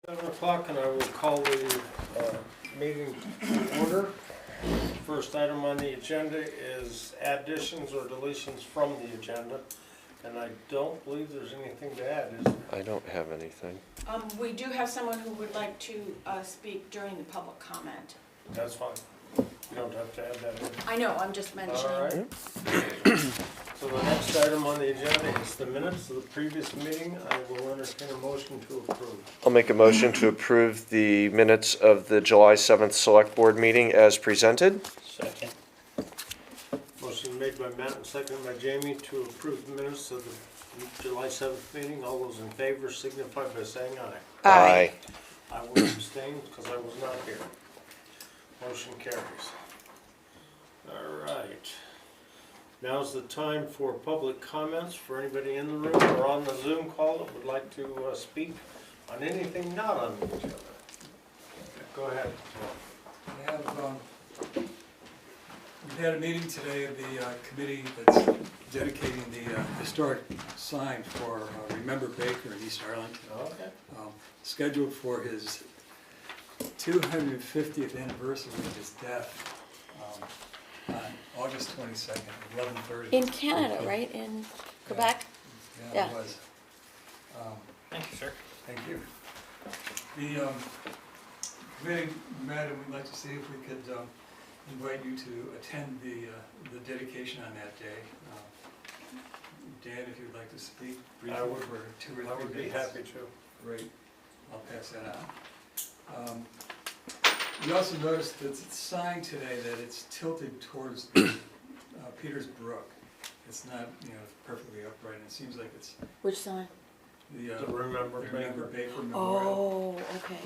7 o'clock, and I will call the meeting to order. First item on the agenda is additions or deletions from the agenda, and I don't believe there's anything to add, is there? I don't have anything. We do have someone who would like to speak during the public comment. That's fine. You don't have to add that in. I know, I'm just mentioning. All right. So the next item on the agenda is the minutes of the previous meeting. I will entertain a motion to approve. I'll make a motion to approve the minutes of the July 7th Select Board meeting as presented. Second. Motion made by Matt and seconded by Jamie to approve the minutes of the July 7th meeting. All those in favor signify by saying aye. Aye. I will abstain because I was not here. Motion carries. All right. Now's the time for public comments for anybody in the room or on the Zoom call that would like to speak on anything not on the agenda. Go ahead. I have, we had a meeting today of the committee that's dedicating the historic sign for Remember Baker in East Arlington. Okay. Scheduled for his 250th anniversary of his death on August 22nd, 11:30. In Canada, right? In Quebec? Yeah, Yeah. it was. Thank you, sir. Thank you. The committee met and we'd like to see if we could invite you to attend the dedication on that day. Dan, if you'd like to speak briefly I would- for 2 or 3 minutes. I would be happy to. Great, I'll pass that on. We also noticed that it's signed today that it's tilted towards Peters Brook. It's not, perfectly upright, and it seems like it's Which sign? the To remember Remember Baker. Baker Memorial. Oh, okay.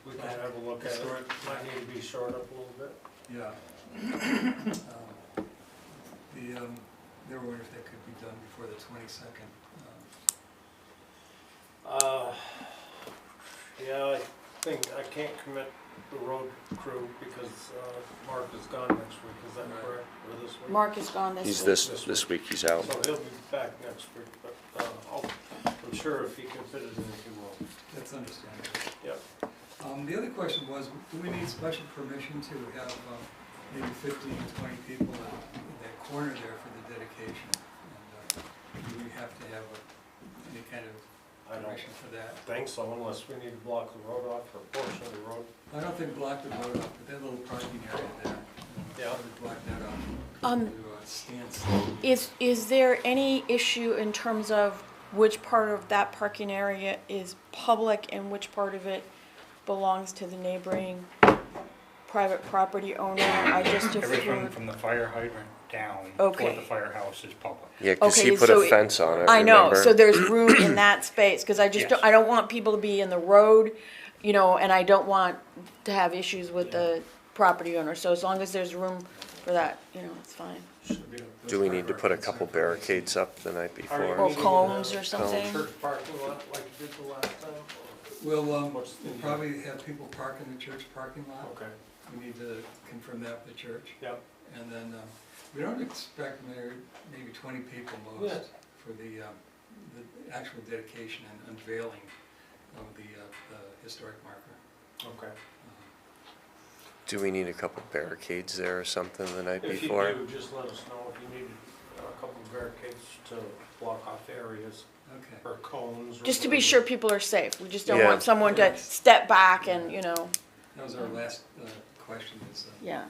We can have a look at it. Might need to be short up a little bit. Yeah. They were wondering if that could be done before the 22nd. Yeah, I think I can't commit the road crew because Mark is gone next week. Is that Right. correct? Or this week? Mark is gone this He's week. this week he's out. So he'll be back next week, but I'm sure if he can fit it in, he will. That's understandable. Yep. The other question was, do we need special permission to have maybe 15, 20 people in that corner there for the dedication? And do we have to have any kind of I don't permission for that? think so unless we need to block the road off or a portion of the road. I don't think block the road off, but that little parking area there. Yeah. Probably block that off. To stance. Is there any issue in terms of which part of that parking area is public and which part of it belongs to the neighboring private property owner? I just Everything deferred. from the fire hydrant down Okay. toward the firehouse is public. Yeah, because he Okay, put so a fence on it, I know, remember? so there's room in that space, because I just Yes. don't, I don't want people to be in the road, and I don't want to have issues with the property owner, so as long as there's room for that, it's fine. Should be. Do we need to put a couple barricades up the night Are you before? Or meeting cones in or a something? Church parking lot like you did the last time? We'll What's the- probably have people park in the church parking lot. Okay. We need to confirm that with the church. Yep. And then, we don't expect maybe 20 people most Yeah. for the actual dedication and unveiling of the historic marker. Okay. Do we need a couple barricades there or something the night If you before? do, just let us know if you need a couple of barricades to block off areas Okay. or cones. Or Just to be whatever. sure people are safe, we just don't Yeah. want someone to step back and, That was our last question is, Yeah.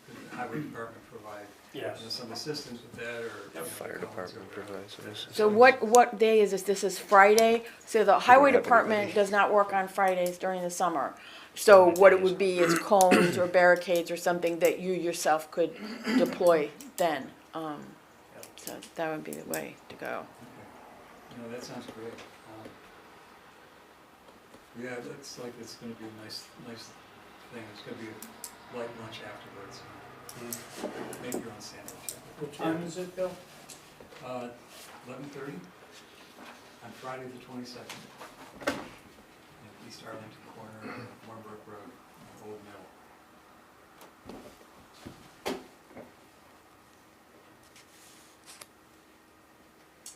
could the highway department provide Yes. some assistance with that or? Yep. Fire cones or department whatever. provides this. So what day is this? This is Friday, so the highway have department anybody. does not work on Fridays during the summer. So what it would be is cones or barricades or something that you yourself could deploy then. So that would be the way to go. Okay. No, that sounds great. Yeah, it looks like it's gonna be a nice thing. It's gonna be a light lunch afterwards. Make your own sandwich. What time is it, Bill? 11:30 on Friday the 22nd. At East Arlington corner of Warmbrook Road, Old Mill.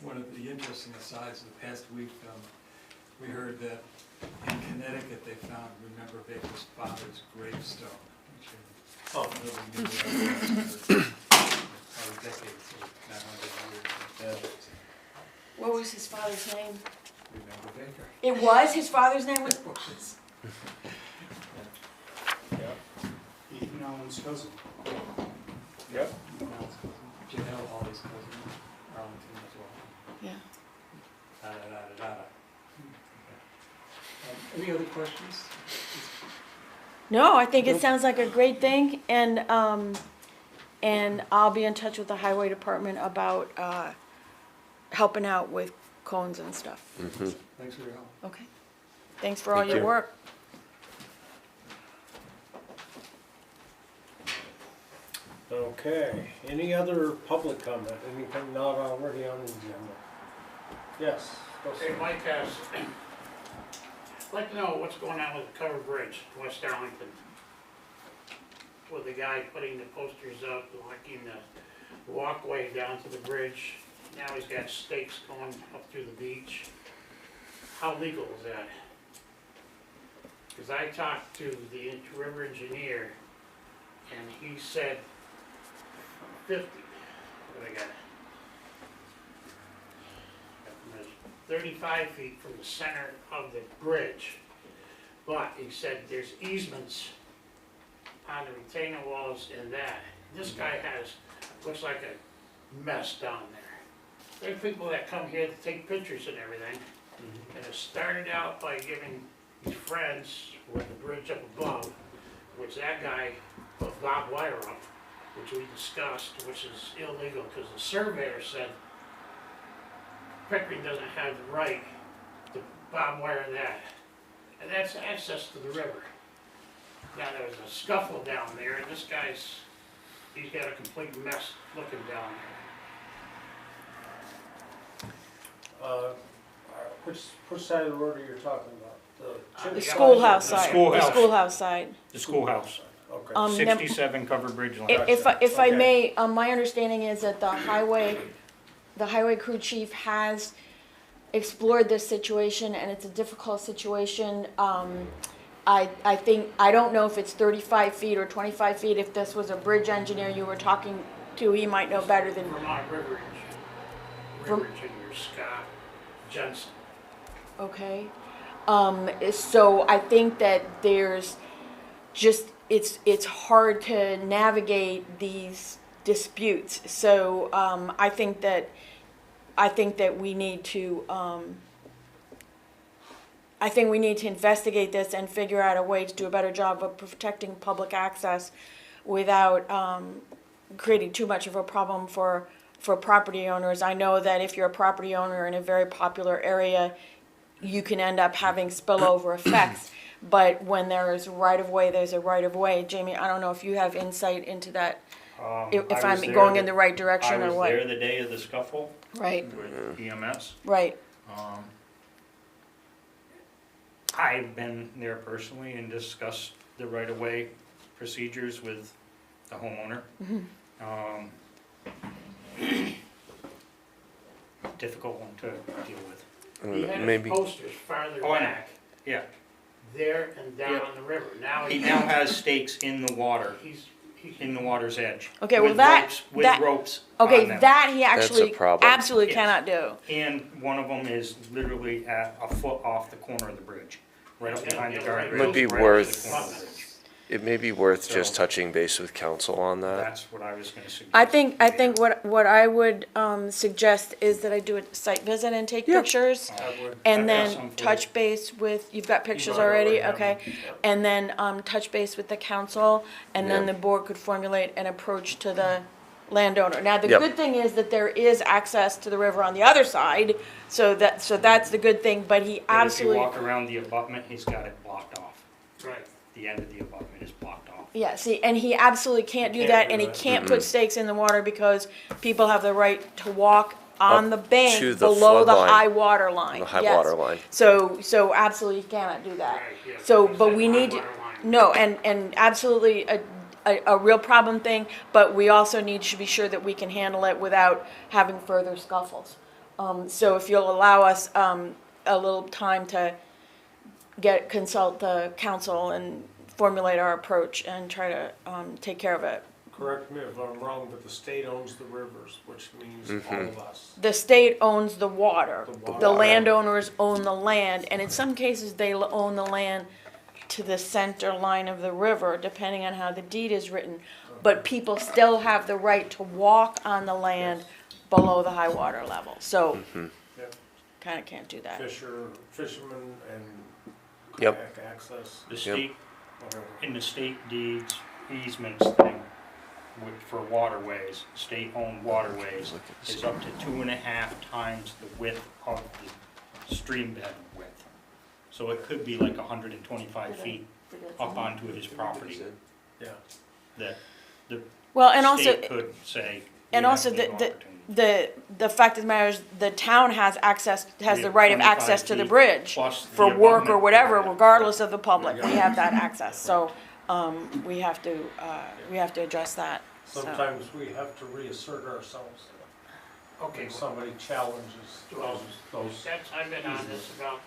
One of the interesting asides of the past week, we heard that in Connecticut, they found Remember Baker's father's gravestone, which is Oh, really new, probably decades, or 900 years. What was his father's name? Remember Baker. It was, his father's name was? Ethan Allen's cousin. yep. Janelle Hawley's cousin, Arlington as well. Yeah. Da-da-da-da-da. Any other questions? No, I think it sounds like a great thing, and I'll be in touch with the highway department about, helping out with cones and stuff. Thanks for your help. Okay. Thanks for all Thank your you. work. Okay, any other public comment, anything not already on the agenda? Yes. go Hey, sir. Mike has, I'd like to know what's going on with the covered bridge, West Arlington. With the guy putting the posters up, blocking the walkway down to the bridge. Now he's got stakes going up through the beach. How legal is that? Cause I talked to the river engineer and he said 50, what I got? 35 feet from the center of the bridge. But he said there's easements on the retaining walls and that. This guy has, looks like a mess down there. There are people that come here to take pictures and everything. And it started out by giving his friends with the bridge up above, which that guy put barbed wire up, which we discussed, which is illegal because the surveyor said Pickering doesn't have the right to barbed wire that. And that's access to the river. Now there was a scuffle down there and this guy's, he's got a complete mess looking down there. Which side of the road are you talking about? The The schoolhouse the side. schoolhouse. The schoolhouse side. The schoolhouse, Okay. Num- 67 covered bridge line. If I Okay. may, my understanding is that the highway crew chief has explored this situation, and it's a difficult situation. I think, I don't know if it's 35 feet or 25 feet. If this was a bridge engineer you were talking to, he might know better than, Vermont River Engineer Scott Jensen. okay? So I think that there's just, it's hard to navigate these disputes. So, I think that we need to, I think we need to investigate this and figure out a way to do a better job of protecting public access without, creating too much of a problem for property owners. I know that if you're a property owner in a very popular area, you can end up having spillover effects. But when there's right-of-way, there's a right-of-way. Jamie, I don't know if you have insight into that, if I'm going in the right direction or I was what. there the day of the scuffle Right, with EMS. right. I've been there personally and discussed the right-of-way procedures with the homeowner. Difficult one to deal with. He had his Maybe, posters farther Oh, I know. back, Yeah, there and down Yeah. on the river. Now he now has stakes in the water, he's in the water's edge. Okay, well with that- ropes- With that- ropes on Okay, them. that he That's a actually problem. absolutely Yes. cannot do. And one of them is literally at a foot off the corner of the bridge, right up Yeah, behind the yeah, right. guardrail. Might be right up to worth- the corner of the bridge. it may be worth just So- touching base with council on that. That's what I was gonna suggest. I think what I would, suggest is that I do a site visit and take pictures. I would- And I've got some then for touch base with, you've got pictures might already already, have okay? them, yeah. And then, touch base with the council, and then Yeah. the board could formulate an approach to the landowner. Now, the Yep. good thing is that there is access to the river on the other side, so that's the good thing, but he But if you absolutely, walk around the abutment, he's got it blocked off. right. The end of the abutment is blocked off. yeah, see, and he absolutely can't do Can't that, do and he that. can't put stakes in the water because people have the right to walk on the to bank the below the flood line. high water line. The high Yes. water line. So absolutely he cannot do that. Right, yeah. So, He but said we high need to, water line. no, and absolutely a real problem thing, but we also need to be sure that we can handle it without having further scuffles. So if you'll allow us, a little time to consult the council and formulate our approach and try to, take care of it. Correct me if I'm wrong, but the state owns the rivers, which means all of us. The state owns the water. The water. The landowners own the land, and in some cases, they own the land to the center line of the river, depending on how the deed is written. But people still have the right to walk on the land below the high water level, so Yep. kinda can't do that. Fishermen and Yep. kayak access, The state, whatever. in the state deeds easements thing for waterways, state-owned waterways, is up to 2.5 times the width of the stream bed width. So it could be like 125 feet up onto his property Yeah. that the Well, and also, state could say. and we also have the, legal the, opportunity. the fact of the matter is, the town has access, has We the have right of 25 access to the feet bridge plus for the work or abutment whatever, area. regardless of the public, we have that access, so, we have to address that, so. Sometimes we have to reassert ourselves Okay, when somebody challenges those. that's, I've been on this about,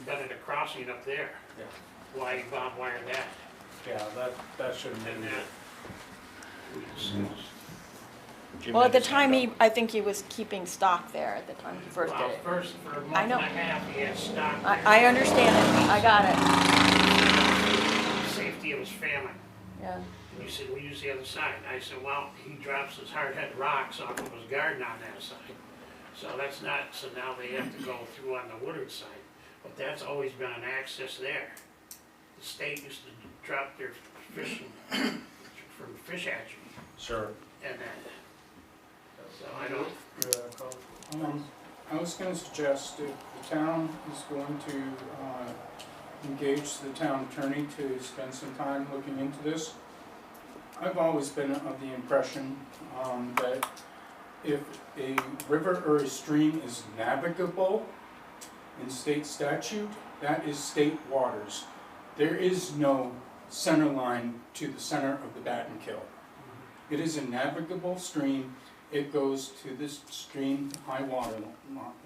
Benedict Crossing up there, Yeah. why Bob wired that, Yeah, that shouldn't be and there. we discussed. Jim Well, at the had his time, hand I think he was keeping stock there at the time he first did Well, it. first, for a month I and know. a half, he had stock there. I understand it, I got it, Safety of his family. yeah. And you said, we use the other side. I said, well, he drops his hard-head rocks off of his garden on that side. So that's not, so now they have to go through on the Woodard side. But that's always been an access there. The state used to drop their fishing, from fish hatchery Sure. and that. So I don't, I was gonna suggest if the town is going to engage the town attorney to spend some time looking into this. I've always been of the impression that if a river or a stream is navigable in state statute, that is state waters. There is no center line to the center of the Battenkill. It is a navigable stream. It goes to this stream high water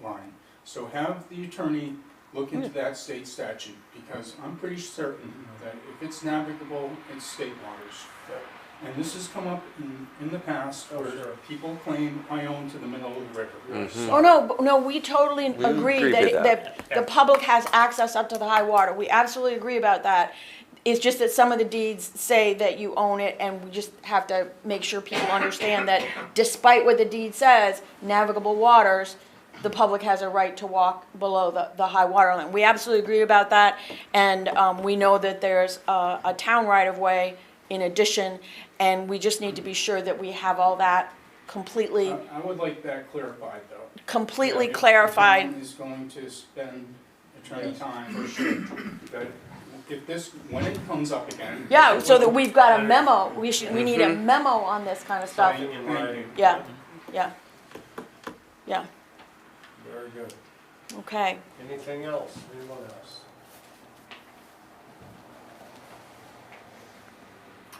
line. So have the attorney look into that state statute, because I'm pretty certain that if it's navigable, it's state waters. And this has come up in the past Oh, where sure. people claim I own to the middle of the river. Oh, no, we totally agree agree that, with that. the public has access up to the high water. We absolutely agree about that. It's just that some of the deeds say that you own it, and we just have to make sure people understand that despite what the deed says, navigable waters, the public has a right to walk below the high water line. We absolutely agree about that, and, we know that there's a town right-of-way in addition, and we just need to be sure that we have all that completely, I would like that clarified, though. completely If the clarified. town is going to spend attorney Yes. time for sure, that if this, when it comes up again. Yeah, so that we've got a memo, we need a memo on this kind of stuff. Writing and writing. Yeah, yeah, yeah, Very good. okay. Anything else? Anyone else?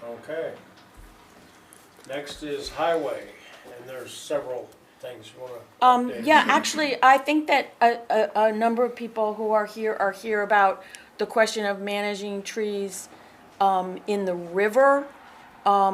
Okay. Next is highway, and there's several things you wanna update. Yeah, actually, I think that a number of people who are here about the question of managing trees, in the river,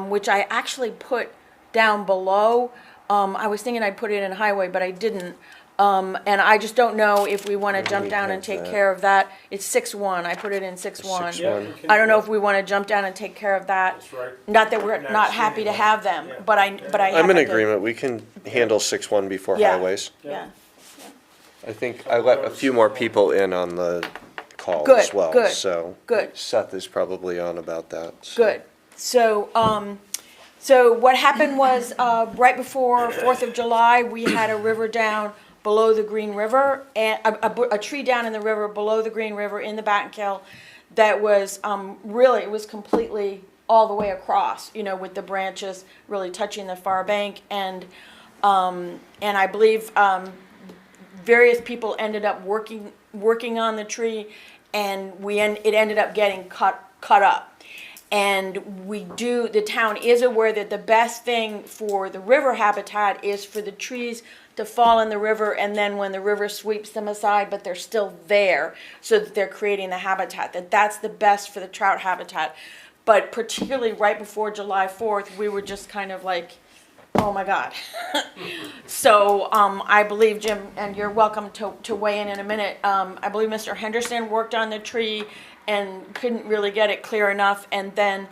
which I actually put down below. I was thinking I'd put it in highway, but I didn't. And I just don't know if we wanna Maybe jump we down have and take that. care of that. It's 6-1, I put it in 6-1. 6-1. Yeah, we can I don't do know that. if we wanna jump down and take care of that. That's right. Not that we're Next not happy to anyway. have them, Yeah. but I I'm in happen to- agreement, we can handle 6-1 before Yeah. highways. Yeah, I think I let a few more people in on the call Good, as well, good, so. good. Seth is probably on about that. so. good. So what happened was, right before 4th of July, we had a river down below the Green River, and a tree down in the river below the Green River in the Battenkill that was, really, it was completely all the way across, with the branches really touching the far bank, and I believe, various people ended up working on the tree, and it ended up getting cut up. And the town is aware that the best thing for the river habitat is for the trees to fall in the river, and then when the river sweeps them aside, but they're still there, so that they're creating the habitat, that's the best for the trout habitat. But particularly right before July 4th, we were just kind of like, oh my God. So I believe, Jim, and you're welcome to weigh in a minute, I believe Mr. Henderson worked on the tree and couldn't really get it clear enough, and then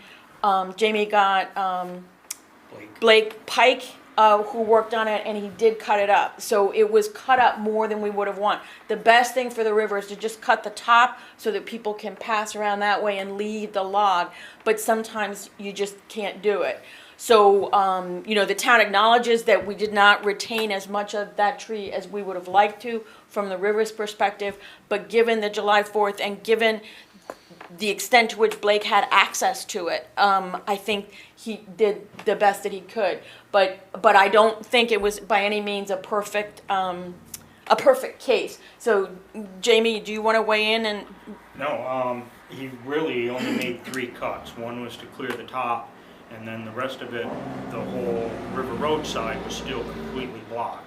Jamie got Blake Pike, who worked on it, and he did cut it up. So it was cut up more than we would have wanted. The best thing for the river is to just cut the top so that people can pass around that way and leave the log, but sometimes you just can't do it. So, the town acknowledges that we did not retain as much of that tree as we would have liked to from the river's perspective, but given the July 4th and given the extent to which Blake had access to it, I think he did the best that he could. But I don't think it was by any means a perfect case. So, Jamie, do you want to weigh in? And No, he really only made 3 cuts. One was to clear the top, and then the rest of it, the whole River Road side was still completely blocked.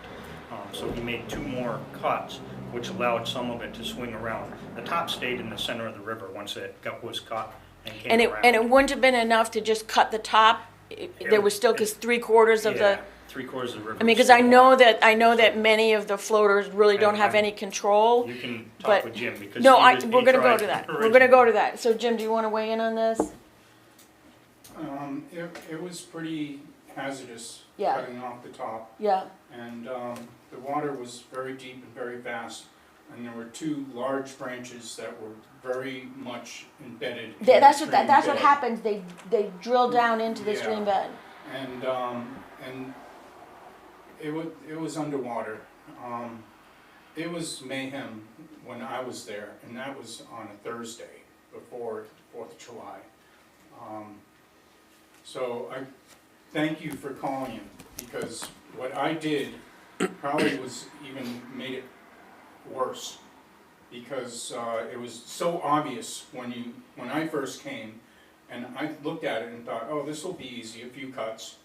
So he made 2 more cuts, which allowed some of it to swing around. The top stayed in the center of the river once it was cut and came around. And it wouldn't have been enough to just cut the top. There was still, because 3/4 of the. 3/4 of the river. I mean, because I know that many of the floaters really don't have any control. You can but- talk with Jim because No, he we're going to go tried to that. We're originally. going to go to that. So, Jim, do you want to weigh in on this? It was pretty hazardous Yeah. cutting off the top, Yeah. and the water was very deep and very fast, and there were 2 large branches that were very much embedded. In That's the what stream that's what bed. happens. They drill down into the Yeah. stream bed. And it was underwater. It was mayhem when I was there, and that was on a Thursday before 4th of July. So I thank you for calling him, because what I did probably was even made it worse, because it was so obvious when I first came, and I looked at it and thought, oh, this will be easy, a few cuts.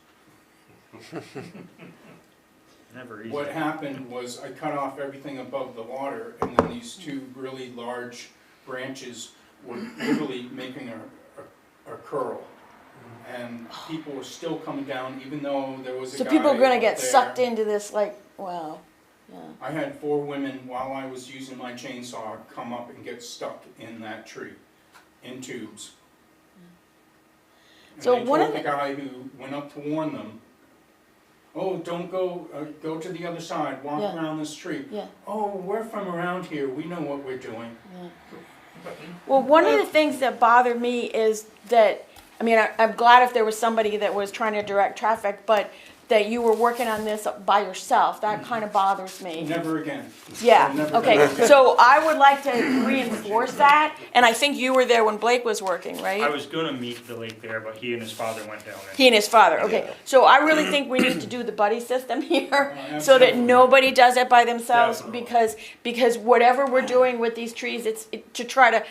Never easy. What happened was I cut off everything above the water, and then these 2 really large branches were literally making a curl. And people were still coming down, even though there was a So guy people are going to up get there. sucked into this, like, wow. Yeah. I had 4 women, while I was using my chainsaw, come up and get stuck in that tree, in tubes. And So they one of told the guy who went up to warn them, oh, don't go, go to the other side, walk Yeah. around this tree. Yeah. Oh, we're from around here, we know what we're doing. Well, one of the things that bothered me is that, I mean, I'm glad if there was somebody that was trying to direct traffic, but that you were working on this by yourself. That kind of bothers me. Never again. Yeah, I'll never okay, do it again. so I would like to reinforce that, and I think you were there when Blake was working, right? I was gonna meet the lake there, but he and his father went down there. He and his father, okay. So I really think we need to do the buddy system here, so that absolutely. nobody does it by themselves, Definitely. because whatever we're doing with these trees, it's to try to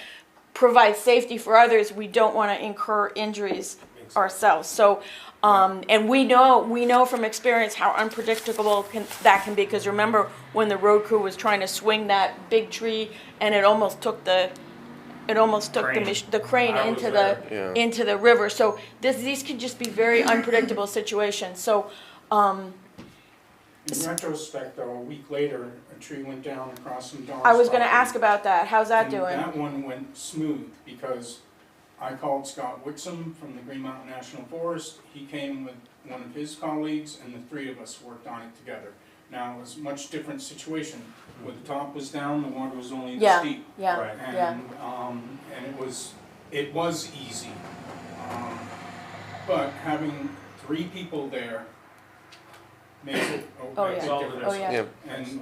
provide safety for others. We don't want to incur injuries ourselves. So, and we know from experience how unpredictable that can be. Because remember when the road crew was trying to swing that big tree, and it almost took the Crane. the crane I was into there. Yeah. into the river. So these could just be very unpredictable situations. So, In retrospect, though, a week later, a tree went down across from Don's I was going to property. ask about that. How's that And doing? that one went smooth, because I called Scott Wixom from the Green Mountain National Forest. He came with one of his colleagues, and the 3 of us worked on it together. Now, it was a much different situation. Where the top was down, the water was only this Yeah, deep. yeah, Right. yeah. And it was easy. But having 3 people there makes it Oh, a big yeah. difference. Oh, yeah. Yeah. And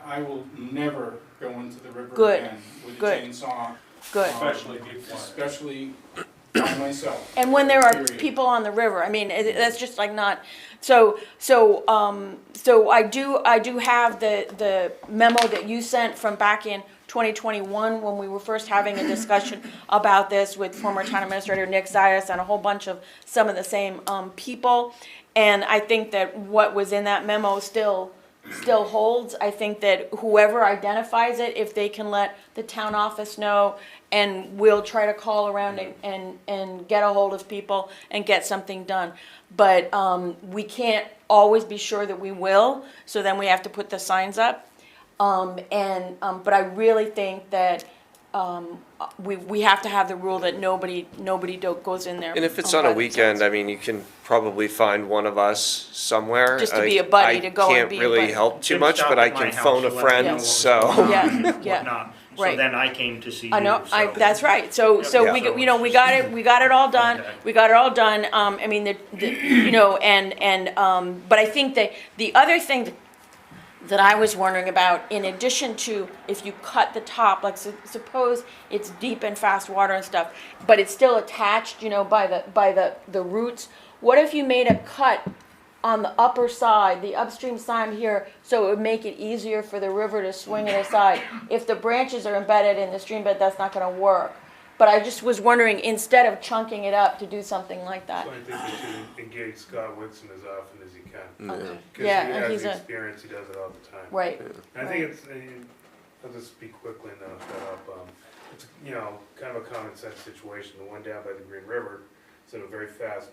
I will never go into the river Good. again with a Good. chainsaw, Good. Especially before. especially by myself. And when there are Period. people on the river, I mean, that's just like not, so I do have the memo that you sent from back in 2021, when we were first having a discussion about this with former town administrator Nick Zayas and a whole bunch of some of the same people. And I think that what was in that memo still holds. I think that whoever identifies it, if they can let the town office know, and we'll try to call around and get a hold of people and get something done. But we can't always be sure that we will, so then we have to put the signs up. But I really think that we have to have the rule that nobody goes in there. And if it's on a by weekend, themselves. I mean, you can probably find one of us somewhere. Just to be a buddy, to go and be a I can't really buddy. help too Jim much, stopped but I at my can house phone to a let me know friend, what was so. going on Yeah, and yeah. whatnot. So Right. then I came to see you. I know, so- that's right, so Yeah. we, you know, we got it all done, Okay. we got it all done, I mean, you know, but I think that the other thing that I was wondering about, in addition to if you cut the top, like suppose it's deep and fast water and stuff, but it's still attached, you know, by the roots, what if you made a cut on the upper side, the upstream side here, so it would make it easier for the river to swing it aside? If the branches are embedded in the stream bed, that's not gonna work. But I just was wondering, instead of chunking it up, to do something like that. So I think you should engage Scott Whitson as often as you can. Okay. Because Yeah, he and has he's the a, experience, he does it all the time. right, And I think it's, I'll just speak quickly and then I'll shut up. It's, you know, kind of a common sense situation. The one down by the Green River, it's in a very fast,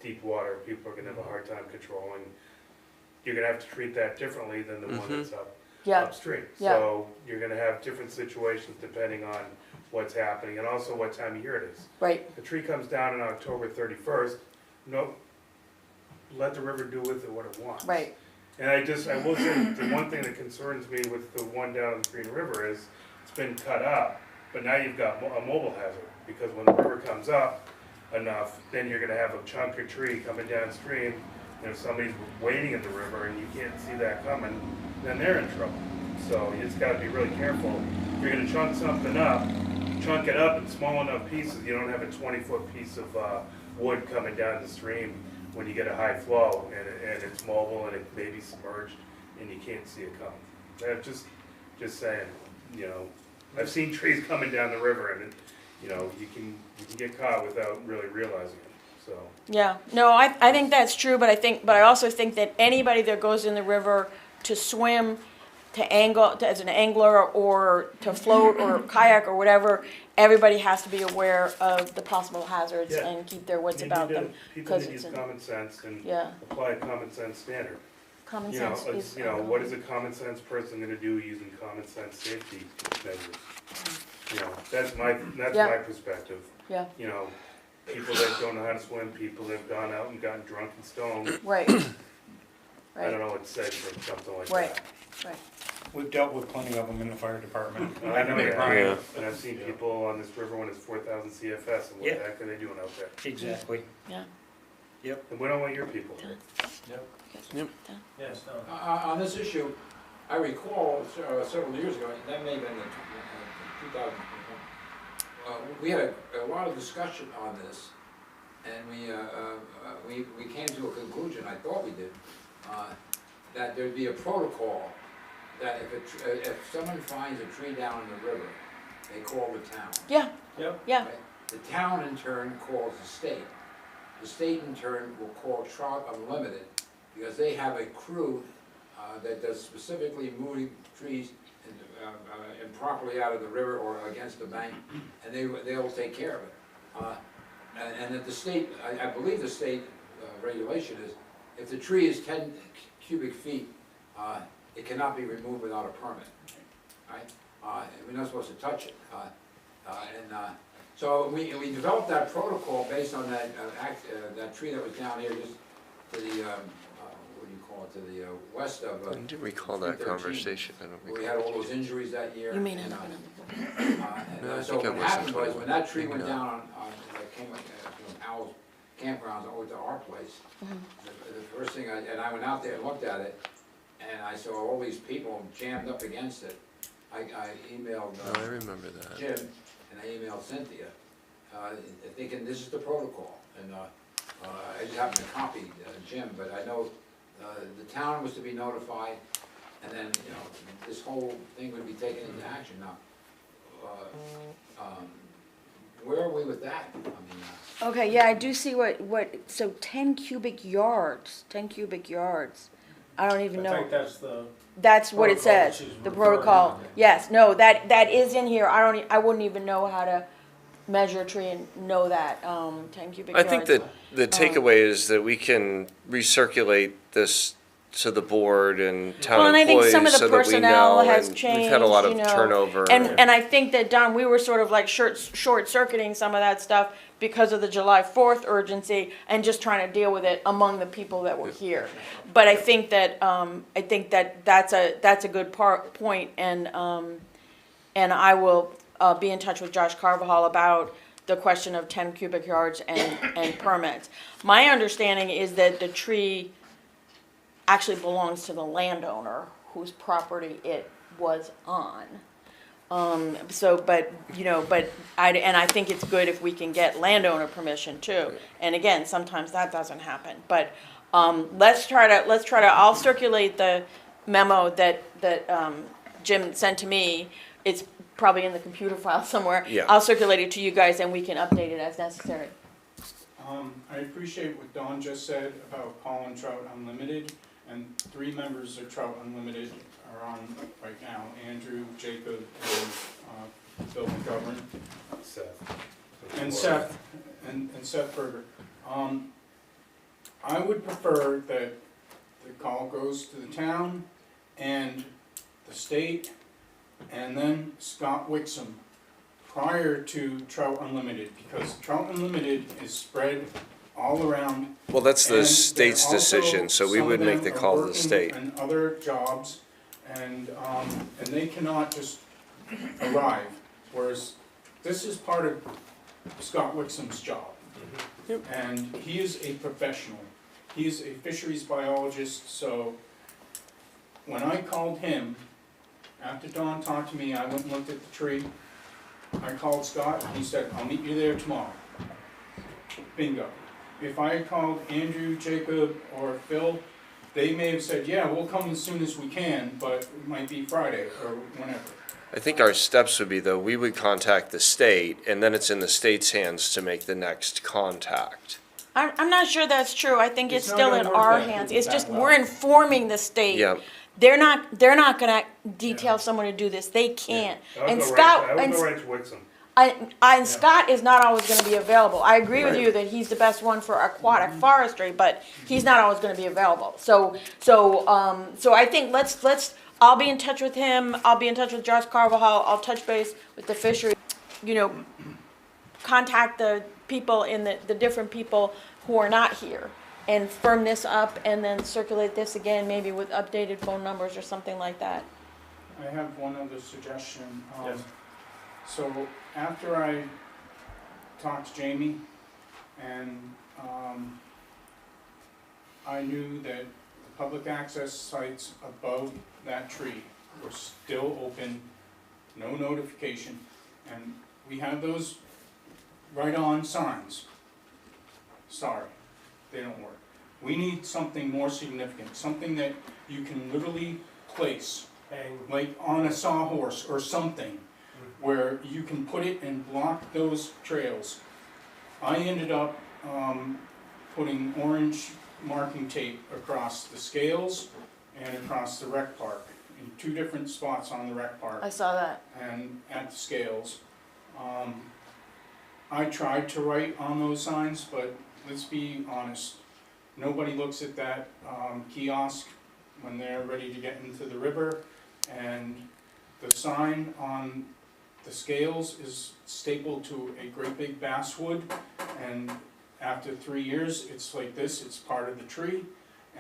deep water. People are gonna have a hard time controlling. You're gonna have to treat that differently than the one that's yeah, upstream. Yeah. So you're gonna have different situations depending on what's happening and also what time of year it is. right, The tree comes down on October 31st, no, let the river do with it what it wants. right, And I will say, the one thing that concerns me with the one down on the Green River is, it's been cut up, but now you've got a mobile hazard, because when the river comes up enough, then you're gonna have a chunk of tree coming downstream, and if somebody's waiting in the river and you can't see that coming, then they're in trouble. So you just gotta be really careful. If you're gonna chunk something up, chunk it up in small enough pieces, you don't have a 20-foot piece of wood coming down the stream when you get a high flow and it's mobile and it may be submerged and you can't see it coming. Just saying, you know, I've seen trees coming down the river and you know, you can get caught without really realizing it, so. yeah. No, I think that's true, but I also think that anybody that goes in the river to swim, to angle, as an angler, or to float or kayak or whatever, everybody has to be aware of the possible hazards Yeah. and keep their wits You about need to- them. People 'cause need to it's use a- common sense and Yeah, apply a common sense standard. common You know, sense it's, is. you know, what is a common sense person gonna do using common sense safety measures? You know, that's my Yeah. perspective. Yeah, You know, people that don't know how to swim, people that have gone out and gotten drunk and stoned, right, I don't right, know what to say for something like right, that. right. We've dealt with plenty of them in the fire department. I know you have. Yeah. And I've seen people on this river when it's 4,000 CFS, and what the Yeah. heck are they doing out there? Exactly. Yeah. And we don't want your people. yes, no. On this issue, I recall several years ago, that may have been in 2000, we had a lot of discussion on this, and we came to a conclusion, I thought we did, that there'd be a protocol that if someone finds a tree down in the river, they call the town. Yeah, Yep. yeah, Right? The town in turn calls the state. The state in turn will call Trout Unlimited, because they have a crew that does specifically moving trees improperly out of the river or against the bank, and they will take care of it. And that the state, I believe the state regulation is, if the tree is 10 cubic feet, it cannot be removed without a permit, right? And we're not supposed to touch it. So we developed that protocol based on that tree that was down here just to the, what do you call it, to the west of. I do recall that 13, conversation, I don't where we recall. had all those injuries that year. you may not and, have been on No, I so think I what was in happened was, 21. when that tree went No. down on came from Powell's campgrounds over to our place, the first thing, I went out there and looked at it, and I saw all these people jammed up against it. I emailed Oh, I remember that. Jim, and I emailed Cynthia, thinking this is the protocol, and I just happened to copy Jim, but I know the town was to be notified, and then, you know, this whole thing would be taken into action. Now, where are we with that? I mean, Okay, yeah, I do see so 10 cubic yards. I don't even I know. think that's the, That's what it protocol says, she's the referring protocol. to. Yes, no, that is in here. I wouldn't even know how to measure a tree and know that, 10 cubic I yards. think that the takeaway is that we can recirculate this to the board and town Well, and I think employees some of the so that we personnel know, has and changed, we've had a lot of you know. turnover. And I think that, Don, we were sort of like short-circuiting some of that stuff because of the July 4th urgency and just trying to deal with it among the people that were here. But I think that, that's a good point, and I will be in touch with Josh Carvajal about the question of 10 cubic yards and permits. My understanding is that the tree actually belongs to the landowner whose property it was on. I think it's good if we can get landowner permission too. And again, sometimes that doesn't happen, but, let's try to, I'll circulate the memo that Jim sent to me. It's probably in the computer file somewhere. Yeah. I'll circulate it to you guys and we can update it as necessary. I appreciate what Don just said about Pollen Trout Unlimited, and 3 members of Trout Unlimited are on right now, Andrew, Jacob, and Bill McGovern. Seth. And Seth, and Seth Berger. I would prefer that the call goes to the town and the state, and then Scott Wixom, prior to Trout Unlimited, because Trout Unlimited is spread all around. Well, that's the And state's they're also- decision, so we some of would make them the are call to the working state. in other jobs, and they cannot just arrive, whereas this is part of Scott Wixom's job. And he is a professional. He is a fisheries biologist, so when I called him, after Don talked to me, I went and looked at the tree. I called Scott, and he said, I'll meet you there tomorrow. Bingo. If I had called Andrew, Jacob, or Phil, they may have said, yeah, we'll come as soon as we can, but it might be Friday or whenever. I think our steps would be, though, we would contact the state, and then it's in the state's hands to make the next contact. I'm not sure that's true. I think it's It's not still gonna in work our that- hands. It's that just, well. we're informing the state. Yeah. They're not gonna detail someone to do this. They can't. And Scott, I would go right to Wixom. and Scott is not always gonna be available. I agree with you that he's the best one for aquatic forestry, but he's not always gonna be available. So I think I'll be in touch with him. I'll be in touch with Josh Carvajal. I'll touch base with the fishery, contact the people in the different people who are not here and firm this up and then circulate this again, maybe with updated phone numbers or something like that. I have one other suggestion. Yes. So after I talked to Jamie, and I knew that the public access sites above that tree were still open, no notification, and we have those right-on signs. Sorry, they don't work. We need something more significant, something that you can literally place, hang, like on a sawhorse or something, where you can put it and block those trails. I ended up putting orange marking tape across the scales and across the rec park, in 2 different spots on the rec park I saw that. and at the scales. I tried to write on those signs, but let's be honest, nobody looks at that kiosk when they're ready to get into the river, and the sign on the scales is stapled to a great big basswood, and after 3 years, it's like this, it's part of the tree,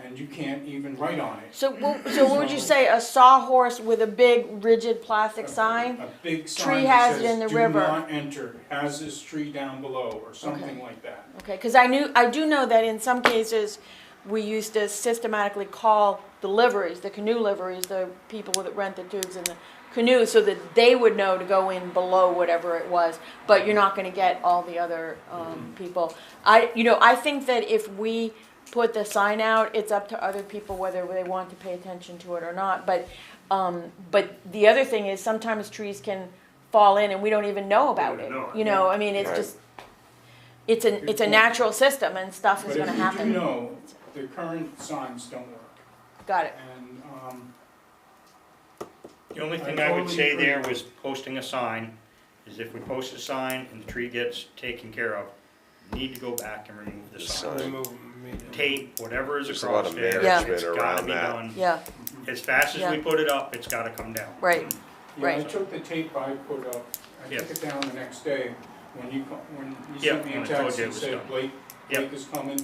and you can't even write on it. So what would you say, a sawhorse with a big rigid plastic sign? A big sign Tree that hazard in the says, river. do not enter, has this tree down below, or something like that. Okay, because I do know that in some cases, we used to systematically call the liveries, the canoe liveries, the people that rent the tubes and the canoes, so that they would know to go in below whatever it was, but you're not gonna get all the other, people. I think that if we put the sign out, it's up to other people whether they want to pay attention to it or not, but the other thing is sometimes trees can fall in and we don't even know about even it. know it, You know, yeah. I mean, it's Right. just, it's a natural system and stuff is But gonna if you happen. do know, the current signs don't work. Got it. And, The only I thing I would totally say agree. there was posting a sign, is if we post a sign and the tree gets taken care of, you need to go back and remove the The sign. sign. Remove them immediately. Tape, whatever is There's a lot across of there, management it's gotta around be that. done. Yeah, As fast as we Yeah. put it up, it's gotta come down. right. yeah, I Right. took the tape I put up, I Yeah. took it down the next day, when you Yeah, sent me a when I told text you it and was said, done. Blake Yeah. is coming.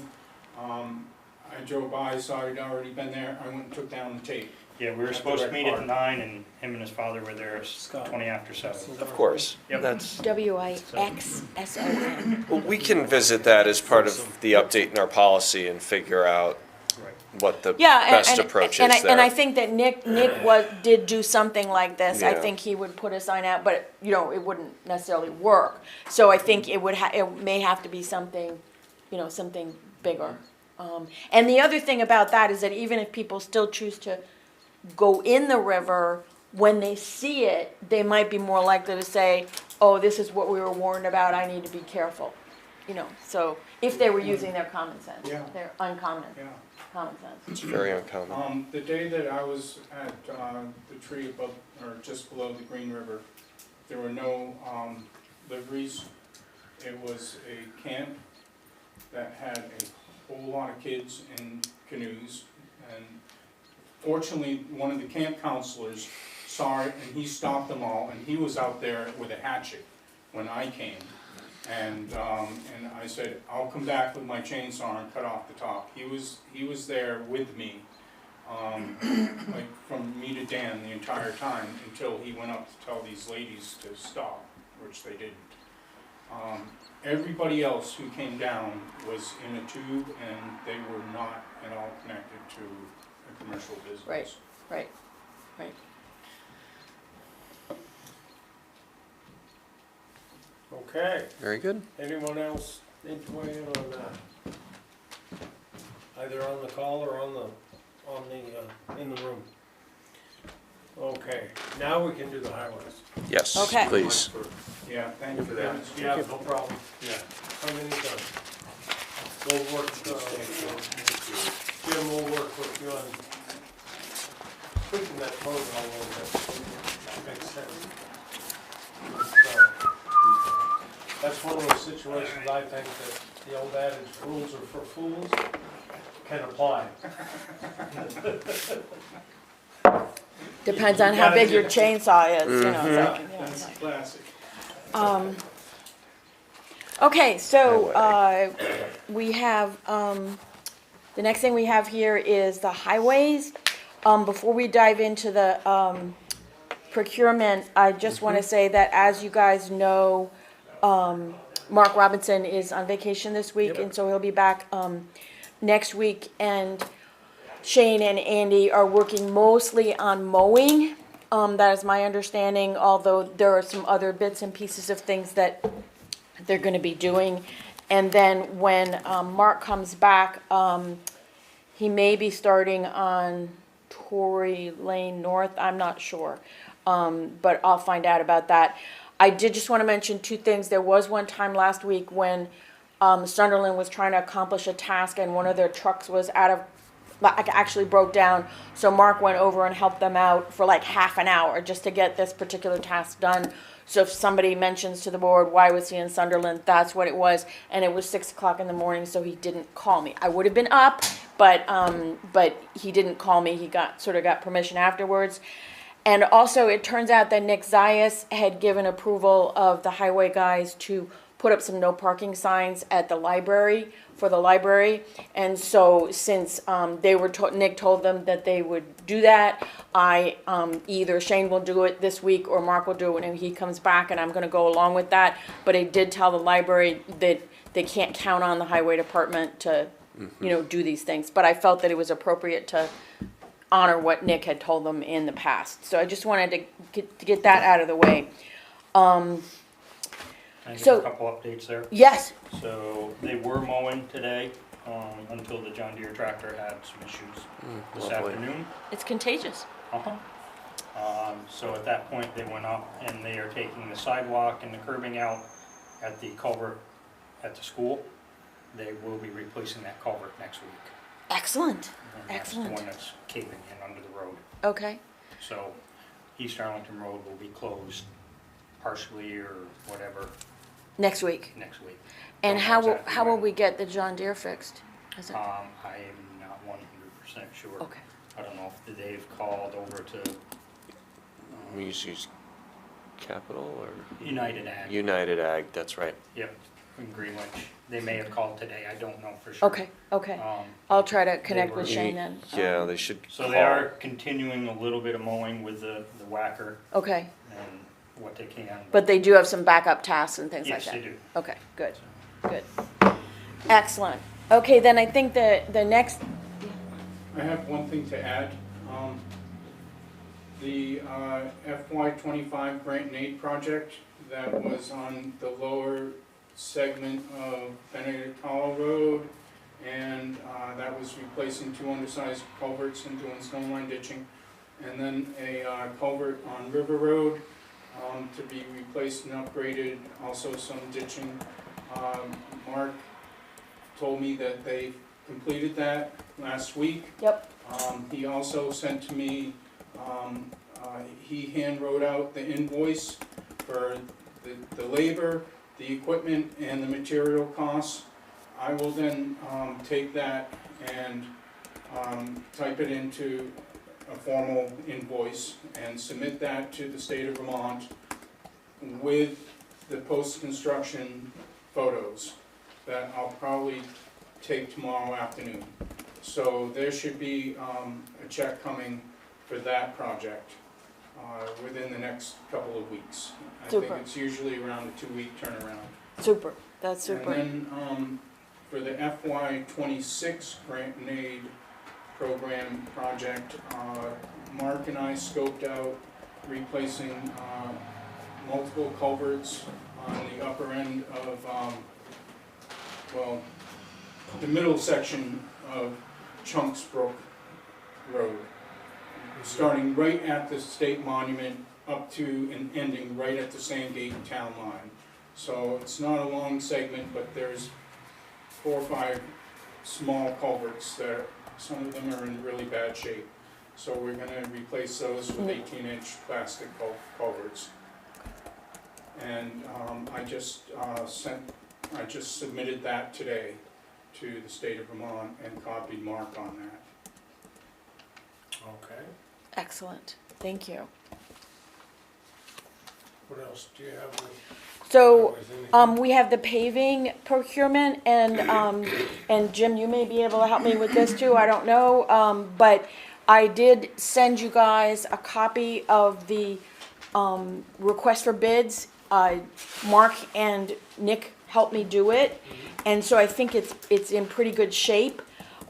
I drove by, saw he'd already been there, I went and took down the tape. Yeah, we were At the supposed to right meet at part. 9 and him and his father were there Scott. 20 after 7. Of course, Yep. that's, WIXSON. well, we can visit that as part of the update in our policy and figure out Right. what the Yeah, best approach is and I there. think that Nick did do something like this. I Yeah. think he would put a sign out, but, you know, it wouldn't necessarily work. So I think it may have to be something, you know, something bigger. And the other thing about that is that even if people still choose to go in the river, when they see it, they might be more likely to say, oh, this is what we were warned about, I need to be careful. You know, so if they were using their common sense, Yeah. their uncommon Yeah. common sense. It's very uncommon. The day that I was at, the tree above, or just below the Green River, there were no, liveries. It was a camp that had a whole lot of kids in canoes, and fortunately, one of the camp counselors saw it, and he stopped them all, and he was out there with a hatchet when I came. And I said, I'll come back with my chainsaw and cut off the top. He was there with me, like from me to Dan the entire time, until he went up to tell these ladies to stop, which they didn't. Everybody else who came down was in a tube, and they were not at all connected to a commercial business. Right. Right, right. Okay, Very good. anyone else need to weigh in on that? Either on the call or in the room? Okay, now we can do the highways. Yes, Okay. please. Yeah, thank you for that. Yeah, no problem. Yeah. How many done? We'll work, Jim will work with you on tweaking that code a little bit. Makes sense. That's one of those situations I think that the old adage, rules are for fools, can apply. Depends on how big your chainsaw is, you know, so, That's yeah. classic. Okay, so, we have, the next thing we have here is the highways. Before we dive into the, procurement, I just wanna say that as you guys know, Mark Robinson is on vacation this week, and so he'll be back, next week, and Shane and Andy are working mostly on mowing. That is my understanding, although there are some other bits and pieces of things that they're gonna be doing. And then when, Mark comes back, he may be starting on Tory Lane North, I'm not sure. But I'll find out about that. I did just wanna mention two things. There was one time last week when, Sunderland was trying to accomplish a task and one of their trucks was actually broke down. So Mark went over and helped them out for like half an hour just to get this particular task done. So if somebody mentions to the board, why was he in Sunderland, that's what it was. And it was 6 o'clock in the morning, so he didn't call me. I would have been up, but he didn't call me. He got permission afterwards. And also, it turns out that Nick Zayas had given approval of the highway guys to put up some no parking signs at the library, for the library. And so since Nick told them that they would do that, either Shane will do it this week or Mark will do it when he comes back, and I'm gonna go along with that. But I did tell the library that they can't count on the highway department to, do these things. But I felt that it was appropriate to honor what Nick had told them in the past. So I just wanted to get that out of the way. I So- got a couple updates there. Yes, So they were mowing today, until the John Deere tractor had some issues this lovely. afternoon. it's contagious. Uh-huh. So at that point, they went up and they are taking the sidewalk and the curbing out at the culvert at the school. They will be replacing that culvert next week. Excellent, And that's the excellent. one that's caving in under the road. Okay, So East Arlington Road will be closed partially or whatever next week. next week. And Don't know how will, exactly how will when. we get the John Deere fixed? Is it, I am not 100% sure. okay, I don't know if they've called over to We used to use Capital or? United Ag. United Ag, that's right. Yep, in Greenwich. They may have called today, I don't know for sure. okay, okay. Um, I'll try to connect with were- Shane then. Yeah, they should So call. they are continuing a little bit of mowing with the whacker Okay, and what they can. but they do have some backup tasks and things like Yes, that? they do. Okay, good, good. Excellent. Okay, then I think the next, I have one thing to add. The FY '25 grant and aid project that was on the lower segment of Benedict Hollow Road, and that was replacing two undersized culverts and doing stone line ditching. And then a culvert on River Road to be replaced and upgraded, also some ditching. Mark told me that they completed that last week. yep, He also sent to me, he hand wrote out the invoice for the labor, the equipment, and the material costs. I will then take that and type it into a formal invoice and submit that to the state of Vermont with the post-construction photos that I'll probably take tomorrow afternoon. So there should be a check coming for that project within the next couple of weeks. I think Super. it's usually around a 2-week turnaround. super, that's super. And then for the FY '26 grant and aid program project, Mark and I scoped out replacing multiple culverts on the upper end of, well, the middle section of Chunks Brook Road, starting right at the state monument up to and ending right at the Sandgate town line. So it's not a long segment, but there's 4 or 5 small culverts that, some of them are in really bad shape. So we're gonna replace those with 18-inch plastic culverts. And I just submitted that today to the state of Vermont and copied Mark on that. Okay, Excellent, thank you. what else do you have? So, Anything? we have the paving procurement, and Jim, you may be able to help me with this too, I don't know. But I did send you guys a copy of the, request for bids. Mark and Nick helped me do it, and so I think it's in pretty good shape.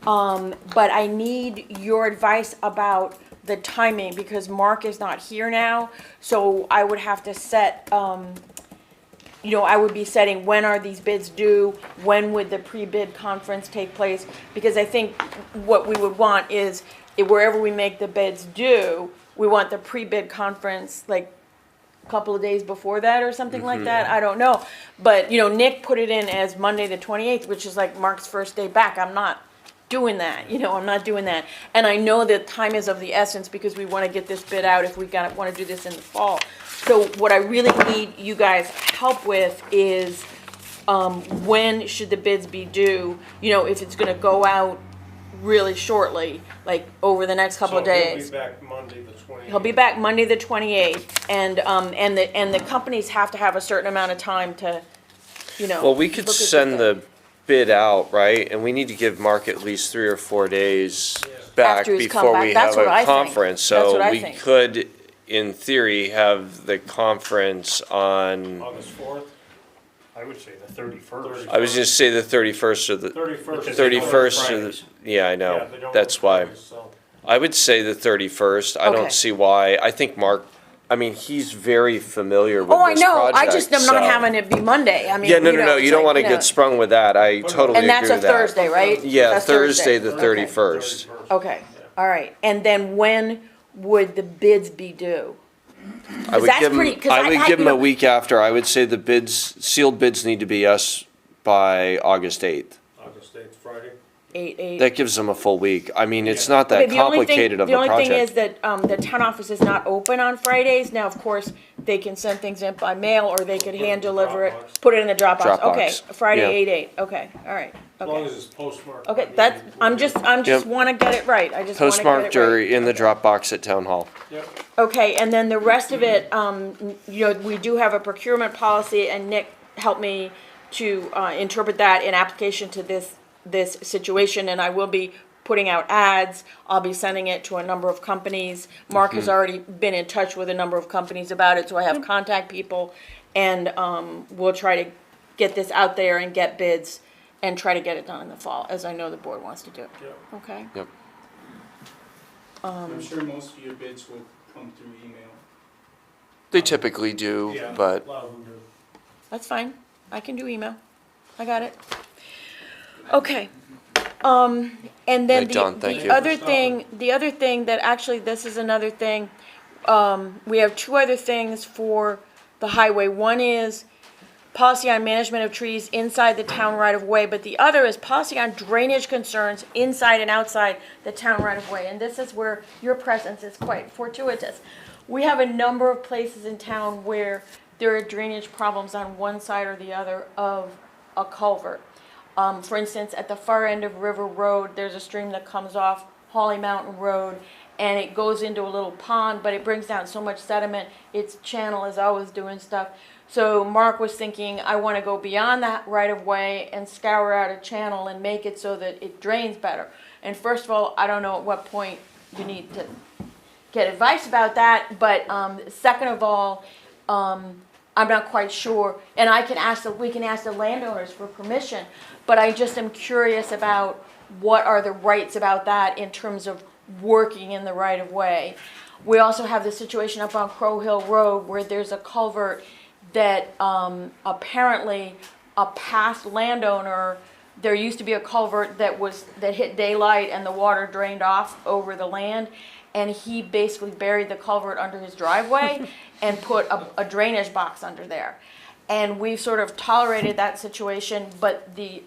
But I need your advice about the timing, because Mark is not here now, so I would have to set, I would be setting, when are these bids due? When would the pre-bid conference take place? Because I think what we would want is, wherever we make the bids due, we want the pre-bid conference, like, a couple of days before that or something like that, I don't know. But, Nick put it in as Monday the 28th, which is like Mark's first day back. I'm not doing that, I'm not doing that. And I know that time is of the essence, because we want to get this bid out if we want to do this in the fall. So what I really need you guys help with is, when should the bids be due? If it's gonna go out really shortly, like over the next couple of days. So he'll be back Monday the 28th. He'll be back Monday the 28th, and the companies have to have a certain amount of time to, Well, we could look at send thing. the bid out, right? And we need to give Mark at least 3 or 4 days back After he's come before back. we That's have what I a think. conference. That's what So I we think. could, in theory, have the conference on, August 4th, I would say the 31st. I was gonna say the 31st or the 31st. Because they don't work 31st or the, Fridays. yeah, I Yeah, know. they don't That's work why. Fridays, so. I would say the 31st. I Okay. don't see why. I think Mark, he's very familiar with Oh, I this know, project. I just am not so- having it be Monday, I mean, Yeah, no, it's you don't like, wanna get sprung with that. I totally And agree with that. that's a Thursday, right? Yeah, That's Thursday the Okay. 31st. Okay, all right, and then when would the bids be due? I would that's give pretty- them, 'cause I would I- give you them a know- week after. I would say the bids, sealed bids need to be us by August 8th. August 8th, Friday. 8/8. That gives them a full week. I mean, it's not that Okay, the only thing- complicated of a The only thing is project. that, the town office is not open on Fridays. Now, of course, they can send things in by mail, or they could Put it in hand the deliver it, Dropbox. put it in the Dropbox. Okay, Dropbox, Friday, yeah. 8/8, okay, all right, As long okay. as it's postmarked. Okay, I mean, that's, I'm we'll- just Yep. wanna get it right. I just wanna get it right. Postmarked or in the Dropbox at Town Hall. Yep. Okay, and then the rest of it, you know, we do have a procurement policy, and Nick helped me to interpret that in application to this situation, and I will be putting out ads. I'll be sending it to a number of companies. Mark has already been in touch with a number of companies about it, so I have contact people, and we'll try to get this out there and get bids and try to get it done in the fall, as I know the board wants to do. Yep. Okay? Yep. I'm sure most of your bids will come through email. They typically do, Yeah, but a lot of them do. That's fine. I can do email. I got it. Okay. And then Right, Don, thank the you. other thing that actually, this is another thing, we have two other things for the highway. One is policy on management of trees inside the town right of way, but the other is policy on drainage concerns inside and outside the town right of way. And this is where your presence is quite fortuitous. We have a number of places in town where there are drainage problems on one side or the other of a culvert. For instance, at the far end of River Road, there's a stream that comes off Holly Mountain Road, and it goes into a little pond, but it brings down so much sediment, its channel is always doing stuff. So Mark was thinking, I want to go beyond that right of way and scour out a channel and make it so that it drains better. And first of all, I don't know at what point you need to get advice about that, but second of all, I'm not quite sure, and we can ask the landowners for permission, but I just am curious about what are the rights about that in terms of working in the right of way. We also have the situation up on Crow Hill Road where there's a culvert that apparently a past landowner, there used to be a culvert that hit daylight and the water drained off over the land, and he basically buried the culvert under his driveway and put a drainage box under there. And we've sort of tolerated that situation, but the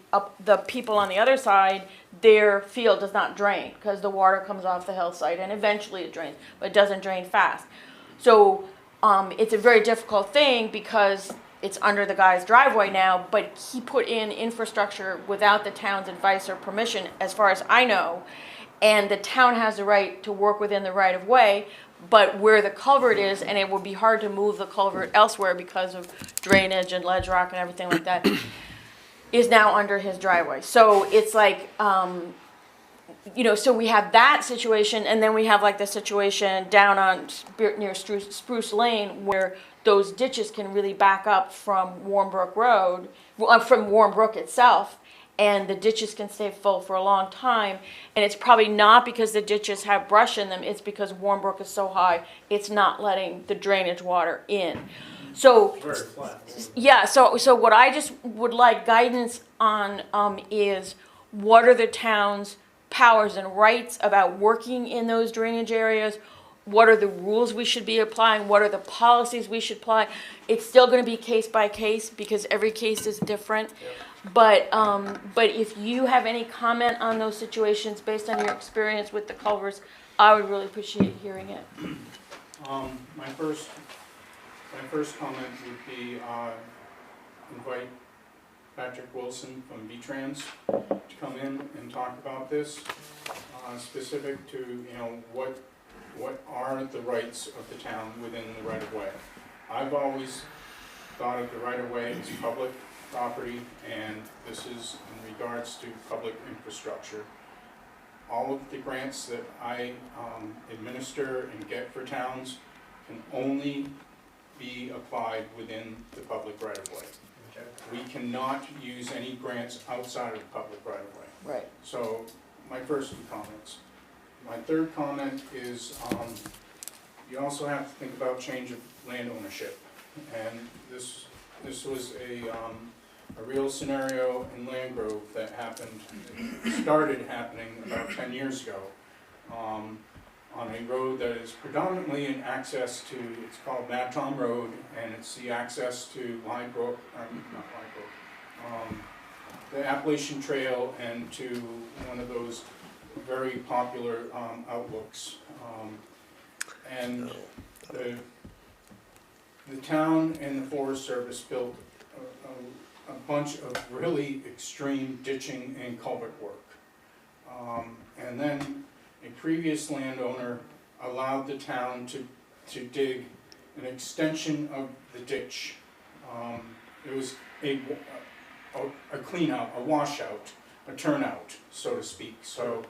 people on the other side, their field does not drain because the water comes off the hillside and eventually it drains, but it doesn't drain fast. So it's a very difficult thing because it's under the guy's driveway now, but he put in infrastructure without the town's advice or permission, as far as I know. And the town has the right to work within the right of way, but where the culvert is, and it would be hard to move the culvert elsewhere because of drainage and ledge rock and everything like that, is now under his driveway. So it's like, so we have that situation, and then we have like the situation down on near Spruce Lane where those ditches can really back up from Warmbrook Road, from Warmbrook itself, and the ditches can stay full for a long time. And it's probably not because the ditches have brush in them, it's because Warmbrook is so high, it's not letting the drainage water in. So, Very flat. yeah, so what I just would like guidance on is what are the town's powers and rights about working in those drainage areas? What are the rules we should be applying? What are the policies we should apply? It's still gonna be case by case because every case is different. But if you have any comment on those situations based on your experience with the culverts, I would really appreciate hearing it. My first comment would be invite Patrick Wilson from V-Trans to come in and talk about this, specific to, what are the rights of the town within the right-of-way. I've always thought of the right-of-way as public property, and this is in regards to public infrastructure. All of the grants that I administer and get for towns can only be applied within the public right-of-way. Okay. We cannot use any grants outside of the public right-of-way. Right. So, my first two comments. My third comment is, you also have to think about change of land ownership. And this was a real scenario in Landgrove that started happening about 10 years ago. on a road that is predominantly an access to, it's called Mad Tom Road, and it's the access to not Lie Brook, the Appalachian Trail and to one of those very popular outlooks. And the town and the Forest Service built a bunch of really extreme ditching and culvert work. And then a previous landowner allowed the town to dig an extension of the ditch. It was a clean out, a washout, a turnout, so to speak. So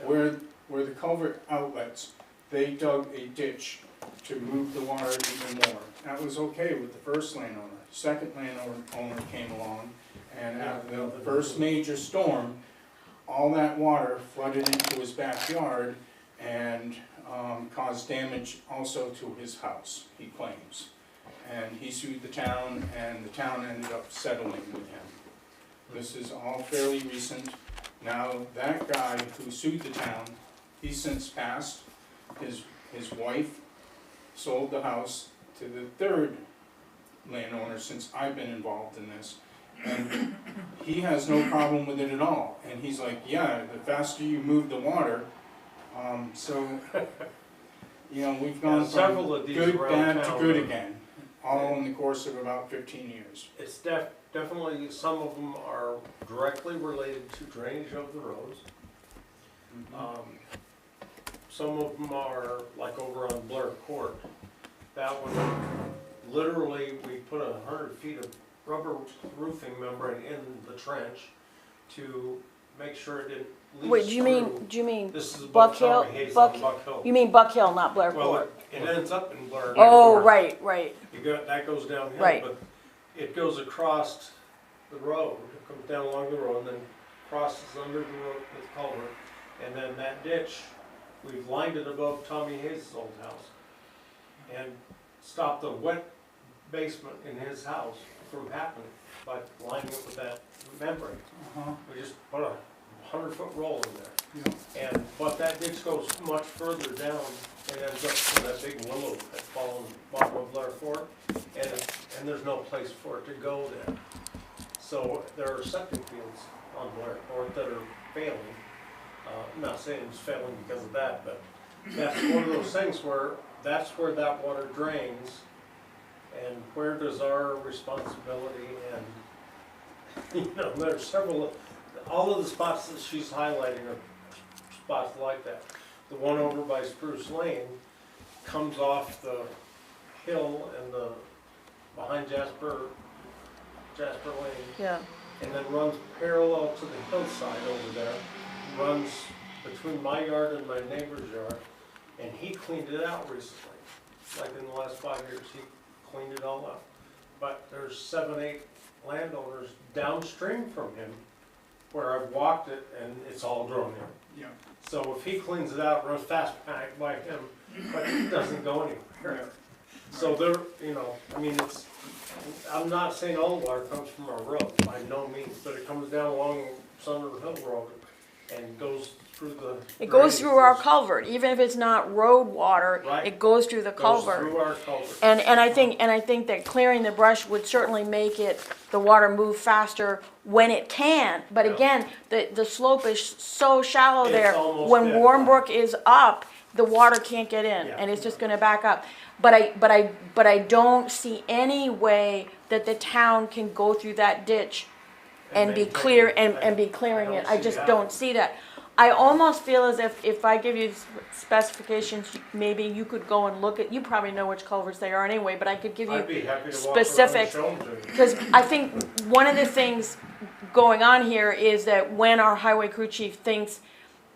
where the culvert outlets, they dug a ditch to move the water even more. That was okay with the first landowner. Second landowner came along, and after the first major storm, all that water flooded into his backyard and caused damage also to his house, he claims. And he sued the town, and the town ended up settling with him. This is all fairly recent. Now, that guy who sued the town, he's since passed. His wife sold the house to the third landowner since I've been involved in this. And he has no problem with it at all. And he's like, yeah, the faster you move the water, so, you know, we've gone several from of these good, around bad to town good are- again, all in the course of about 15 years. It's definitely, some of them are directly related to drainage of the roads. Some of them are, like over on Blair Court, that one, literally, we put 100 feet of rubber roofing membrane in the trench to make sure it didn't leach Wait, do you through. mean This is Buck above Hill? Tommy Hayes Buck- on Buck Hill. You mean Buck Hill, not Blair Well, Court? it ends up in Blair. Oh, Court. right. That goes downhill, Right. but it goes across the road, it comes down along the road, and then crosses under the road with culvert. And then that ditch, we've lined it above Tommy Hayes' old house. And stopped the wet basement in his house from happening by lining it with that membrane. We just put a 100-foot roll in there. But that ditch goes much further down and ends up in that big willow that falls on the bottom of Blair Court, and there's no place for it to go then. So there are septic fields on Blair Court that are failing. I'm not saying it's failing because of that, but that's one of those things where that's where that water drains, and where does our responsibility end? You know, there's several, all of the spots that she's highlighting are spots like that. The one over by Spruce Lane comes off the hill and behind Jasper Lane, Yeah. and then runs parallel to the hillside over there, runs between my yard and my neighbor's yard, and he cleaned it out recently. Like in the last 5 years, he cleaned it all up. But there's 7, 8 landowners downstream from him where I've walked it and it's all grown in. Yeah. So if he cleans it out, runs fast by him, but it doesn't go anywhere. So there, you know, I mean, I'm not saying all the water comes from our road, by no means, but it comes down along Thunder Hill Road and goes through the. It goes through our drainage culvert, even if it's not road water, Right. it goes through the system. Goes culvert. through our culvert. And I think that clearing the brush would certainly make the water move faster when it can. But Yeah. again, the slope is so shallow It's there. almost When dead. Warmbrook is up, the water can't get in, Yeah. and it's just gonna back up. But I don't see any way that the town can go through that ditch and be maintain clear, it. and be I clearing it. don't I see just how. don't see that. I almost feel as if I give you specifications, maybe you could go and look at, you probably know which culverts they are anyway, but I could give I'd you, be happy to walk around and specifics. show them to you. because I think one of the things going on here is that when our highway crew chief thinks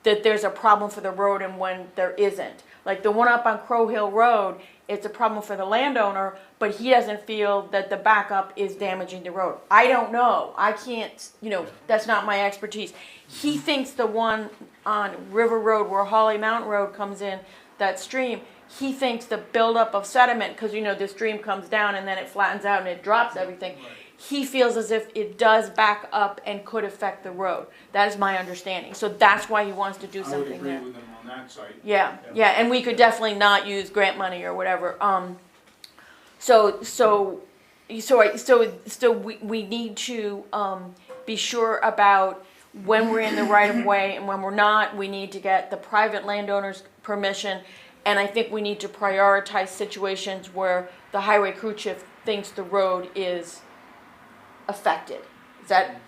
that there's a problem for the road and when there isn't. Like the one up on Crow Hill Road, it's a problem for the landowner, but he doesn't feel that the backup is damaging the road. I don't know. I can't, that's not my expertise. He thinks the one on River Road where Holly Mountain Road comes in, that stream, he thinks the buildup of sediment, because the stream comes down and then it flattens out and it drops everything. He feels as if it does back up and could affect the road. That is my understanding. So that's why he wants to do I would something agree there. with him on on that site. Yeah, yeah, and we could definitely not use grant money or whatever. So we need to, be sure about when we're in the right of way and when we're not. We need to get the private landowner's permission. And I think we need to prioritize situations where the highway crew chief thinks the road is affected. Is that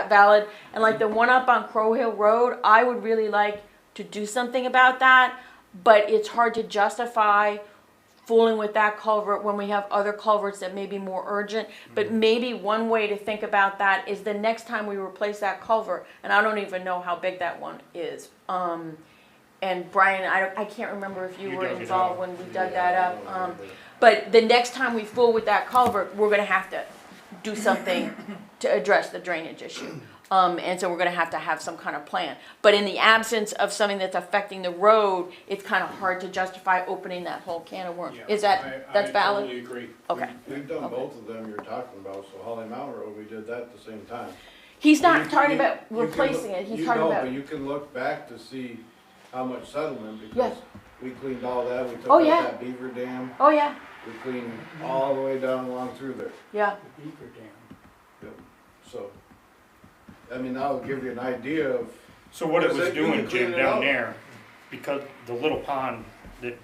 valid? And like the one up on Crow Hill Road, I would really like to do something about that, but it's hard to justify fooling with that culvert when we have other culverts that may be more urgent. But maybe one way to think about that is the next time we replace that culvert, and I don't even know how big that one is. And Brian, I can't remember if you You were dug it involved up. when we dug that up. But the next time we fool with that culvert, we're gonna have to do something to address the drainage issue. And so we're gonna have to have some kind of plan. But in the absence of something that's affecting the road, it's kind of hard to justify opening that whole can of worms. Yeah, Is that's I valid? totally agree. Okay. We've done both of them you're talking about, so Holly Mountain Road, we did that at the same time. He's You not can- talking you- about you can replacing look- it, he's you talking know, about, but you can look back to see how much settlement, Yeah. because we cleaned all that, we took Oh, out yeah. that beaver dam, oh yeah, we cleaned all the way down along through there, yeah, The Beaver Dam. so. I mean, that'll give you an idea of, So what it Because was they- you doing, can clean Jim, it down out. there, because the little pond that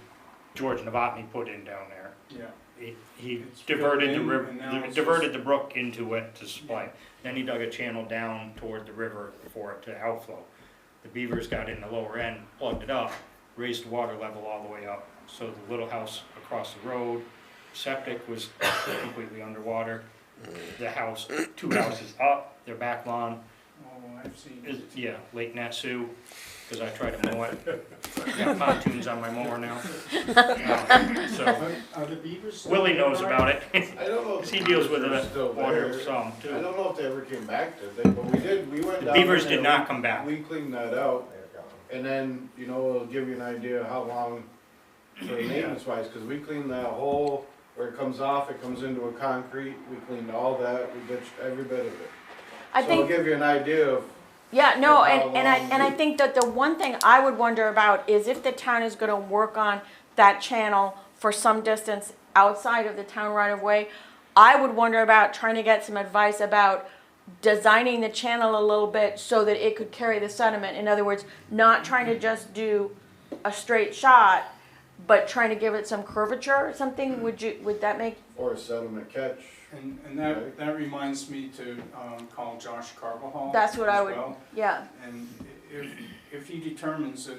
George Novotny put in down there, Yeah. he It's filled diverted the in, river, and now it's diverted the brook into it to supply. Then he dug a channel down toward the river for it to outflow. The beavers got in the lower end, plugged it up, raised the water level all the way up. So the little house across the road, septic was completely underwater. The house, 2 houses up, their back lawn Oh, I've seen is, it. yeah, Lake Natsu, because I try to mow it. Got pontoons on my mower now. So Are the beavers? still Willie there, knows Brian? about it. I don't know. if He the deals with beavers are the still water there. some I too. don't know if they ever came back to it, but we went The down beavers there, did not come back. We cleaned that out, and then, it'll give you an idea how long, for maintenance wise, cause we cleaned that hole where it comes off, it comes into a concrete, we cleaned all that, we ditched every bit of it. I So it'll think, give you an idea of, yeah, no, of how and I long- think that the one thing I would wonder about is if the town is gonna work on that channel for some distance outside of the town right of way, I would wonder about trying to get some advice about designing the channel a little bit so that it could carry the sediment. In other words, not trying to just do a straight shot, but trying to give it some curvature or something. Would that make, or a sediment catch. And that reminds me to call Josh Carbajal that's what I as would, well. yeah, And if he determines that,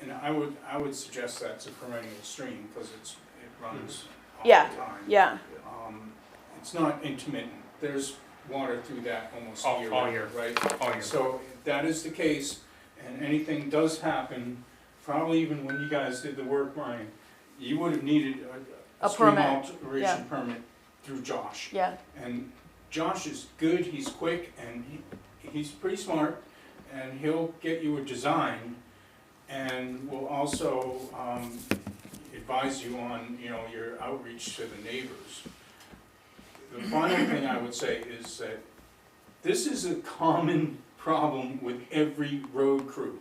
and I would suggest that's a perennial stream, because it runs all the Yeah. time. yeah, It's not intermittent, there's water through that almost All year, year. right? All year. So if that is the case, and anything does happen, probably even when you guys did the work, Brian, you would have needed A a stream permit, alteration permit through Josh. yeah, And Josh is good, he's quick, and he's pretty smart, and he'll get you a design, and will also advise you on, your outreach to the neighbors. The final thing I would say is that this is a common problem with every road crew.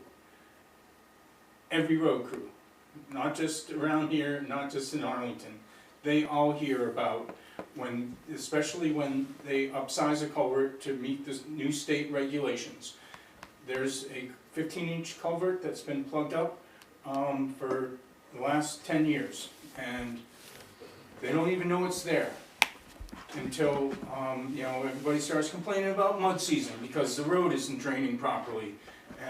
Every road crew, not just around here, not just in Arlington. They all hear about when, especially when they upsize a culvert to meet the new state regulations. There's a 15-inch culvert that's been plugged up for the last 10 years, and they don't even know it's there until, everybody starts complaining about mud season because the road isn't draining properly.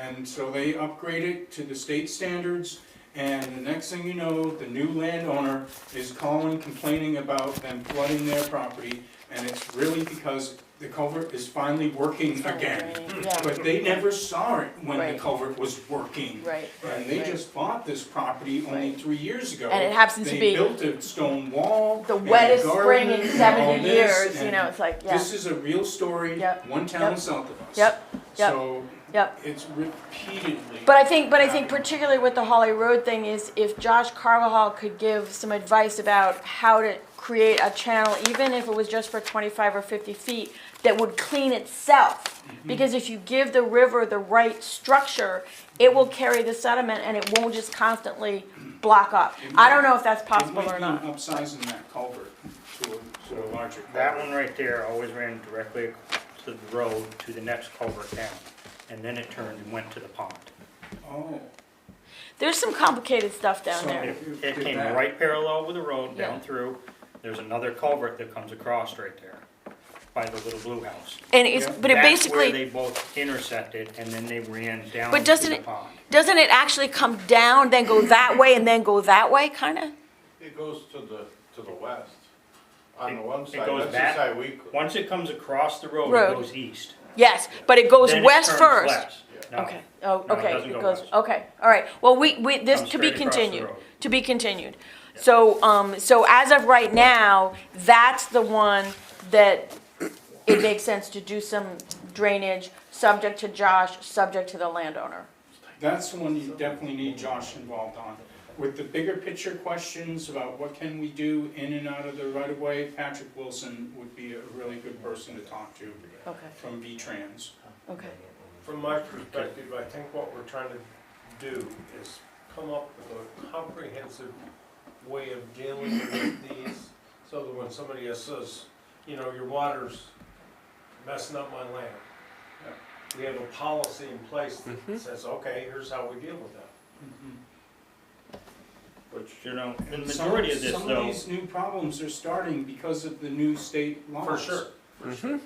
And so they upgrade it to the state standards, and the next thing you know, the new landowner is calling, complaining about them flooding their property, and it's really because the culvert is finally working again. yeah, But they never saw it when the Right. culvert was working. right. And they right. just bought this property only Right. 3 years ago. And it happens to They be built a stone wall. the and a wettest garden spring in and all 70 this, years, and it's like, yeah, This is a real story, Yep. one town Yep. south of us. yep, yep. So, Yep. It's repeatedly. But I think particularly with the Holly Road thing is if Josh Carvajal could give some advice about how to create a channel, even if it was just for 25 or 50 feet, that would clean itself. Because if you give the river the right structure, it will carry the sediment and it won't just constantly block up. I don't know if that's possible or not. It might be upsizing that culvert to a larger culvert. That one right there always ran directly to the road to the next culvert down. And then it turned and went to the pond. Oh, There's some complicated stuff down So- there. It came that. right parallel with the road Yeah. down through. There's another culvert that comes across right there by the little blue house. And it's, Yeah. but it That's where basically, they both intersected and then they ran down But to doesn't the it- pond. doesn't it actually come down, then go that way and then go that way, kinda? It goes to the west. On the one It side, goes that's the back- side we. Once it comes across the road, Road. it goes east. Yes, but it goes Then it west turns first. west. No. Okay, oh, No, it okay, doesn't it go goes, west. okay, all right. Well, this, Comes to be straight across the continued, road. to be continued. So as of right now, that's the one that it makes sense to do some drainage, subject to Josh, subject to the landowner. that's the one you definitely need Josh involved on. With the bigger picture questions about what can we do in and out of the right of way, Patrick Wilson would be a really good person to talk to Okay, from V-Trans. okay. From my perspective, I think what we're trying to do is come up with a comprehensive way of dealing with these, so that when somebody says, you know, your water's messing up my land, we have a policy in place that says, okay, here's how we deal with that. Which, you know, the And majority of this some of though, these new problems are starting because of the new state laws. For sure.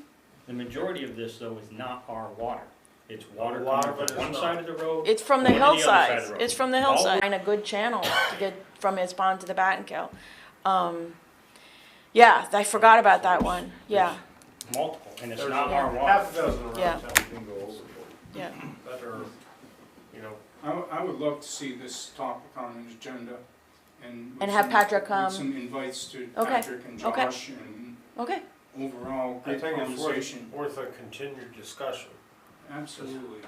the majority of this though is not our water. It's water Water, coming but from it's one not. side of the road. It's from the One to the other side of hillsides, the road. it's from the All hillside. Find a good channel to get from his pond to the Battenkill. Yeah, I forgot about that one, yeah, Multiple, and it's There's not our water. half a dozen around Yeah. town yeah. that are, you know, I would love to see this topic on an agenda and. with And have some- Patrick come. With some invites to Okay, Patrick and okay. Josh and Okay, overall I great think it's conversation. worth a continued discussion. Absolutely.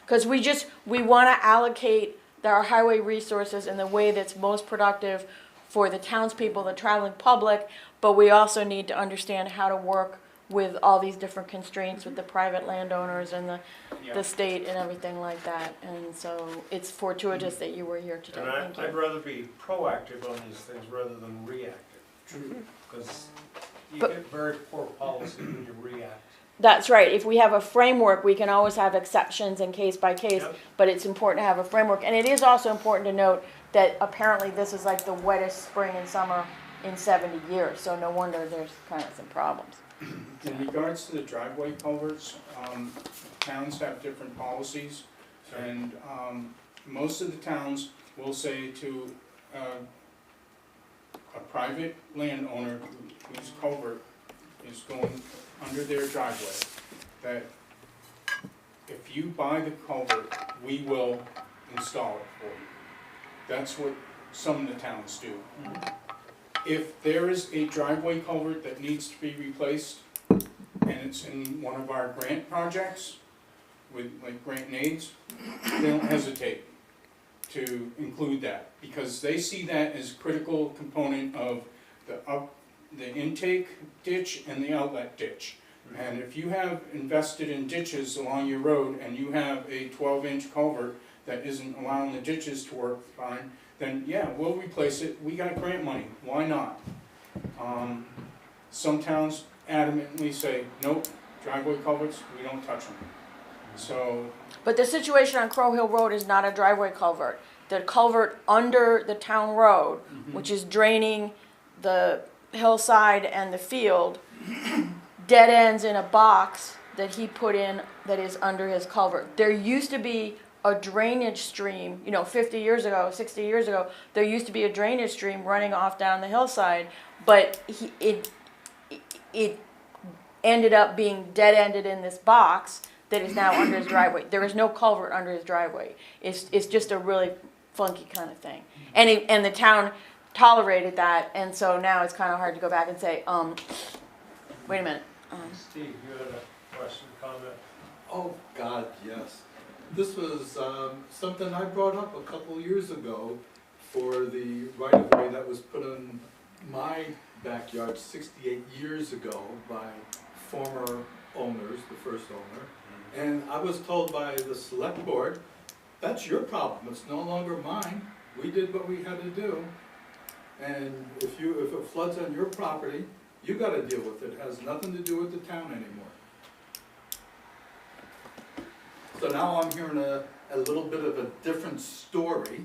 because we want to allocate our highway resources in the way that's most productive for the townspeople, the traveling public, but we also need to understand how to work with all these different constraints with the private landowners and the Yeah. state and everything like that. And so it's fortuitous that you were here today, And thank I'd you. rather be proactive on these things rather than reactive, True. because you But- get very poor policy when you react. That's right, if we have a framework, we can always have exceptions and case by case, Yep. but it's important to have a framework. And it is also important to note that apparently this is like the wettest spring and summer in 70 years, so no wonder there's kind of some problems. In regards to the driveway culverts, towns have different policies. And most of the towns will say to a private landowner whose culvert is going under their driveway, that if you buy the culvert, we will install it for you. That's what some of the towns do. If there is a driveway culvert that needs to be replaced, and it's in one of our grant projects, with like grant and aids, they don't hesitate to include that, because they see that as a critical component of the intake ditch and the outlet ditch. And if you have invested in ditches along your road and you have a 12-inch culvert that isn't allowing the ditches to work fine, then yeah, we'll replace it, we got grant money, why not? Some towns adamantly say, nope, driveway culverts, we don't touch them. So, But the situation on Crow Hill Road is not a driveway culvert. The culvert under the town road, which is draining the hillside and the field, dead ends in a box that he put in that is under his culvert. There used to be a drainage stream, 50 years ago, 60 years ago, there used to be a drainage stream running off down the hillside, but it ended up being dead-ended in this box that is now under his driveway. There is no culvert under his driveway. It's just a really funky kind of thing. And the town tolerated that, and so now it's kind of hard to go back and say, wait a minute. Steve, you had a question, comment? Oh, God, yes. this was something I brought up a couple years ago for the right-of-way that was put in my backyard 68 years ago by former owners, the first owner. And I was told by the select board, that's your problem, it's no longer mine. We did what we had to do. And if it floods on your property, you gotta deal with it. It has nothing to do with the town anymore. So now I'm hearing a little bit of a different story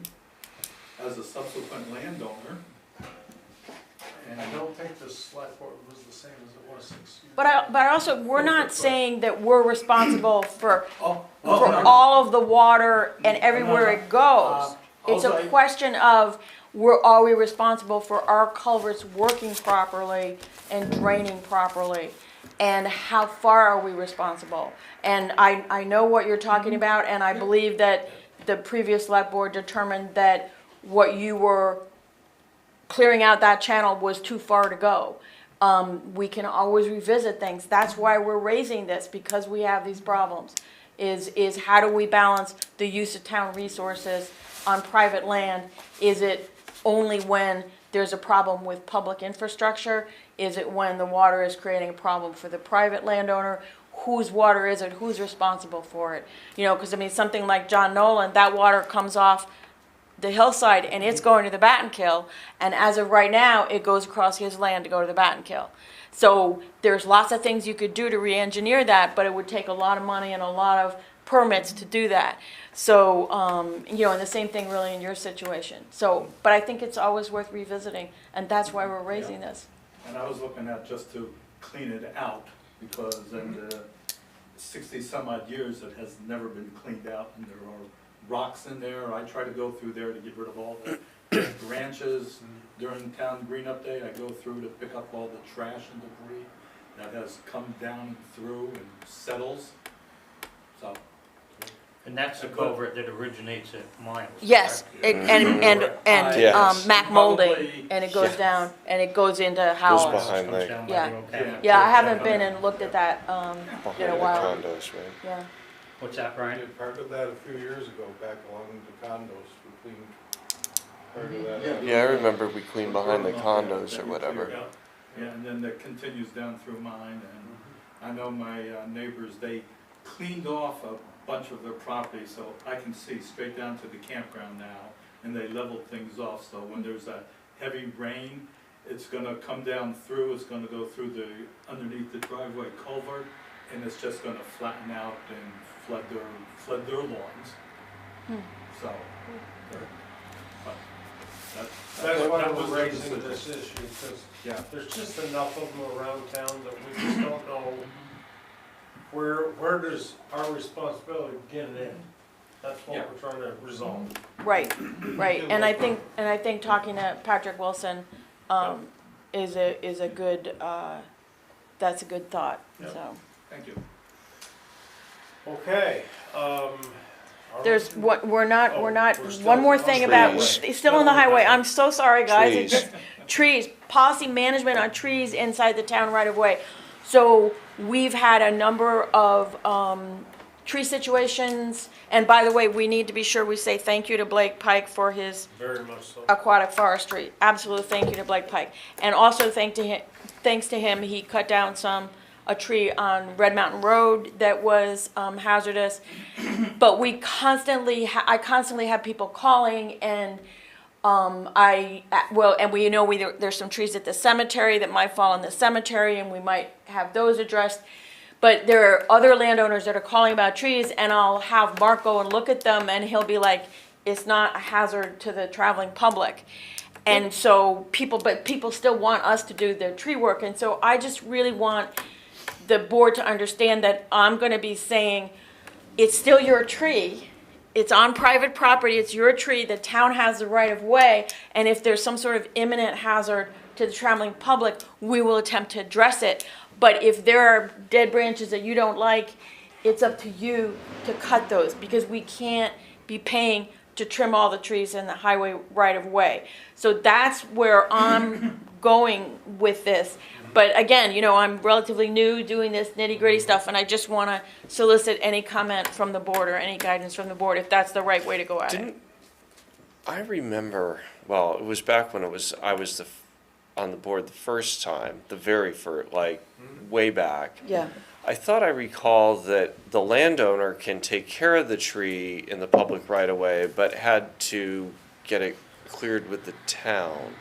as a subsequent landowner. And I don't think the select board was the same as it was 6 years. But also, we're not saying that we're responsible for no. all of the water and everywhere it goes. It's a question of, are we responsible for our culverts working properly and draining properly? And how far are we responsible? And I know what you're talking about, and I believe that the previous select board determined that what you were clearing out that channel was too far to go. We can always revisit things. That's why we're raising this, because we have these problems. Is how do we balance the use of town resources on private land? Is it only when there's a problem with public infrastructure? Is it when the water is creating a problem for the private landowner? Whose water is it? Who's responsible for it? You know, because I mean, something like John Nolan, that water comes off the hillside and it's going to the Battenkill, and as of right now, it goes across his land to go to the Battenkill. So there's lots of things you could do to re-engineer that, but it would take a lot of money and a lot of permits to do that. So, you know, and the same thing really in your situation. So, but I think it's always worth revisiting, and that's why we're raising this. And I was looking at just to clean it out, because in the 60 some odd years, it has never been cleaned out, and there are rocks in there. I try to go through there to get rid of all the branches. During town green up day, I go through to pick up all the trash and debris that has come down through and settles. So. And that's the culvert that originates at Miles. Yes, and Yes. Mac Molding, Probably- and it goes Yeah. down, and it goes into Goes Howells. behind Comes the, down by Yeah. the old cabin. Yeah, I haven't been and looked at that, in behind a the while. condos, right? Yeah. What's that, We Brian? did part of that a few years ago, back along the condos, we cleaned part of that. Yeah, I remember we cleaned behind the condos or whatever. Yeah, and then that continues down through mine, and I know my neighbors, they cleaned off a bunch of their property, so I can see straight down to the campground now, and they leveled things off, so when there's a heavy rain, it's gonna come down through, it's gonna go through the, underneath the driveway culvert, and it's just gonna flatten out and flood their lawns. So, but That's why that was we're their raising decision. this issue, because Yeah. there's just enough of them around town that we just don't know where does our responsibility begin and end? That's what Yeah. we're trying to resolve. Right, right, and I think talking to Patrick Wilson, is a good, that's a good thought, Yep. so. Thank you. Okay, There's, what, we're not, we're still one more on thing the about, highway. still on the highway, I'm so sorry, guys. It Trees. just- Trees, policy management on trees inside the town right of way. So, we've had a number of, tree situations, and by the way, we need to be sure we say thank you to Blake Pike for his very much so. aquatic forestry. Absolute thank you to Blake Pike. And also thanks to him, he cut down a tree on Red Mountain Road that was hazardous. But I constantly have people calling, and and we know there's some trees at the cemetery that might fall in the cemetery, and we might have those addressed. But there are other landowners that are calling about trees, and I'll have Mark go and look at them, and he'll be like, it's not a hazard to the traveling public. And so people still want us to do their tree work, and so I just really want the board to understand that I'm gonna be saying, it's still your tree, it's on private property, it's your tree, the town has the right of way, and if there's some sort of imminent hazard to the traveling public, we will attempt to address it. But if there are dead branches that you don't like, it's up to you to cut those, because we can't be paying to trim all the trees in the highway right of way. So that's where I'm going with this. But again, you know, I'm relatively new doing this nitty-gritty stuff, and I just want to solicit any comment from the board or any guidance from the board if that's the right way to go at it. Didn't, I remember, well, it was back when I was on the board the first time, the very first, like, way back. Yeah. I thought I recall that the landowner can take care of the tree in the public right of way, but had to get it cleared with the town.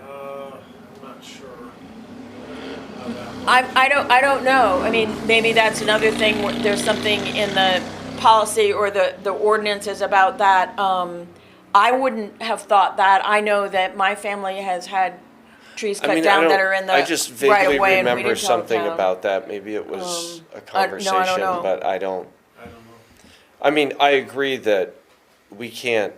I'm not sure. how that works. I don't know. I mean, maybe that's another thing, there's something in the policy or the ordinances about that. I wouldn't have thought that. I know that my family has had trees cut down that are in the I just right vaguely of way, and we remember didn't tell the something town. about that. Maybe it was a no, I conversation, don't know. but I don't. I don't know. I mean, I agree that we can't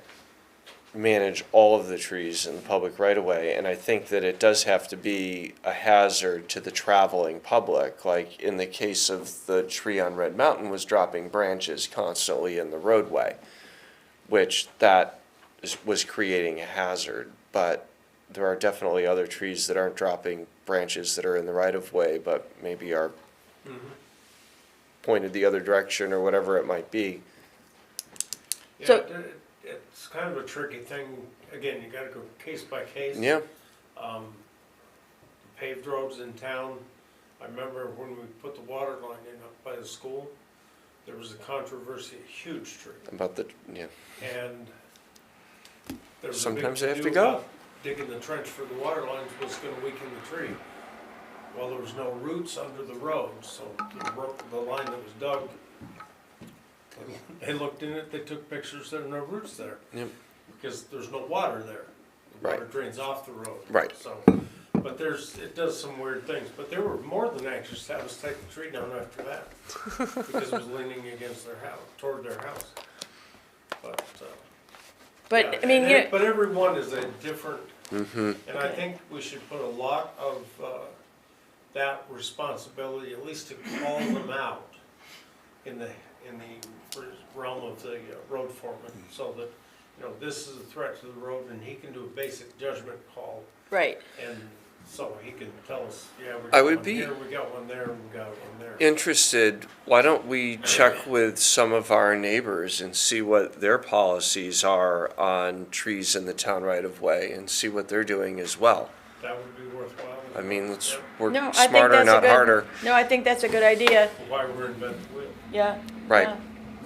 manage all of the trees in the public right of way, and I think that it does have to be a hazard to the traveling public. Like in the case of the tree on Red Mountain was dropping branches constantly in the roadway, which was creating a hazard. But there are definitely other trees that aren't dropping branches that are in the right of way, but maybe are pointed the other direction or whatever it might be. Yeah, So- it's kind of a tricky thing. Again, you gotta go case by case. Yeah. Paved roads in town, I remember when we put the water line in up by the school, there was a controversy, a huge tree. About the, yeah. And there was a big Sometimes they have to to-do go. about digging the trench for the water lines was gonna weaken the tree. Well, there was no roots under the road, so the line that was dug, they looked in it, they took pictures, there are no roots there. Yep. Because there's no water there. The water Right. drains off the road. Right. So, but it does some weird things, but they were more than anxious to have us take the tree down after that. Because it was leaning against their house, toward their house. But, But, yeah, I mean, and but every one is a different, Mm-hmm. and I think we should put a lot of, that responsibility, at least to call them out in the realm of the road foreman, so that, you know, this is a threat to the road, and he can do a basic judgment call, right. and so he can tell us, yeah, we I got would one be here, we got one there, and we got one there. interested, why don't we check with some of our neighbors and see what their policies are on trees in the town right of way and see what they're doing as well. That would be worthwhile. I mean, let's Yep. work No, I think smarter, that's a not good, harder. no, I think that's a good idea, Why we're inventing the wheel. yeah. Right. yeah.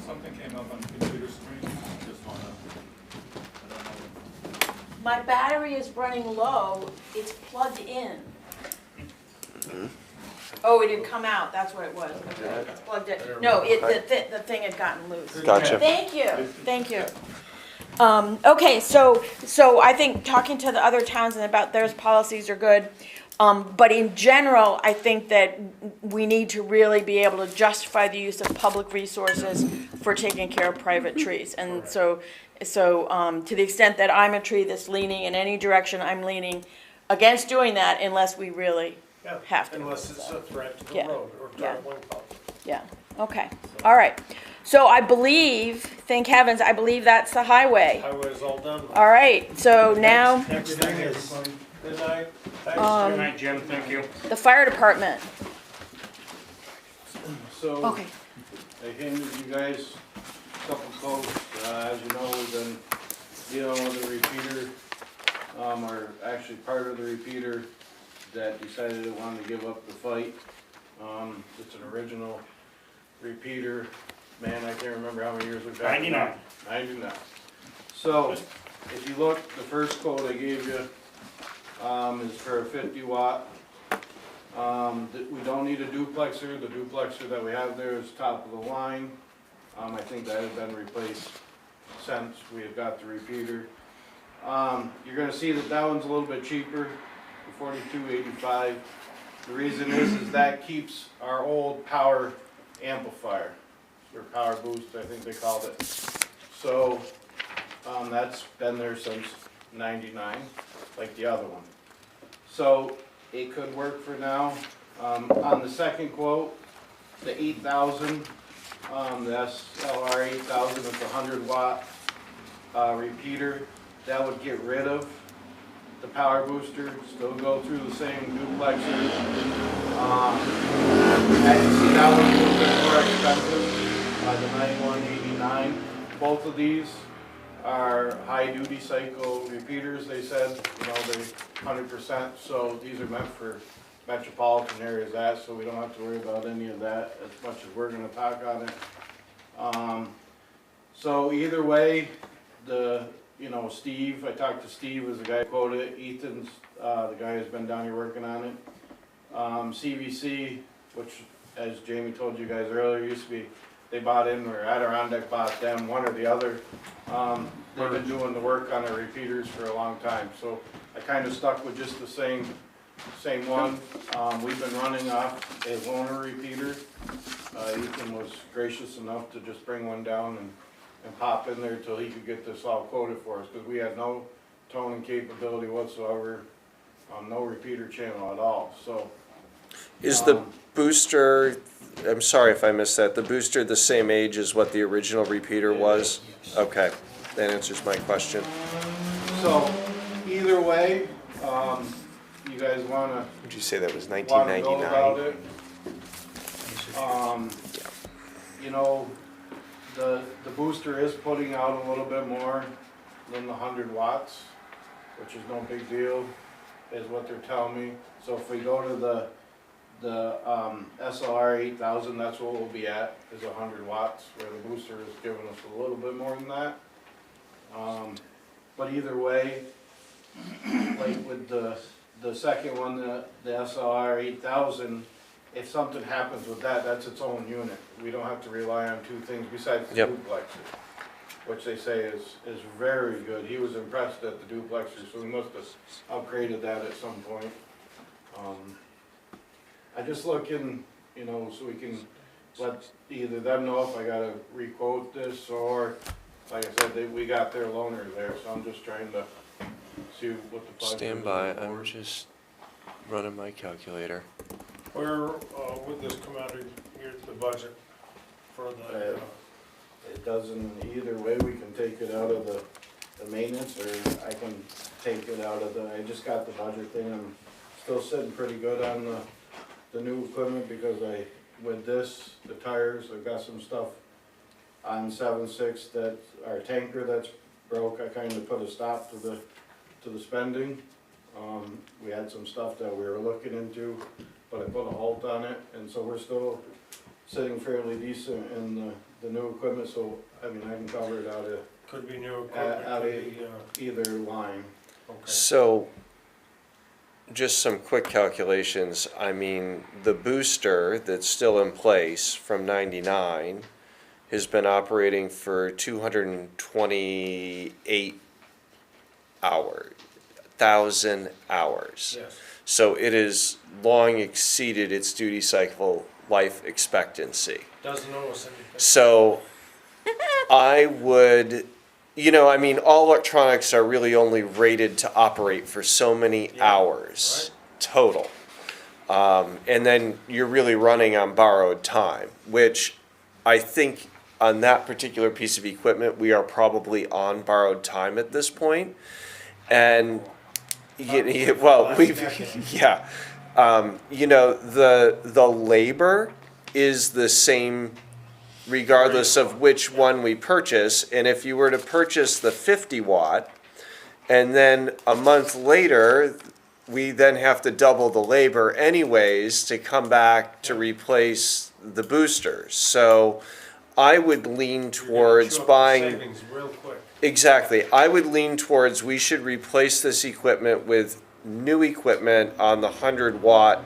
Something came up on computer screen, just wanna, I don't know. My battery is running low, it's plugged in. Oh, it had come out, that's what it was, okay, it's plugged in. No, the thing had gotten loose. Gotcha. Thank you, thank you. Okay, so I think talking to the other towns and about their policies are good. But in general, I think that we need to really be able to justify the use of public resources for taking care of private trees. And so to the extent that I'm a tree that's leaning in any direction, I'm leaning against doing that unless we really Yeah, have to. unless it's a threat to the Yeah. road or Yeah. traveling public. Yeah, okay, all right. So I believe, thank heavens, I believe that's the highway. Highway's all done. All right, so now, Next thing is, good night, thanks. Good night, Jim, thank you. the fire department. So, Okay. I handed you guys a couple quotes, as you know, we've been dealing with a repeater, or actually part of the repeater that decided it wanted to give up the fight. It's an original repeater, man, I can't remember how many years we've had. 99. 99. So, if you look, the first quote I gave you, is for a 50 watt. We don't need a duplexer, the duplexer that we have there is top of the line. I think that has been replaced since we have got the repeater. You're gonna see that that one's a little bit cheaper, $42.85. The reason is that keeps our old power amplifier, or power boost, I think they called it. So, that's been there since '99, like the other one. So, it could work for now. On the second quote, the 8,000, the SLR 8,000, it's a 100 watt, repeater. That would get rid of the power booster, still go through the same duplexers. I see that one's a little bit more expensive, the 9189. Both of these are high duty cycle repeaters, they said, you know, they're 100%, so these are meant for metropolitan areas, so we don't have to worry about any of that as much as we're gonna talk on it. So either way, Steve, I talked to Steve, was the guy who quoted it, Ethan's, the guy who's been down here working on it. CVC, which, as Jamie told you guys earlier, used to be, they bought in, or Adirondack bought them, one or the other. They've been doing the work on our repeaters for a long time, so I kinda stuck with just the same one. We've been running off a loaner repeater. Ethan was gracious enough to just bring one down and pop in there till he could get this all quoted for us, because we had no toning capability whatsoever, no repeater channel at all, so. Is the booster, I'm sorry if I missed that, the booster the same age as what the original repeater was? Okay, that answers my question. So, either way, you guys wanna Would you say that was go about 1999? it. You know, the booster is putting out a little bit more than the 100 watts, which is no big deal, is what they're telling me. So if we go to the SLR 8000, that's what we'll be at, is 100 watts, where the booster is giving us a little bit more than that. But either way, like with the second one, the SLR 8000, if something happens with that, that's its own unit. We don't have to rely on two things besides the Yep. duplexer, which they say is very good. He was impressed at the duplexer, so we must have upgraded that at some point. I just looking, you know, so we can let either them know if I gotta re-quote this, or, like I said, we got their loaner there, so I'm just trying to see what the budget is. Stand by, I'm just running my calculator. Where, would this come out of the budget for the, It doesn't, either way, we can take it out of the maintenance, or I can take it out of I just got the budget thing. I'm still sitting pretty good on the new equipment, because with this, the tires, I've got some stuff on 7.6 that, our tanker that's broke, I kinda put a stop to the spending. We had some stuff that we were looking into, but I put a halt on it, and so we're still sitting fairly decent in the new equipment, so, I mean, I can cover it out of could be new equipment, out could of be, either line. okay. So, just some quick calculations. I mean, the booster that's still in place from 99 has been operating for 228 thousand hours. Yes, So it has long exceeded its duty cycle life expectancy. doesn't owe us anything. So I would, I mean, all electronics are really only rated to operate for so many Yeah, hours total. And then you're really running on borrowed time, which I think on that particular piece of equipment, we are probably on borrowed time at this point. And, well, yeah. The labor is the same regardless of which one we purchase. And if you were to purchase the 50 watt, and then a month later, we then have to double the labor anyways to come back to replace the boosters. So I would lean towards buying. Savings real quick. Exactly. I would lean towards we should replace this equipment with new equipment on the 100 watt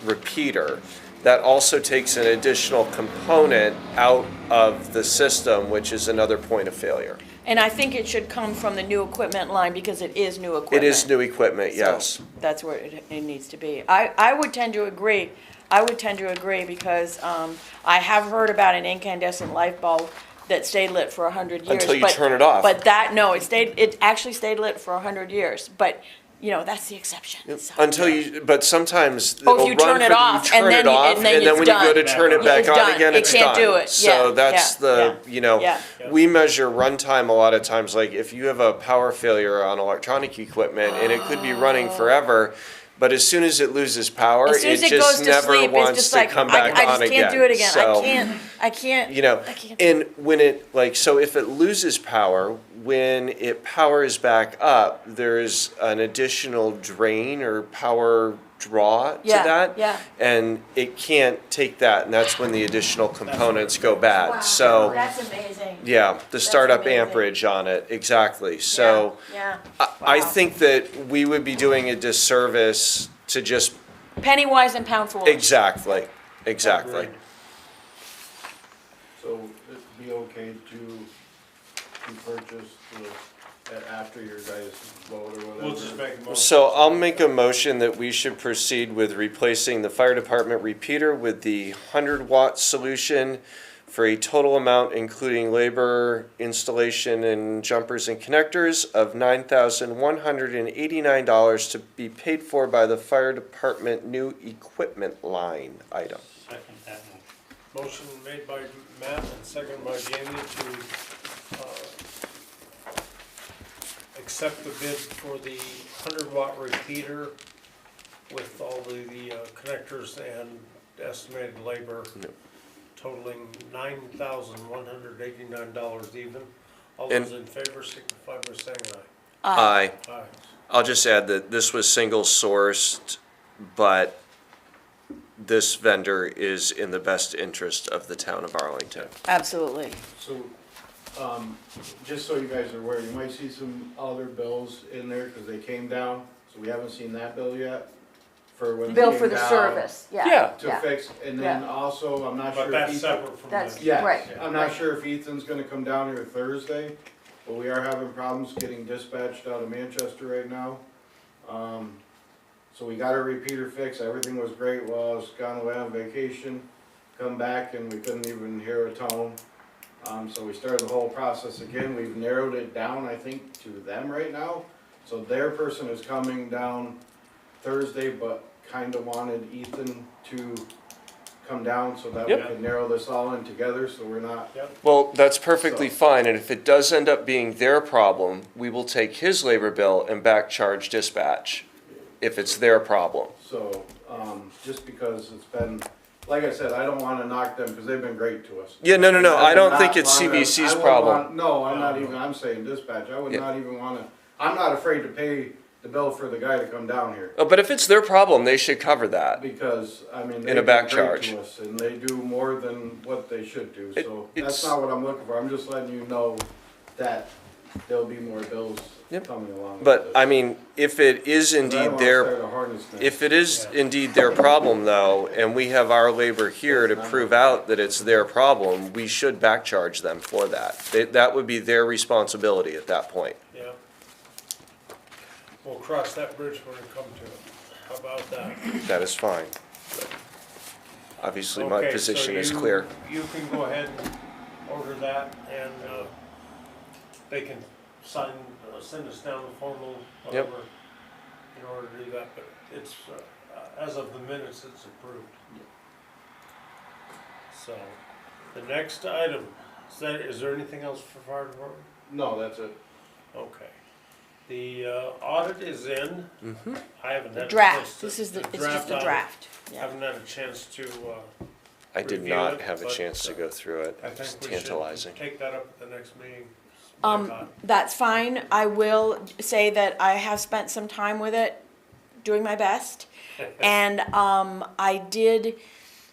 repeater. That also takes an additional component out of the system, which is another point of failure. And I think it should come from the new equipment line, because it is new equipment. It is new equipment, yes. So that's where it needs to be. I would tend to agree. I would tend to agree, because I have heard about an incandescent light bulb that stayed lit for 100 years. Until you turn it off. But it actually stayed lit for 100 years. But that's the exception. So. Until but sometimes Oh, if it'll you run turn it for- off, you turn and then it you- off, and then it's when you go to done. turn it back It's on done. again, It it's can't done. do it. So Yeah, that's yeah, yeah. we measure runtime a lot of times, like if you have a power failure on electronic equipment and it could be running forever, but as soon as it loses power, As soon it as it goes just to never sleep, it's wants just to like, come back I on just again. can't do it again. So, I can't. I can't. and when it, so if it loses power, when it powers back up, there's an additional drain or power draw to Yeah, that. yeah. And it can't take that, and that's when the additional components go bad. Wow, So, that's amazing. yeah, the startup amazing. amperage on it, exactly. So, Yeah. I Wow. think that we would be doing a disservice to just, Penny wise and pound foolish. exactly. Agreed. So it'd be okay to purchase after your guys' vote or whatever? We'll just make a motion. So I'll make a motion that we should proceed with replacing the fire department repeater with the 100-watt solution for a total amount, including labor, installation, and jumpers and connectors, of $9,189 to be paid for by the fire department new equipment line item. Second that motion. Motion made by Matt and seconded by Jamie to accept the bid for the 100-watt repeater with all the connectors and estimated labor totaling $9,189 even. All And- those in favor signify by saying Aye. aye. Aye. I'll just add that this was single sourced, but this vendor is in the best interest of the town of Arlington. Absolutely. So, just so you guys are aware, you might see some other bills in there, cause they came down, so we haven't seen that bill yet. For when they Bill came for the down service, yeah. Yeah. to fix, and then also, I'm not sure But if that's Ethan, separate from That's- this. yeah, Right. I'm not sure if Ethan's gonna come down here Thursday, but we are having problems getting dispatched out of Manchester right now. So we got our repeater fixed, everything was great while I was gone away on vacation, come back and we couldn't even hear a tone. So we started the whole process again, we've narrowed it down, I think, to them right now. So their person is coming down Thursday, but kinda wanted Ethan to come down so that we Yep. could narrow this all in together, so we're not. Well, that's perfectly So- fine, and if it does end up being their problem, we will take his labor bill and back charge dispatch, if it's their problem. So, just because it's been, like I said, I don't wanna knock them, cause they've been great to us. Yeah, no, I I would don't think not it's wanna- CBC's I wouldn't problem. want- No, I'm not even, I'm saying dispatch, I would Yeah. not even wanna, I'm not afraid to pay the bill for the guy to come down here. But if it's their problem, they should cover that. Because, I mean, In they've a been back great charge. to us, and they do more than what they should do, so it's- that's not what I'm looking for, I'm just letting you know that there'll be more bills Yep. coming along with But, this. I mean, if it is 'Cause I don't indeed wanna their, start a hornet's nest. if it is indeed their problem though, and we have our labor here to prove out that it's their problem, we should back charge them for that. That would be their responsibility at that point. Yeah. We'll cross that bridge when we come to it. How about that? That is fine. But obviously, my Okay, so position is you- clear. You can go ahead and order that, and they can send us down the formal, Yep. whatever, in order to do that, but it's, as of the minutes, it's approved. So, the next item, is there anything else for fire department? No, that's it. Okay. The audit is in. Mhm. I haven't had a chance Draft, to- this is the it's just a audit. draft. Yeah. Haven't had a chance to, I did review not it, have a but, chance to go through it. I It's think we should tantalizing. take that up at the next meeting. is my thought. That's fine. I will say that I have spent some time with it, doing my best. And I did,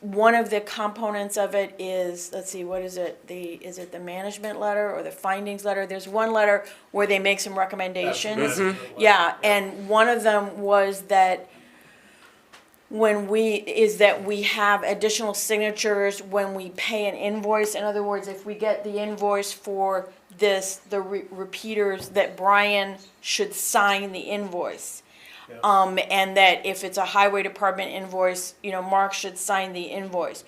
one of the components of it is, let's see, what is it? Is it the management letter or the findings letter? There's one letter where they make some recommendations. Yeah, and one of them was that we have additional signatures when we pay an invoice. In other words, if we get the invoice for the repeaters, that Brian should sign the invoice. Yeah. And that if it's a highway department invoice, Mark should sign the invoice.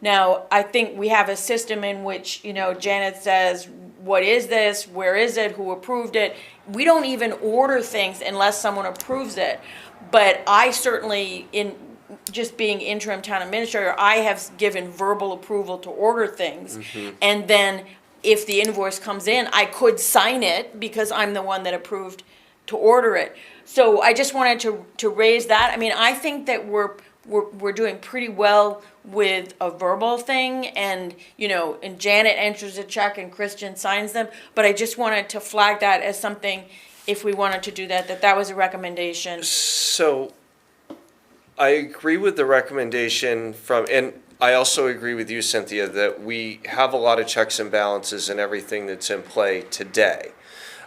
Now, I think we have a system in which, Janet says, what is this? Where is it? Who approved it? We don't even order things unless someone approves it. But I certainly, in just being interim town administrator, I have given verbal approval to order things. And then if the invoice comes in, I could sign it because I'm the one that approved to order it. So I just wanted to raise that. I mean, I think that we're doing pretty well with a verbal thing, and and Janet enters a check and Christian signs them, but I just wanted to flag that as something, if we wanted to do that was a recommendation. So I agree with the recommendation and I also agree with you, Cynthia, that we have a lot of checks and balances and everything that's in play today.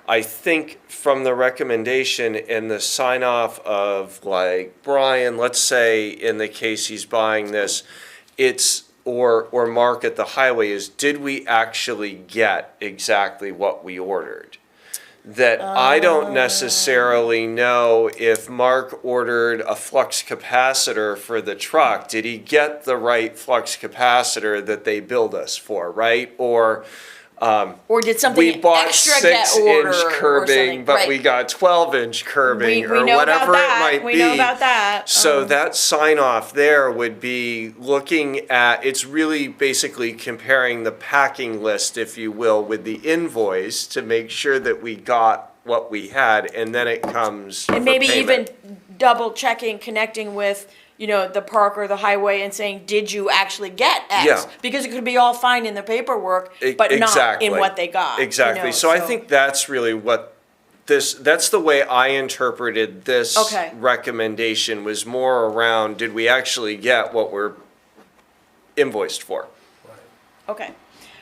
I think from the recommendation and the sign off of like Brian, let's say in the case he's buying this, or Mark at the highway is, did we actually get exactly what we ordered? That I don't necessarily know if Mark ordered a flux capacitor for the truck. Did he get the right flux capacitor that they billed us for, right? Or did something we bought extra get ordered 6-inch curbing, but right. we got 12-inch curbing, we or know whatever about that. it might be. We know about that. So that sign off there would be looking at, it's really basically comparing the packing list, if you will, with the invoice to make sure that we got what we had, and then it comes And for maybe payment. even double checking, connecting with, the park or the highway and saying, did you actually get X? Yeah. Because it could be all fine in the paperwork, but not Exactly. in what they got. Exactly. So I think that's really what that's the way I interpreted this Okay. recommendation, was more around, did we actually get what we're invoiced for? Okay.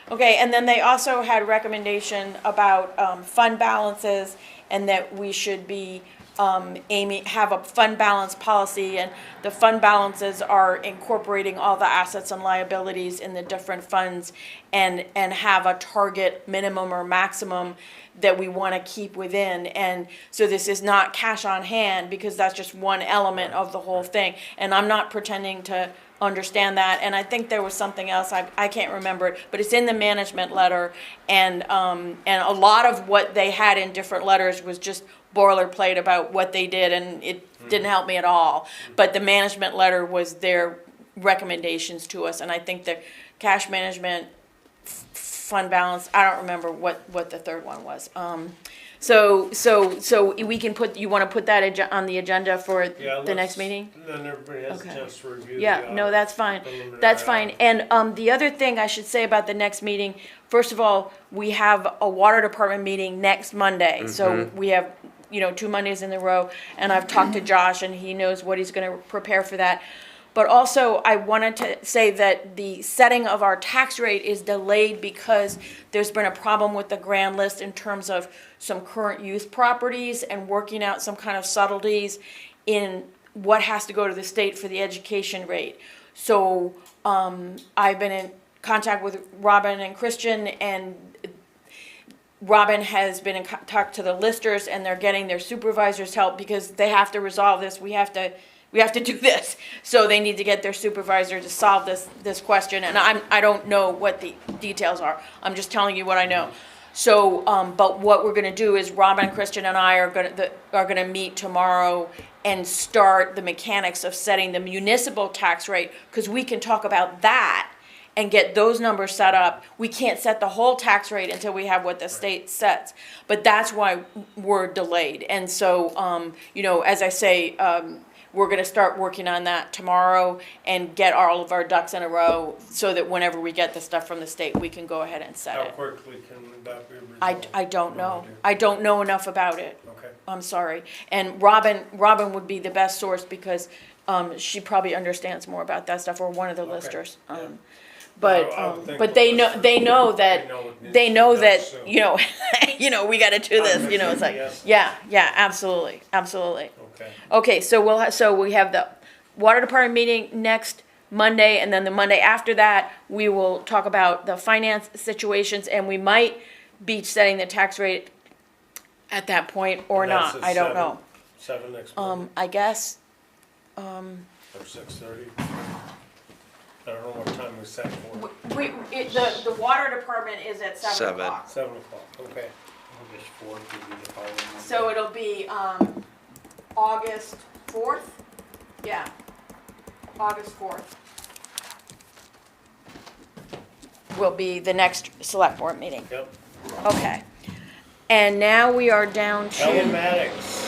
Okay, and then they also had recommendation about fund balances, and that we should be have a fund balance policy, and the fund balances are incorporating all the assets and liabilities in the different funds, and have a target minimum or maximum that we want to keep within. And so this is not cash on hand, because that's just one element of the whole thing. And I'm not pretending to understand that, and I think there was something else, I can't remember it, but it's in the management letter, and a lot of what they had in different letters was just boilerplate about what they did, and it didn't help me at all. But the management letter was their recommendations to us, and I think the cash management, fund balance, I don't remember what the third one was. So we can you want to put that on the agenda for the next meeting? Then everybody has a Okay. chance to review. Yeah, no, that's fine. preliminary That's fine. audit. And the other thing I should say about the next meeting, first of all, we have a water department meeting next Monday. So we have, 2 Mondays in a row, and I've talked to Josh, and he knows what he's gonna prepare for that. But also, I wanted to say that the setting of our tax rate is delayed because there's been a problem with the grand list in terms of some current use properties, and working out some kind of subtleties in what has to go to the state for the education rate. So I've been in contact with Robin and Christian, and Robin has been in contact to the listers, and they're getting their supervisors' help because they have to resolve this. We have to do this. So they need to get their supervisor to solve this question. And I don't know what the details are. I'm just telling you what I know. So, but what we're gonna do is Robin, Christian, and I are gonna meet tomorrow and start the mechanics of setting the municipal tax rate, because we can talk about that and get those numbers set up. We can't set the whole tax rate until we have what the state sets. But that's why we're delayed. And so, as I say, we're gonna start working on that tomorrow and get all of our ducks in a row, so that whenever we get the stuff from the state, we can go ahead and set How it. quickly can that be resolved? I don't No know. idea. I don't know enough about it. Okay. I'm sorry. And Robin would be the best source, because she probably understands more about that stuff, or one of the Okay. listers. Yeah. But I would think but the they know listers they know would- that they know it needs to be done soon. we got to do this. It's like Yes. yeah, absolutely. Okay. Okay, so we have the water department meeting next Monday, and then the Monday after that, we will talk about the finance situations, and we might be setting the tax rate at that point or And that's not. at I don't know. 7 next Monday, I guess. or 6:30. I don't know what time we set for. The water department is at 7 7. o'clock. 7 o'clock, okay. August 4th would be the following Monday. So it'll be, August 4th? Yeah, August 4th. Will be the next select board meeting. Yep. Okay. And now we are down to, Telematics.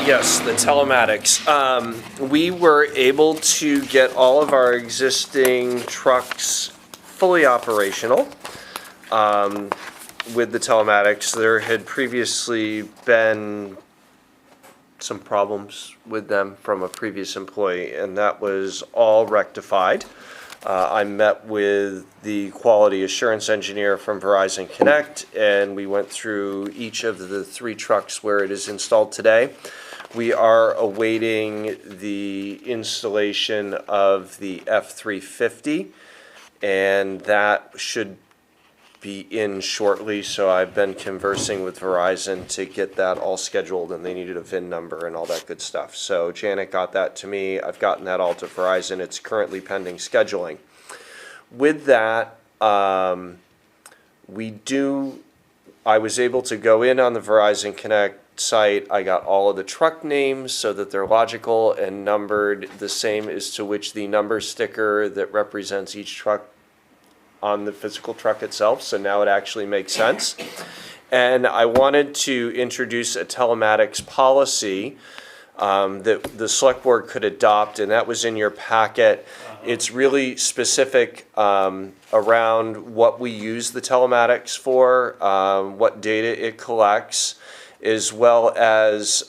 Yes, the telematics. We were able to get all of our existing trucks fully operational with the telematics. There had previously been some problems with them from a previous employee, and that was all rectified. I met with the quality assurance engineer from Verizon Connect, and we went through each of the 3 trucks where it is installed today. We are awaiting the installation of the F-350, and that should be in shortly, so I've been conversing with Verizon to get that all scheduled, and they needed a VIN number and all that good stuff. So Janet got that to me, I've gotten that all to Verizon, it's currently pending scheduling. With that, I was able to go in on the Verizon Connect site, I got all of the truck names so that they're logical and numbered the same as to which the number sticker that represents each truck on the physical truck itself, so now it actually makes sense. And I wanted to introduce a telematics policy that the select board could adopt, and that was in your packet. It's really specific around what we use the telematics for, what data it collects, as well as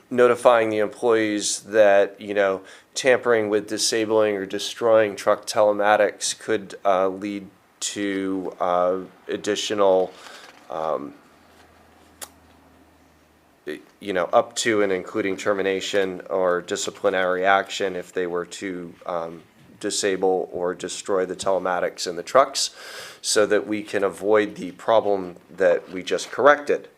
notifying the employees that, tampering with disabling or destroying truck telematics could lead to additional, up to and including termination or disciplinary action if they were to disable or destroy the telematics in the trucks, so that we can avoid the problem that we just corrected.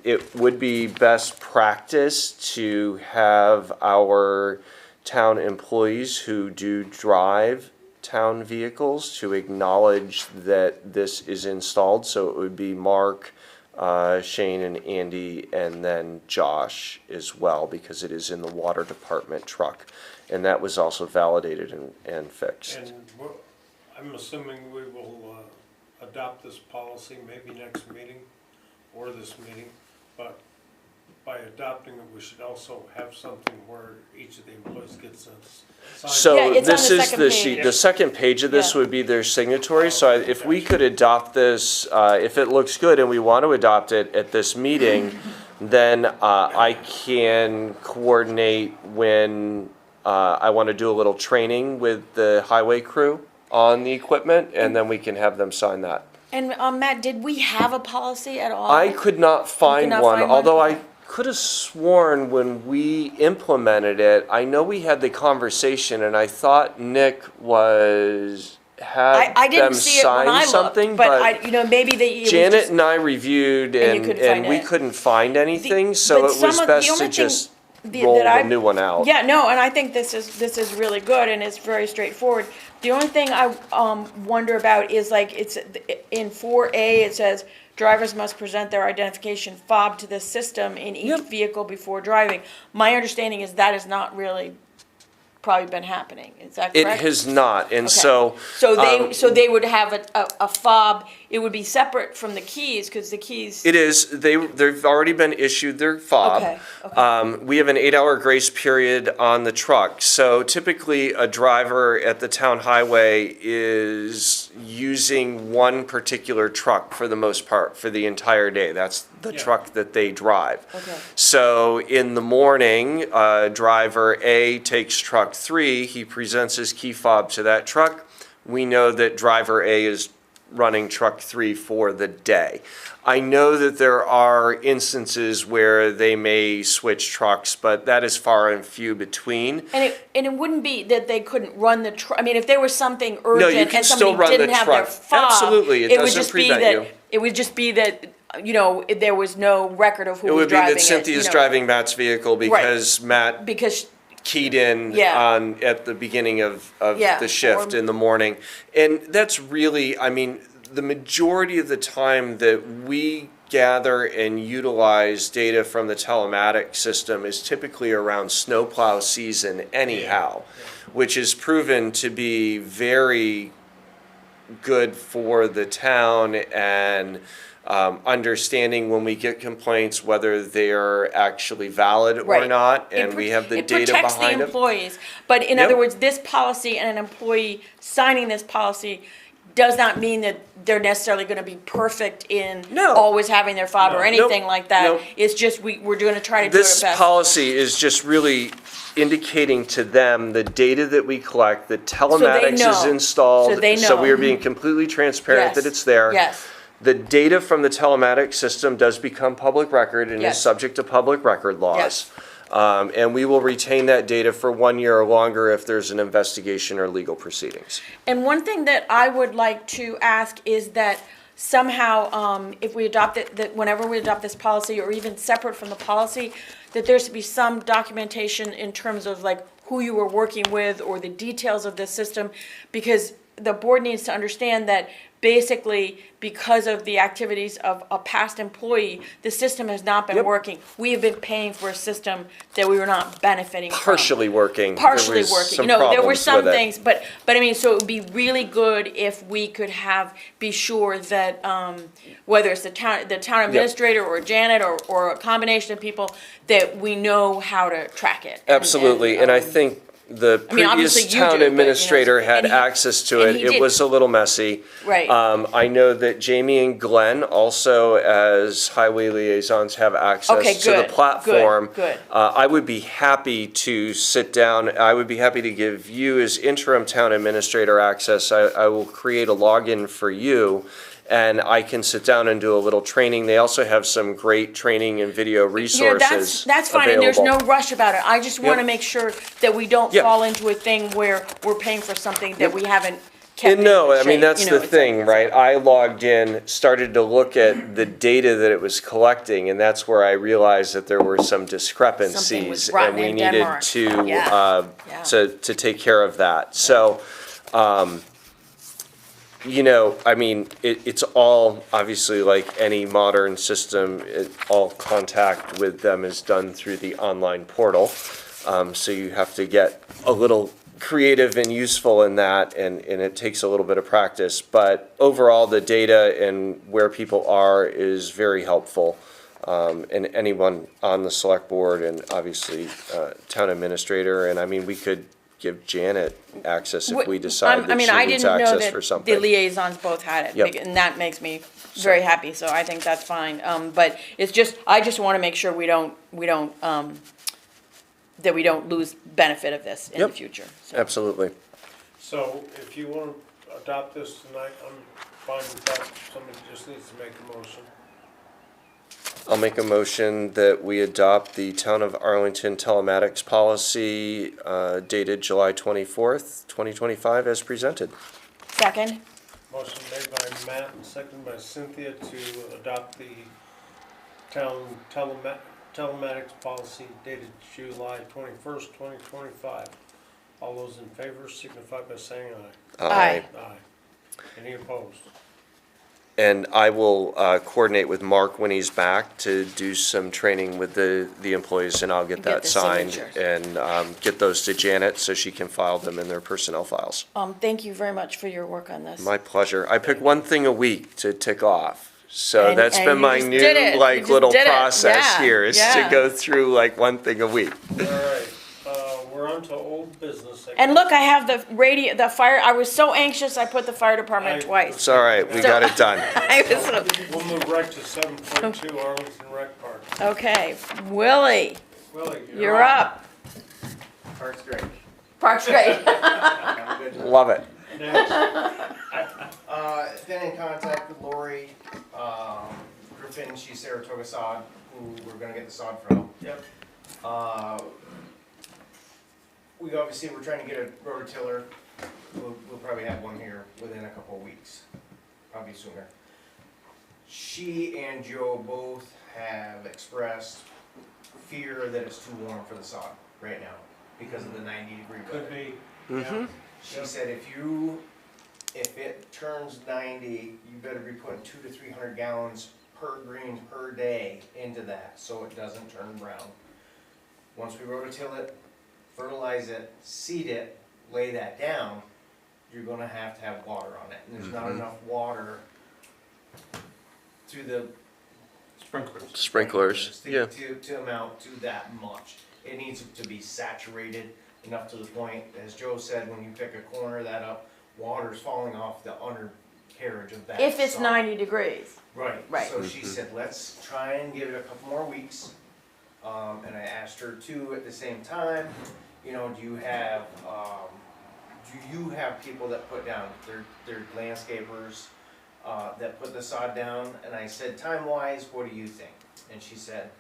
It would be best practice to have our town employees who do drive town vehicles to acknowledge that this is installed. So it would be Mark, Shane and Andy, and then Josh as well, because it is in the water department truck. And that was also validated and fixed. And I'm assuming we will adopt this policy maybe next meeting or this meeting, but by adopting it, we should also have something where each of the employees gets a sign. So Yeah, it's on this the is second the page. sheet, the second page of this Yeah. would be their signatory, so if we could adopt this, if it looks good and we want to adopt it at this meeting, then I can coordinate when I want to do a little training with the highway crew on the equipment, and then we can have them sign that. and Matt, did we have a policy at all? I could not find not one, find one? although I Okay. could have sworn when we implemented it, I know we had the conversation, and I thought Nick had I didn't them see it when I sign something, looked, but but maybe they. Janet and I reviewed, And you and, couldn't find we it. couldn't find anything, so but it some was of- the best only to thing just that roll I- the new one out. Yeah, no, and I think this is really good and it's very straightforward. The only thing I wonder about is like it's in 4A it says drivers must present their identification fob to the system in each Yep. vehicle before driving. My understanding is that has not really probably been happening. Is that It correct? has not, and Okay. so. So they would have a fob. It would be separate from the keys because the keys. It is, they've already been issued their fob. Okay. We have an 8-hour grace period on the truck. So typically, a driver at the town highway is using one particular truck for the most part for the entire day. That's the Yeah. truck that they drive. Okay. So in the morning, driver A takes truck 3, he presents his key fob to that truck. We know that driver A is running truck 3 for the day. I know that there are instances where they may switch trucks, but that is far and few between. And it wouldn't be that they couldn't run the truck. I mean, if there was something No, you urgent can and still somebody run the didn't have their truck. fob, Absolutely, it would doesn't just be prevent that you. it would just be that there was no record of who It was would be driving that Cynthia's it, driving Matt's vehicle because Matt, because keyed in Yeah. on, at the beginning of Yeah, the shift or- in the morning. And that's really, I mean, the majority of the time that we gather and utilize data from the telematic system is typically around snowplow season anyhow, which is proven to be very good for the town and understanding when we get complaints whether they're actually valid or Right. not, It and pr- we have the it data protects behind the them. employees, but in Yep. other words, this policy and an employee signing this policy does not mean that they're necessarily gonna be perfect in No. always having their fob or No. anything like that. Nope. It's just, we're gonna try to do This our best. policy is just really indicating to them the data that we collect, that telematics is know. installed. So they So we know. are being completely transparent that Yes. it's there. Yes, The data from the telematics system does become public record and is Yes. subject to public record laws. Yes. And we will retain that data for 1 year or longer if there's an investigation or legal proceedings. and one thing that I would like to ask is that somehow, if we adopt it, that whenever we adopt this policy, or even separate from the policy, that there should be some documentation in terms of like who you were working with or the details of this system, because the board needs to understand that basically, because of the activities of a past employee, the system has not been Yep. working. We have been paying for a system that we were not benefiting from. Partially working. There Partially was working, some there were problems some with it. things, but I mean, so it would be really good if we could be sure that, whether it's the town administrator or Janet or a combination of people, that we know how to track it. Absolutely, and I um, think the I mean, obviously previous you do, but, town you know, administrator had and he- access to and it. he It did. was a little messy. Right. I know that Jamie and Glenn also, as highway liaisons, have Okay, access to the good, platform. good. I would be happy to sit down, I would be happy to give you as interim town administrator access. I will create a login for you, and I can sit down and do a little training. They also have some great training and video You know, resources that's fine, and there's no available. rush about it. I just wanna Yep. make sure that we don't Yep. fall into a thing where we're paying for something that Yep. we haven't kept in And no, good I mean, shape, that's you know, the it's thing, like- right? I logged in, started to look at the data that it was collecting, and that's where I realized that there were some discrepancies, and rotten we in needed Denmark. to, Yeah. to take care of that. So, you know, I mean, it's all, obviously, like any modern system, all contact with them is done through the online portal. So you have to get a little creative and useful in that, and it takes a little bit of practice. But overall, the data and where people are is very helpful. And anyone on the select board and obviously, town administrator, and I mean, we could give Janet access if we decide I that mean, she I needs didn't know access that for the something. liaisons both had it, Yep. and that makes me very happy, so I think that's fine. But it's just, I just wanna make sure we don't, that we don't lose benefit of this in the Yep. future, so. Absolutely. So if you want to adopt this tonight, I'm fine with that. Somebody just needs to make a motion. I'll make a motion that we adopt the Town of Arlington telematics policy dated July 24th, 2025 as presented. Second? Motion made by Matt and seconded by Cynthia to adopt the town telematics policy dated July 21st, 2025. All those in favor signify by saying aye. Aye. Aye. Any opposed? And I will coordinate with Mark when he's back to do some training with the employees, and I'll get And get that the signed signatures. and get those to Janet so she can file them in their personnel files. Thank you very much for your work on this. My pleasure. I pick one thing a week to tick off. So And- that's and been you my just new did it. You like just little did it. process Yeah, here is to yeah. go through like one thing a week. All right, we're on to old business. I And guess. look, I have the fire, I was so anxious, I put the fire department twice. It's all right. We got it done. I was, We'll move right to 7.2 Arlington Rec Park. okay, Willie, Willie, you're up. Park's great. Park's great. Have a good time. Love it. Next. Been in contact with Lori Griffin, she's Saratoga Sod, who we're gonna get the sod from. Yep. We obviously, we're trying to get a rototiller. We'll probably have one here within a couple of weeks, probably sooner. She and Joe both have expressed fear that it's too warm for the sod right now, because of the 90-degree Could weather. be, Mm-hmm. She said if it turns 90, you better be putting 200 to 300 gallons per green per day into that, so it doesn't turn brown. Once we rototill it, fertilize it, seed it, lay that down, you're gonna have to have water on it, and there's not Mhm. enough water through the Sprinklers, yeah. to amount to that much. It needs to be saturated enough to the point, as Joe said, when you pick a corner of that up, water's falling off the undercarriage of that. If it's sod. 90 degrees. Right, Right. so she said, let's try and give it a couple more weeks. And I asked her too, at the same time, you know, do you have people that put down, they're landscapers, that put the sod down? And I said, time-wise, what do you think? And she said,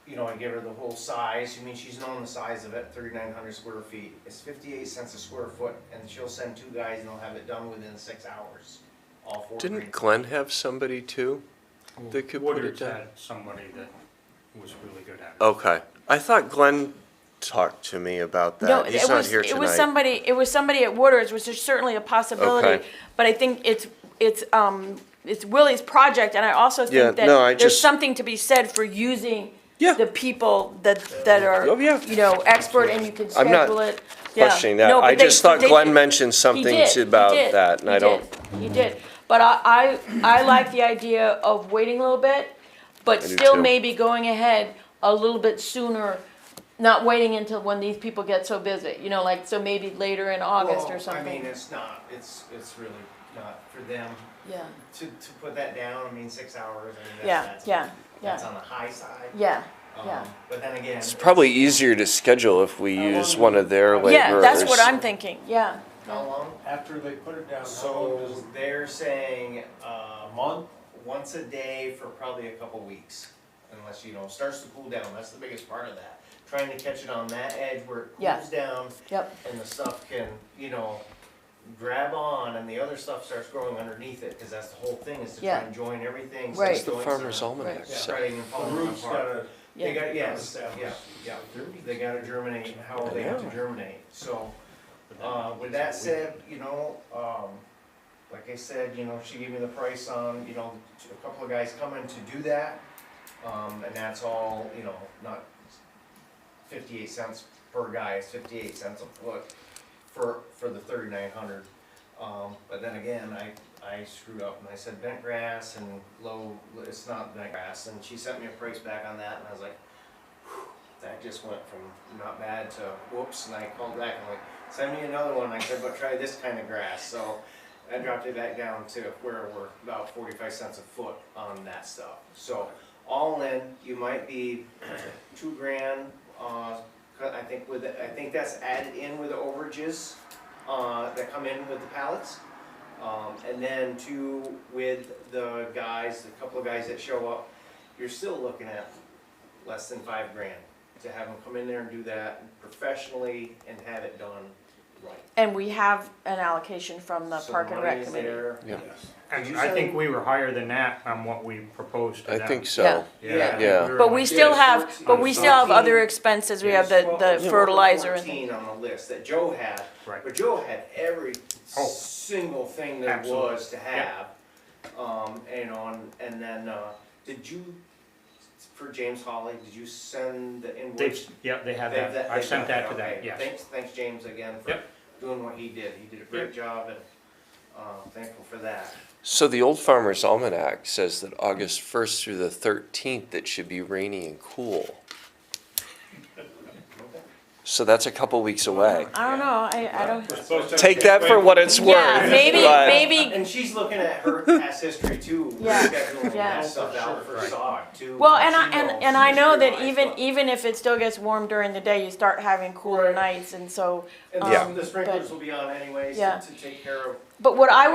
you know, I give her the whole size, I mean, she's known the size of it, 3,900 square feet. It's 58 cents a square foot, and she'll send 2 guys and they'll have it done within 6 hours. All 4 Didn't green. Glenn have somebody too? They could put it Woodard's down. had somebody that was really good at it. Okay. I thought Glenn talked to me about that. No, He's it not was, here it was tonight. somebody at Woodard's, which is certainly a possibility. Okay. But I think it's Willie's project, and I also Yeah, think that no, I there's just- something to be said for using Yeah. the people that are, Oh, yeah. you know, expert, and you can I'm not schedule it. Yeah. Questioning that. No, I but they- just thought they- Glenn mentioned He something did, he about did, that, and he I don't. did, He did, but I like the idea of waiting a little bit, but I do still too. maybe going ahead a little bit sooner, not waiting until when these people get so busy, you know, like, so maybe later in August Well, or something. I mean, it's not, it's really not for them Yeah, to put that down, I mean, 6 hours, I mean, yeah, that's, yeah, that's yeah, on the high side. yeah, yeah. But then again. It's probably easier to schedule if we How use long one would- of their laborers. Yeah, that's what I'm thinking, yeah. How long? after they put it down, how long So does they're saying, a month? once a day for probably a couple weeks. Unless, you know, it starts to cool down, that's the biggest part of that. Trying to catch it on that edge where it Yeah. cools down Yep, and the stuff can, you know, grab on and the other stuff starts growing underneath it, cause that's the whole thing, is to try Yeah. and join everything. so Right. It's the joints farmer's aren't almanac. Right. So- Spreading and The falling root's apart. gotta, They yeah, got, yes, Established. yeah. They gotta germinate how they have to Yeah. germinate, so, with that said, you know, like I said, you know, she gave me the price on, you know, a couple of guys coming to do that. And that's all, you know, not 58 cents per guy, it's 58 cents a foot for the 3,900. But then again, I screwed up and I said bent grass and low, it's not bent grass, and she sent me a price back on that, and I was like, whew, that just went from not bad to whoops, and I called back and like, send me another one. I said, but try this kind of grass. So I dropped it back down to where we're about 45 cents a foot on that stuff. So all in, you might be $2,000. I think that's added in with the overages that come in with the pallets. And then two, with the guys, the couple of guys that show up, you're still looking at less than $5,000 to have them come in there and do that professionally and have it done right. and we have an allocation from the So Park and money Rec is Committee. there. Yeah. Did you I think send- we were higher than that on what we proposed to I them. think so. Yeah. Yeah. I think Yeah. we were But we like- still Yeah, have, 14 but we still have 14 other expenses, we have the There's fertilizer and 14 things. on the list that Joe had, Right. but Joe had every Oh. single thing there Absolutely. was to have. And then, did you, for James Hawley, did you send the invoice? They have They've- that. I they've sent got that to okay. them, yes. Thanks James again for Yep. doing what he did. He did a great Yep. job, and, thankful for that. So the Old Farmer's Almanac says that August 1st through the 13th, it should be rainy and cool. So that's a couple weeks away. I don't know, I don't, Take that for what it's worth. yeah, maybe, but- maybe, And she's looking at her past history too, Yeah, scheduling yeah. that stuff out for sod too. well, and She I, knows. and I know that She even, realized even if it still gets warm during the day, you start having cooler Right. nights, and so, And Yeah. the sprinklers will be on anyways Yeah. to take care of. but what I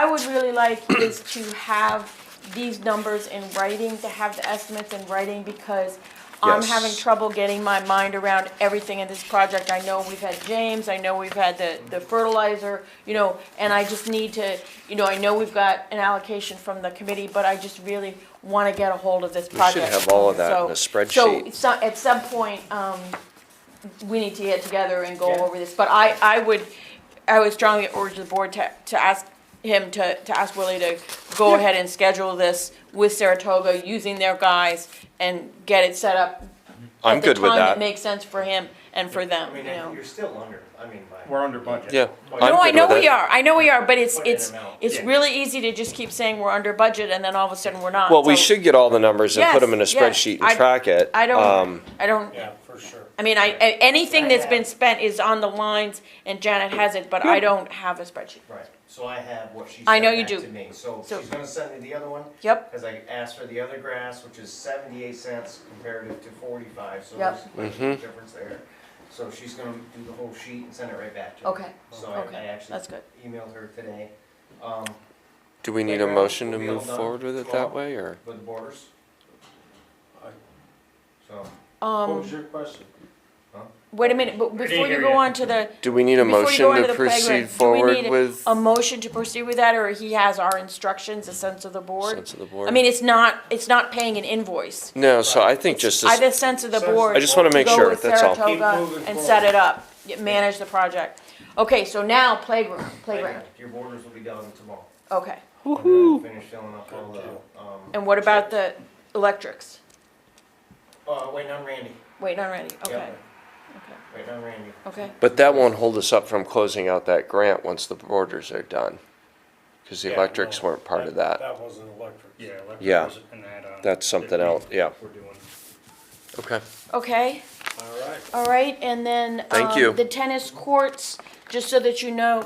would really like is to have these numbers in writing, to have the estimates in writing, because I'm Yes. having trouble getting my mind around everything in this project. I know we've had James, I know we've had the fertilizer, you know, and I just need to, you know, I know we've got an allocation from the committee, but I just really wanna get a hold of this We should project. have all of that in a So spreadsheet. at some point, we need to get together and go Yeah. over this, but I would strongly urge the board to ask him to ask Willie to go ahead and schedule this with Saratoga, using their guys, and get it set up I'm at the good with time that that. makes sense for him and for them, I mean, you know. you're still under, I mean, by. We're under budget. Yeah. Well, I'm No, I good know with we it. are, but it's, Put in it's, amount. it's Yeah. really easy to just keep saying we're under budget and then all of a sudden we're not. Well, we So, should get all the numbers and put Yes, them in a yes. spreadsheet I- and track it. I don't, Yeah, for sure. I mean, anything that's been spent is on the lines and Janet has it, but I don't have a spreadsheet. Right, so I have what she I sent know you back do. to me, so So- she's gonna send me the other one, Yep, cause I asked for the other grass, which is 78 cents comparative to 45, so Yep. there's quite a Mhm. difference there. So she's gonna do the whole sheet and send it right back to me. okay, So I okay, actually that's good. emailed her today, Do we need a Playground motion to will be all move done forward with it tomorrow. that way, or? with the borders, so. What was your question? Wait a minute, but didn't before you hear go you. on to the, Do we need a Before you motion go into to the playground, proceed do we forward need with a motion to proceed with that, or he has our instructions, a sense of the board? sense of the board? I mean, it's not paying an invoice. No, so I think just I as, the sense of the Sense- board. I just wanna make go sure, with that's all. Keep Saratoga moving and forward. set it up, manage the project. Okay, so now playground, Your borders will be done tomorrow. okay. And then finish filling up all Good the, And what about the electrics? waiting on Randy, Waiting on Randy, okay, Yep. waiting on Randy. okay. but that won't hold us up from closing out that grant once the borders are done. Cause the Yeah, electrics no, weren't part of that. That wasn't electric. Yeah, electric Yeah. was in that, That's something that we- else, yeah. We're doing. Okay. Okay, All right. all right, and then, Thank you. the tennis courts, just so that you know,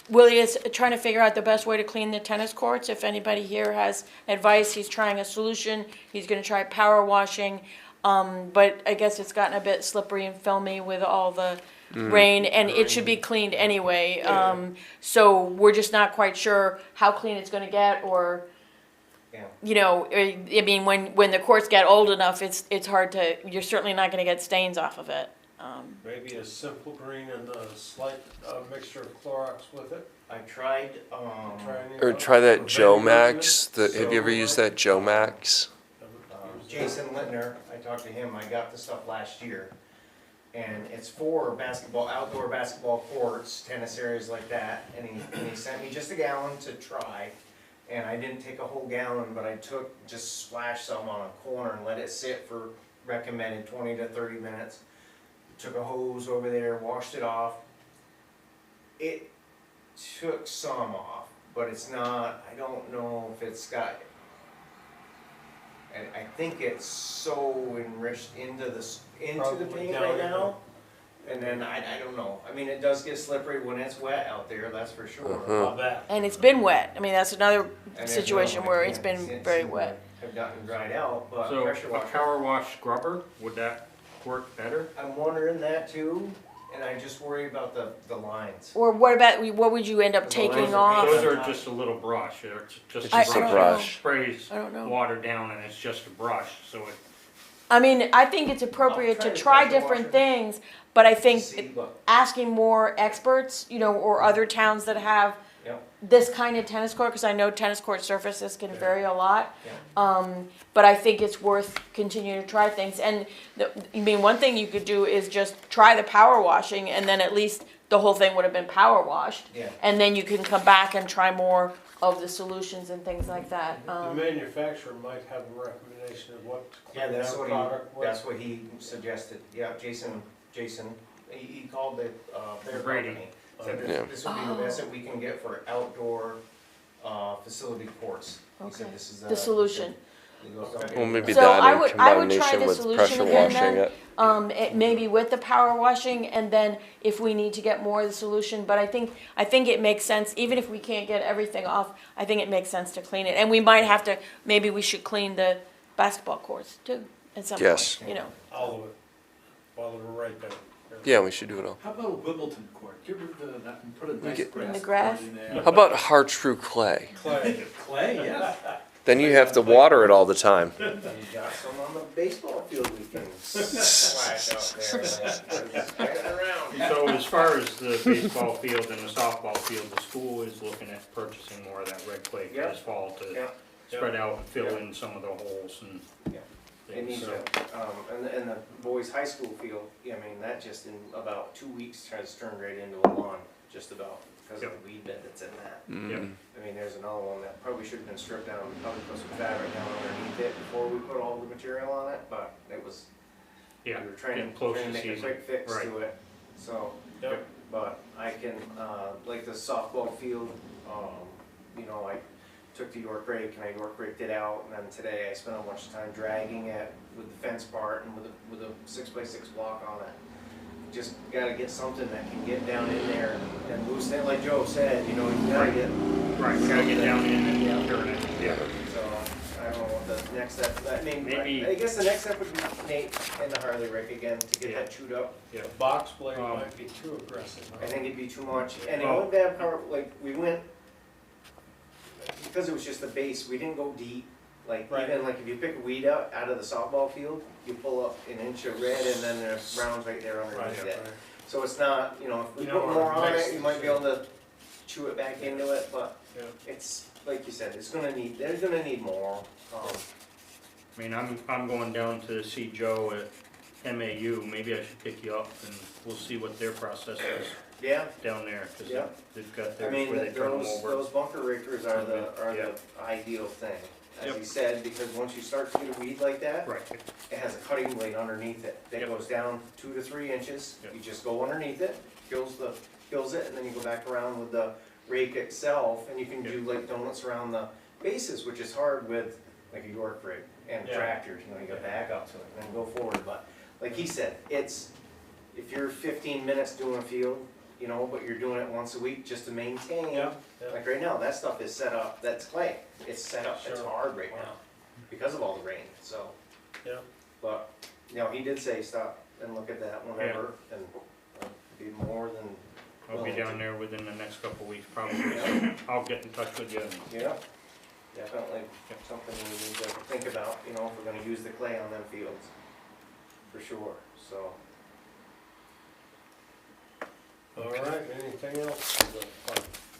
Willie is trying to figure out the best way to clean the tennis courts. If anybody here has advice, he's trying a solution. He's gonna try power washing. But I guess it's gotten a bit slippery and filmy with all the rain, and it should be cleaned anyway. So we're just not quite sure how clean it's gonna get, or, Yeah. you know, I mean, when the courts get old enough, it's hard to, you're certainly not gonna get stains off of it. Maybe a simple green and a slight mixture of Clorox with it. I tried, Try any of Or those. try that Or Joe Baby Max, have you ever used that Joe Max? Jason Littner, I talked to him, I got the stuff last year. And it's for basketball, outdoor basketball courts, tennis areas like that, and he sent me just a gallon to try. And I didn't take a whole gallon, but I just splashed some on a corner and let it sit for recommended 20 to 30 minutes. Took a hose over there, washed it off. It took some off, but it's not, I don't know if it's got, and I think it's so enriched into the Probably paint down right in now. And then I don't know, I mean, it does get slippery when it's wet out there, that's for sure. Uh-huh. How bad? And it's been wet. I mean, that's another And there's situation no- where I it's can't been see- very see wet. Have gotten dried out, but So pressure a washer. power wash scrubber, would that work better? I'm wondering that too, and I just worry about the lines. Or what would you end up The lines taking are off? Those are just a little brush, they're just It's I- just I a don't brush. Sprays I don't know. water down and it's just a brush, so it, I mean, I think it's appropriate I'll to try the try pressure different washer. things, but I think See, but, asking more experts, you know, or other towns that have Yep. this kind of tennis court, because I know tennis court surfaces can vary a lot. Yeah. But I think it's worth continuing to try things. And I mean, one thing you could do is just try the power washing, and then at least the whole thing would have been power washed. Yeah. And then you can come back and try more of the solutions and things like that. The manufacturer might have a recommendation of what to Yeah, clean that's that what product with. that's what he suggested, yeah, Jason, he called it, their Brady. company. Said Yeah. this would be the best that we can get for outdoor, facility courts. He said Okay. this is, The solution. he goes, "Okay." Well, maybe So that I in would try combination the with solution pressure again washing then. it. Maybe with the power washing, and then if we need to get more of the solution, but I think it makes sense, even if we can't get everything off, I think it makes sense to clean it. And we might have to, maybe we should clean the basketball courts too, at some Yes. point, you know. All of it, while we're right there. Yeah, we should do it all. How about a Wimbledon court? Get rid of that and put a nice get- grass In the grass? court in there. How about Hartrue clay? Clay. Clay, yes. Then you have to water it all the time. You got some on the baseball field we can splash out there, like, spread it around. so as far as the baseball field and the softball field, the school is looking at purchasing more of that red clay for Yep. this fall to Yeah. spread out and fill in some of the holes and It needs things, to, so. and the boys' high school field, I mean, that just in about 2 weeks has turned right into a lawn, just about, because of the weed bed that's in that. Yep. I mean, there's another one that probably should have been stripped down, probably put some fabric down underneath it before we put all the material on it, but it was, we Yeah, were trying getting to, close trying to to make a season. quick fix Right. to it, so. Yep. But I can, like the softball field, you know, I took the York rake and I York raked it out, and then today I spent a bunch of time dragging it with the fence part and with a 6x6 block on it. Just gotta get something that can get down in there and loosen it, like Joe said, you know, you gotta get. Right, gotta get down in and turn it, yeah. So, I don't know what the next step, I mean, Maybe- I guess the next step would be Nate and the Harley rake again to get Yeah. that chewed up. The box blade might be too aggressive. I think it'd be too much, and the Oh. only bad part, like, we went, because it was just the base, we didn't go deep. Like, Right. even like if you pick a weed out of the softball field, you pull up an inch of red and then there's rounds right there underneath Right, it. right. So it's not, you know, if we You put know, more on mix it, you might be able to chew it back into it, but Yeah. it's, like you said, there's gonna need more. I mean, I'm going down to see Joe at MAU, maybe I should pick you up and we'll see what their process is Yeah, down there, cause Yeah. they've got I theirs mean, where they turn them those over. bunker rakers are the Yeah. ideal thing, as Yep. he said, because once you start to get a weed like that, Right, it has a cutting blade underneath it that Yep. goes down 2 to 3 inches. Yep. You just go underneath it, kills it, and then you go back around with the rake itself, and you can do like donuts around the bases, which is hard with like a York rake and Yeah. tractors, you know, you gotta back up to it and then go forward, but like he said, it's, if you're 15 minutes doing a field, you know, but you're doing it once a week just to maintain. Yeah, yeah. Like right now, that stuff is set up, that's clay, it's set up, it's Sure. hard right Wow. now, because of all the rain, so. Yeah. But, you know, he did say stop and look at that whenever, and be more than I'll be willing down to. there within the next couple of weeks probably, so I'll get in touch with you. Yeah, definitely something we need to think about, you know, if we're gonna use the clay on them fields, for sure, so. All right, anything else?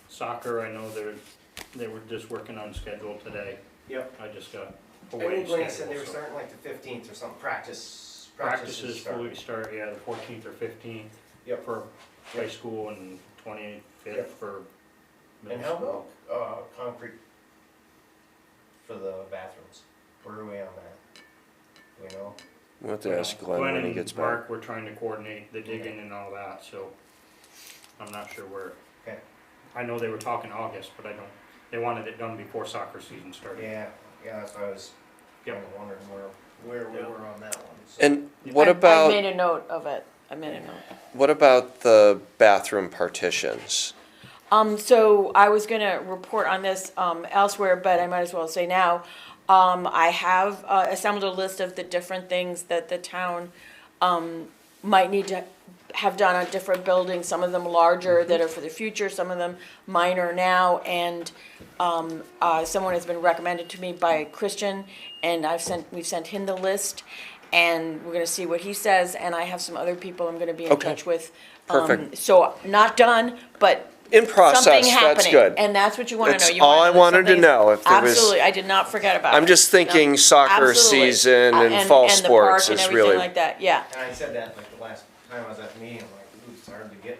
Soccer, I know they were just working on schedule today. Yep. I just got I away think Blaine said they schedule, were so. starting like the 15th or something, practices Practices starting. fully start, yeah, the 14th or 15th Yep. for high school and 25th Yep. for And middle how school. about, concrete for the bathrooms? Where are we on that? Do we know? We'll have to ask Glenn when he gets and back. Mark, we're trying to coordinate the digging and all that, so I'm not sure where. Okay. I know they were talking August, but they wanted it done before soccer season started. Yeah, that's what I was Yep. kinda wondering where we Yeah. were on that one, so. And what I about, made a note of it, I made a note. what about the bathroom partitions? So I was gonna report on this, elsewhere, but I might as well say now. I have, assembled a list of the different things that the town, might need to have done on different buildings, some of them larger that are for the future, some of them minor now, and, someone has been recommended to me by Christian, and we've sent him the list, and we're gonna see what he says, and I have some other people I'm gonna be in Okay. touch with. Perfect. So, not done, but In process, something that's happening, good. and that's what you want to know. That's You all wanna I know that wanted to something's- know, if there was- Absolutely, I did not forget about it. I'm just thinking No, soccer absolutely. season and And- fall and the sports park and is everything really, like that, yeah. And I said that like the last time I was at the meeting, I'm like, ooh, it's hard to get,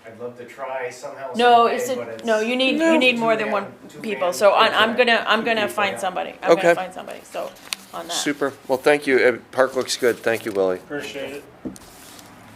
I'd love to try somehow. No, someday, but it's. no, you need more than one people, so I'm gonna people, find yeah. somebody, I'm Okay. gonna find somebody, so, on that. super. Well, thank you. Park looks good. Thank you, Willie. Appreciate it.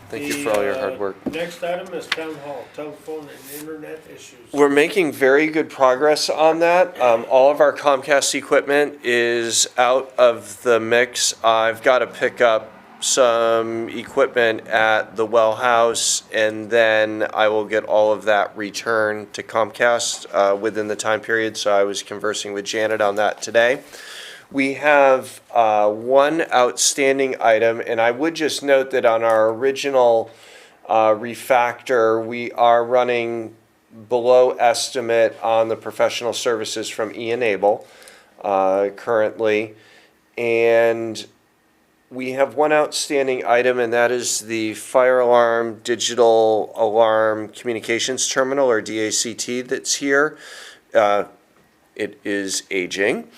Thank you for all your hard work. Next item is town hall, telephone and internet issues. We're making very good progress on that. All of our Comcast equipment is out of the mix. I've got to pick up some equipment at the well house, and then I will get all of that returned to Comcast within the time period. So I was conversing with Janet on that today. We have one outstanding item, and I would just note that on our original refactor, we are running below estimate on the professional services from Ian Abel currently. And we have one outstanding item, and that is the fire alarm, digital alarm communications terminal, or DACT, that's here. It is aging.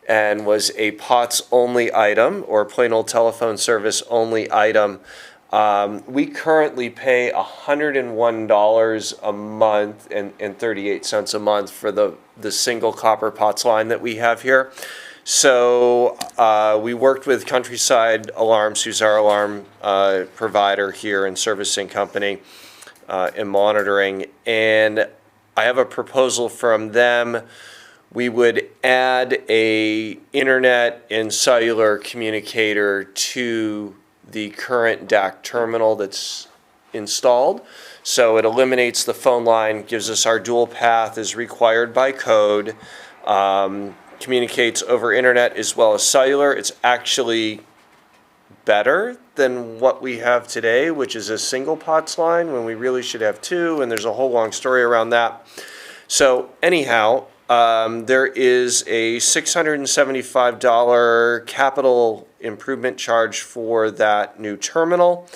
and was a POTS only item or plain old telephone service only item. We currently pay $101 a month and 38 cents a month for the single copper POTS line that we have here. So we worked with Countryside Alarms, who's our alarm provider here and servicing company in monitoring. And I have a proposal from them. We would add a internet and cellular communicator to the current DAC terminal that's installed. So it eliminates the phone line, gives us our dual path as required by code, communicates over internet as well as cellular. It's actually better than what we have today, which is a single POTS line when we really should have two, and there's a whole long story around that. So anyhow, there is a $675 capital improvement charge for that new terminal.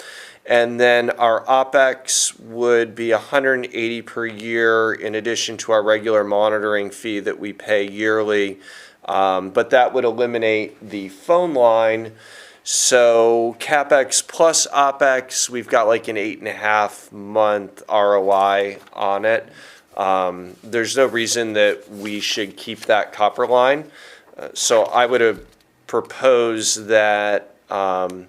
And then our OpEx would be $180 per year in addition to our regular monitoring fee that we pay yearly. But that would eliminate the phone line. So CapEx plus OpEx, we've got like an 8.5 month ROI on it. There's no reason that we should keep that copper line. So I would have proposed that, I'll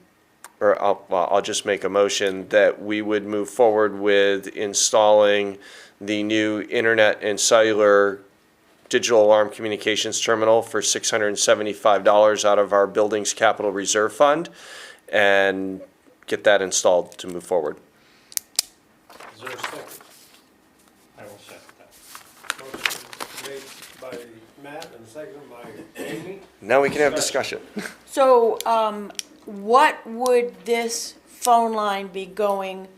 just make a motion that we would move forward with installing the new internet and cellular digital alarm communications terminal for $675 out of our buildings capital reserve fund and get that installed to move forward. Is there a second? I will second that. Motion made by Matt and seconded by Amy. Now we can have discussion. So, what would this phone line be going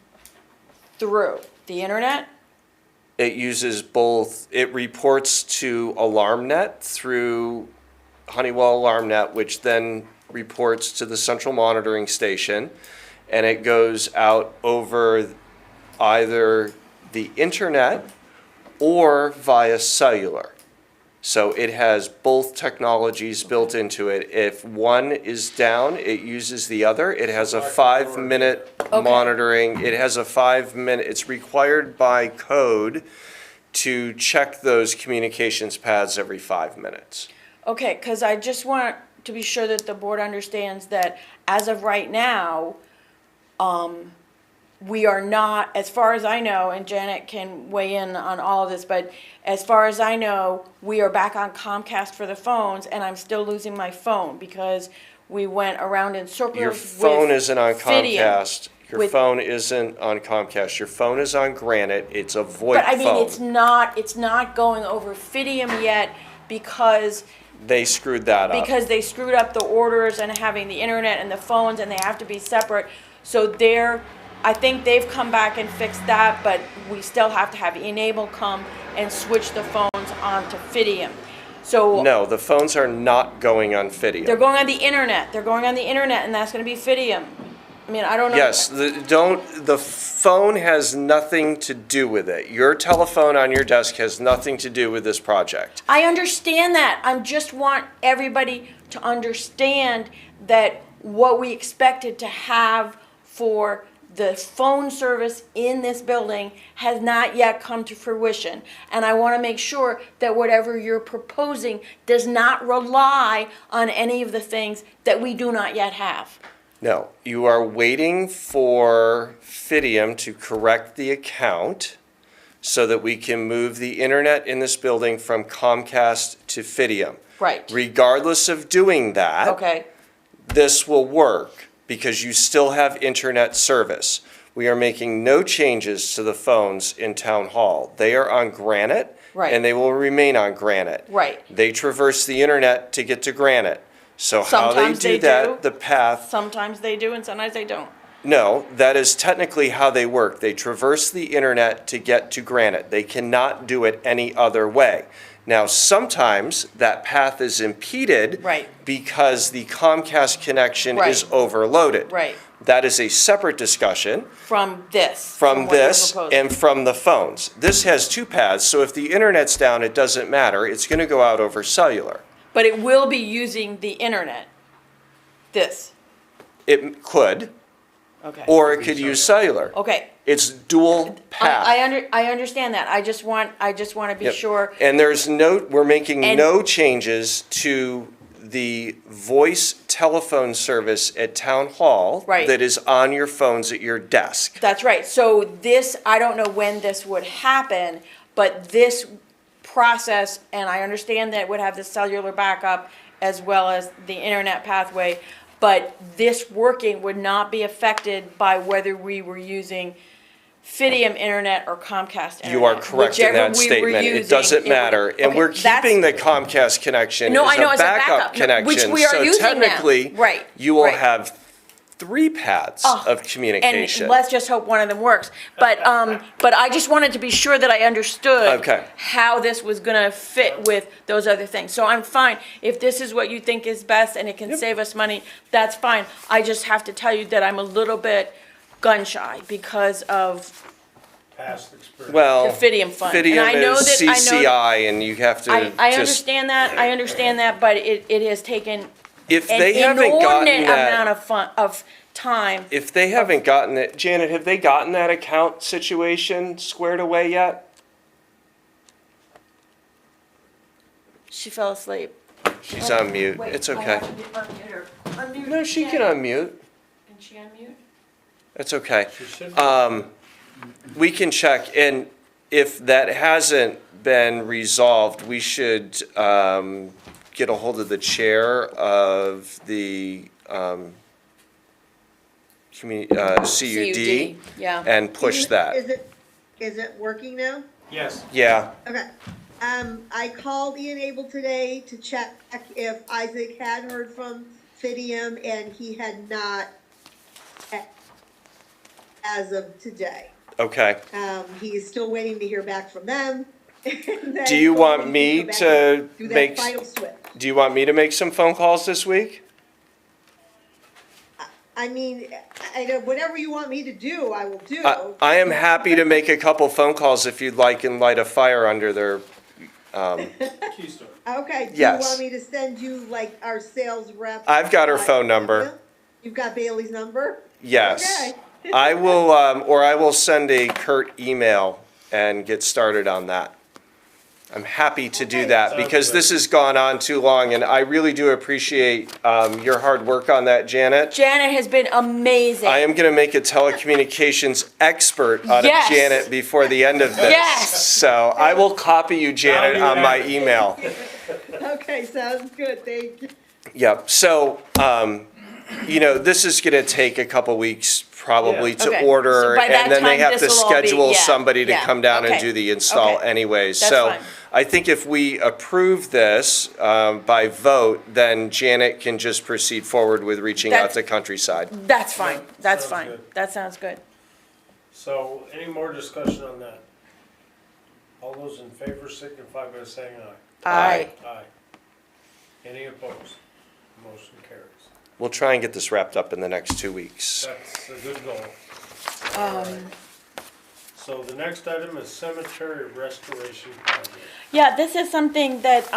through? The internet? It uses both, it reports to AlarmNet through Honeywell AlarmNet, which then reports to the central monitoring station, and it goes out over either the internet or via cellular. So it has both technologies built into it. If one is down, it uses the other. It has a 5-minute monitoring. It has a 5-minute, it's required by code to check those communications paths every 5 minutes. Okay, because I just want to be sure that the board understands that as of right now, we are not, as far as I know, and Janet can weigh in on all of this, but as far as I know, we are back on Comcast for the phones, and I'm still losing my phone because we went around in circles with Your phone isn't on Fidium. Comcast. Your With- phone isn't on Comcast. Your phone is on Granite. It's a VoIP But I mean, phone. it's not going over Fidium yet because They screwed that up. because they screwed up the orders and having the internet and the phones, and they have to be separate. So I think they've come back and fixed that, but we still have to have Enable come and switch the phones onto Fidium. So No, the phones are not going on Fidium. they're going on the internet. They're going on the internet, and that's going to be Fidium. I mean, I don't know. Yes, the phone has nothing to do with it. Your telephone on your desk has nothing to do with this project. I understand that. I just want everybody to understand that what we expected to have for the phone service in this building has not yet come to fruition. And I want to make sure that whatever you're proposing does not rely on any of the things that we do not yet have. No, you are waiting for Fidium to correct the account so that we can move the internet in this building from Comcast to Fidium. Right. Regardless of doing that, Okay. this will work because you still have internet service. We are making no changes to the phones in Town Hall. They are on Granite, Right. and they will remain on Granite. Right. They traverse the internet to get to Granite. So how they Sometimes do they that, do. the path, Sometimes they do and sometimes they don't. no, that is technically how they work. They traverse the internet to get to Granite. They cannot do it any other way. Now, sometimes that path is impeded Right. because the Comcast connection is Right. overloaded. Right. That is a separate discussion From this. from what you're this proposing. and from the phones. This has two paths, so if the internet's down, it doesn't matter. It's going to go out over cellular. But it will be using the internet, this, It could, okay. or it could use cellular. Okay, It's dual path. I understand that, I just want to be Yep. sure. And we're making And- no changes to the voice telephone service at Town Hall. Right. That is on your phones at your desk. That's right, so this, I don't know when this would happen, but this process, and I understand that it would have the cellular backup as well as the internet pathway, but this working would not be affected by whether we were using Fidium internet or Comcast internet. You are correct in Whichever that we were statement. It using, doesn't would- matter. And okay, we're that's- keeping the Comcast connection No, I know, as as a a backup backup, no, which connection. we are So using now. technically, Right, you will right. have 3 paths Oh, of communication. And let's just hope one of them works. But I just wanted to be sure that I understood Okay. how this was gonna fit with those other things. So I'm fine. If this is what you think is best and it can save us money, that's fine. I just have to tell you that I'm a little bit gun shy because of Past experience. Well, the Fidium fund. And Fidium I know is that- I know that- CCI, and you have to I just, understand that, but it has taken if an they haven't gotten inordinate amount that, of time. if they haven't gotten it, Janet, have they gotten that account situation squared away yet? She fell asleep. She's on mute. Wait, It's I okay. have to unmute her. Unmute No, she can Janet. unmute. Can she unmute? It's okay. She should- We can check, and if that hasn't been resolved, we should get a hold of the chair of the CUD Yeah. and push that. Is it working now? Yes. Yeah, Okay. I called Ian Abel today to check if Isaac had heard from Fidium, and he had not as of today. okay. He's still waiting to hear back from them. And then Do you want he me can go back to and do that make, final switch. do you want me to make some phone calls this week? I mean, I know, whatever you want me to do, I will do. I am happy to make a couple phone calls if you'd like and light a fire under their, Keystone. Okay, do you Yes. want me to send you like our sales rep? I've got her phone number. You've got Bailey's number? Yes. Okay. I will, or I will send a curt email and get started on that. I'm happy to do Okay. that Sounds because good. this has gone on too long, and I really do appreciate your hard work on that, Janet. Janet has been amazing. I am going to make a telecommunications expert out Yes. of Janet before the end of this. Yes. So I will copy you, Janet, Now you on my have it. email. Okay, sounds good, thank you. Yep. So, this is going to take a couple weeks probably Yeah. to Okay. order, So by that and then they time, have to this'll all be- schedule yeah, somebody to yeah. come down and Okay. do the install Okay. anyways. That's So fine. I think if we approve this by vote, then Janet can just proceed forward with reaching out That's- to Countryside. That's fine, that's Sounds fine. good. That sounds good. So, any more discussion on that? All those in favor signify by saying aye. Aye. Aye. Any opposed? Motion carries. We'll try and get this wrapped up in the next 2 weeks. That's a good goal. All right. So the next item is cemetery restoration project. Yeah, this is something that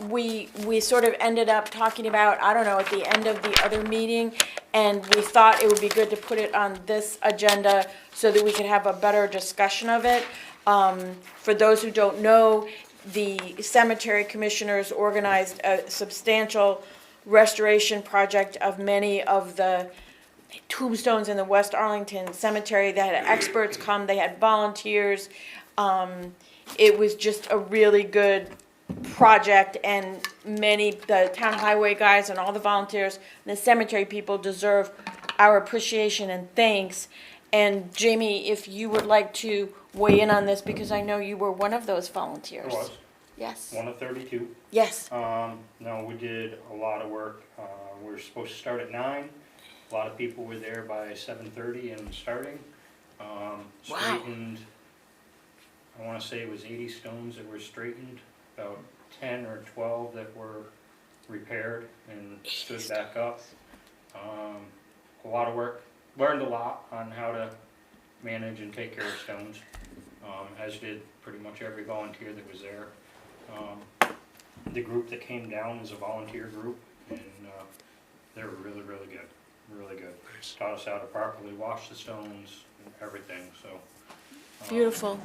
we sort of ended up talking about, I don't know, at the end of the other meeting, and we thought it would be good to put it on this agenda so that we could have a better discussion of it. For those who don't know, the cemetery commissioners organized a substantial restoration project of many of the tombstones in the West Arlington Cemetery. They had experts come, they had volunteers. It was just a really good project, and the town highway guys and all the volunteers and the cemetery people deserve our appreciation and thanks. And Jamie, if you would like to weigh in on this, because I know you were one of those volunteers. It was, Yes, 1 of 32. yes. No, we did a lot of work. We were supposed to start at 9. A lot of people were there by 7:30 and starting. Straightened, I wanna say it was 80 stones that were straightened, about 10 or 12 that were repaired and stood back up. A lot of work, learned a lot on how to manage and take care of stones, as did pretty much every volunteer that was there. The group that came down is a volunteer group, and they were really, really good, really good. Taught us how to properly wash the stones and everything, so. Beautiful,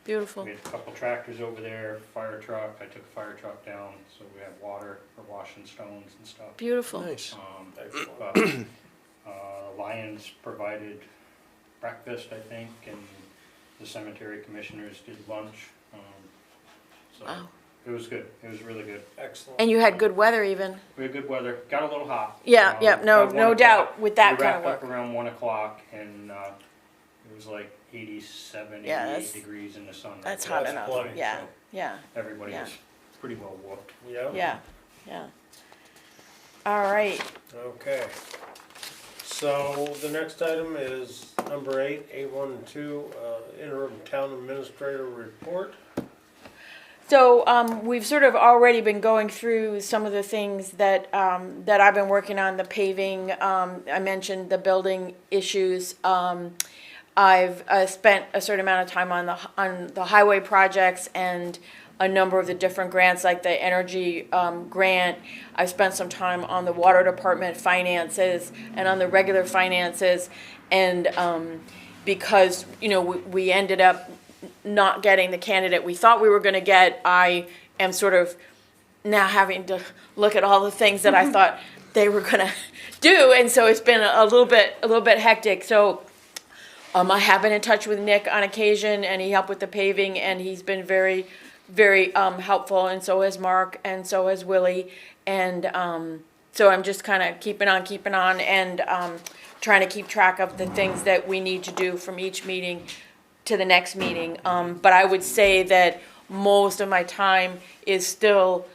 beautiful. We had a couple tractors over there, fire truck, I took a fire truck down, so we have water for washing stones and stuff. Beautiful. Nice. Excellent. Lions provided breakfast, I think, and the cemetery commissioners did lunch. So Wow. it was good, it was really good. Excellent. And you had good weather even. We had good weather, got a little hot. Yeah, yeah, no, About 1 no o'clock. doubt with that We kind of wrapped work. up around 1 o'clock, and it was like 87, Yeah, 88 that's- degrees in the sun. That's right hot there. enough, plenty, yeah, So yeah, Everybody Yeah. was pretty well whooped. Yep. yeah, yeah. All right, Okay. So the next item is number 8, A12, interim town administrator report. so, we've sort of already been going through some of the things that, that I've been working on, the paving, I mentioned the building issues. I've spent a certain amount of time on the highway projects and a number of the different grants, like the energy grant. I've spent some time on the water department finances and on the regular finances. And because, you know, we ended up not getting the candidate we thought we were gonna get, I am sort of now having to look at all the things that I thought they were gonna do. And so it's been a little bit hectic. So I have been in touch with Nick on occasion, and he helped with the paving, and he's been very, very helpful, and so has Mark, and so has Willie, and so I'm just kind of keeping on, and trying to keep track of the things that we need to do from each meeting to the next meeting. But I would say that most of my time is still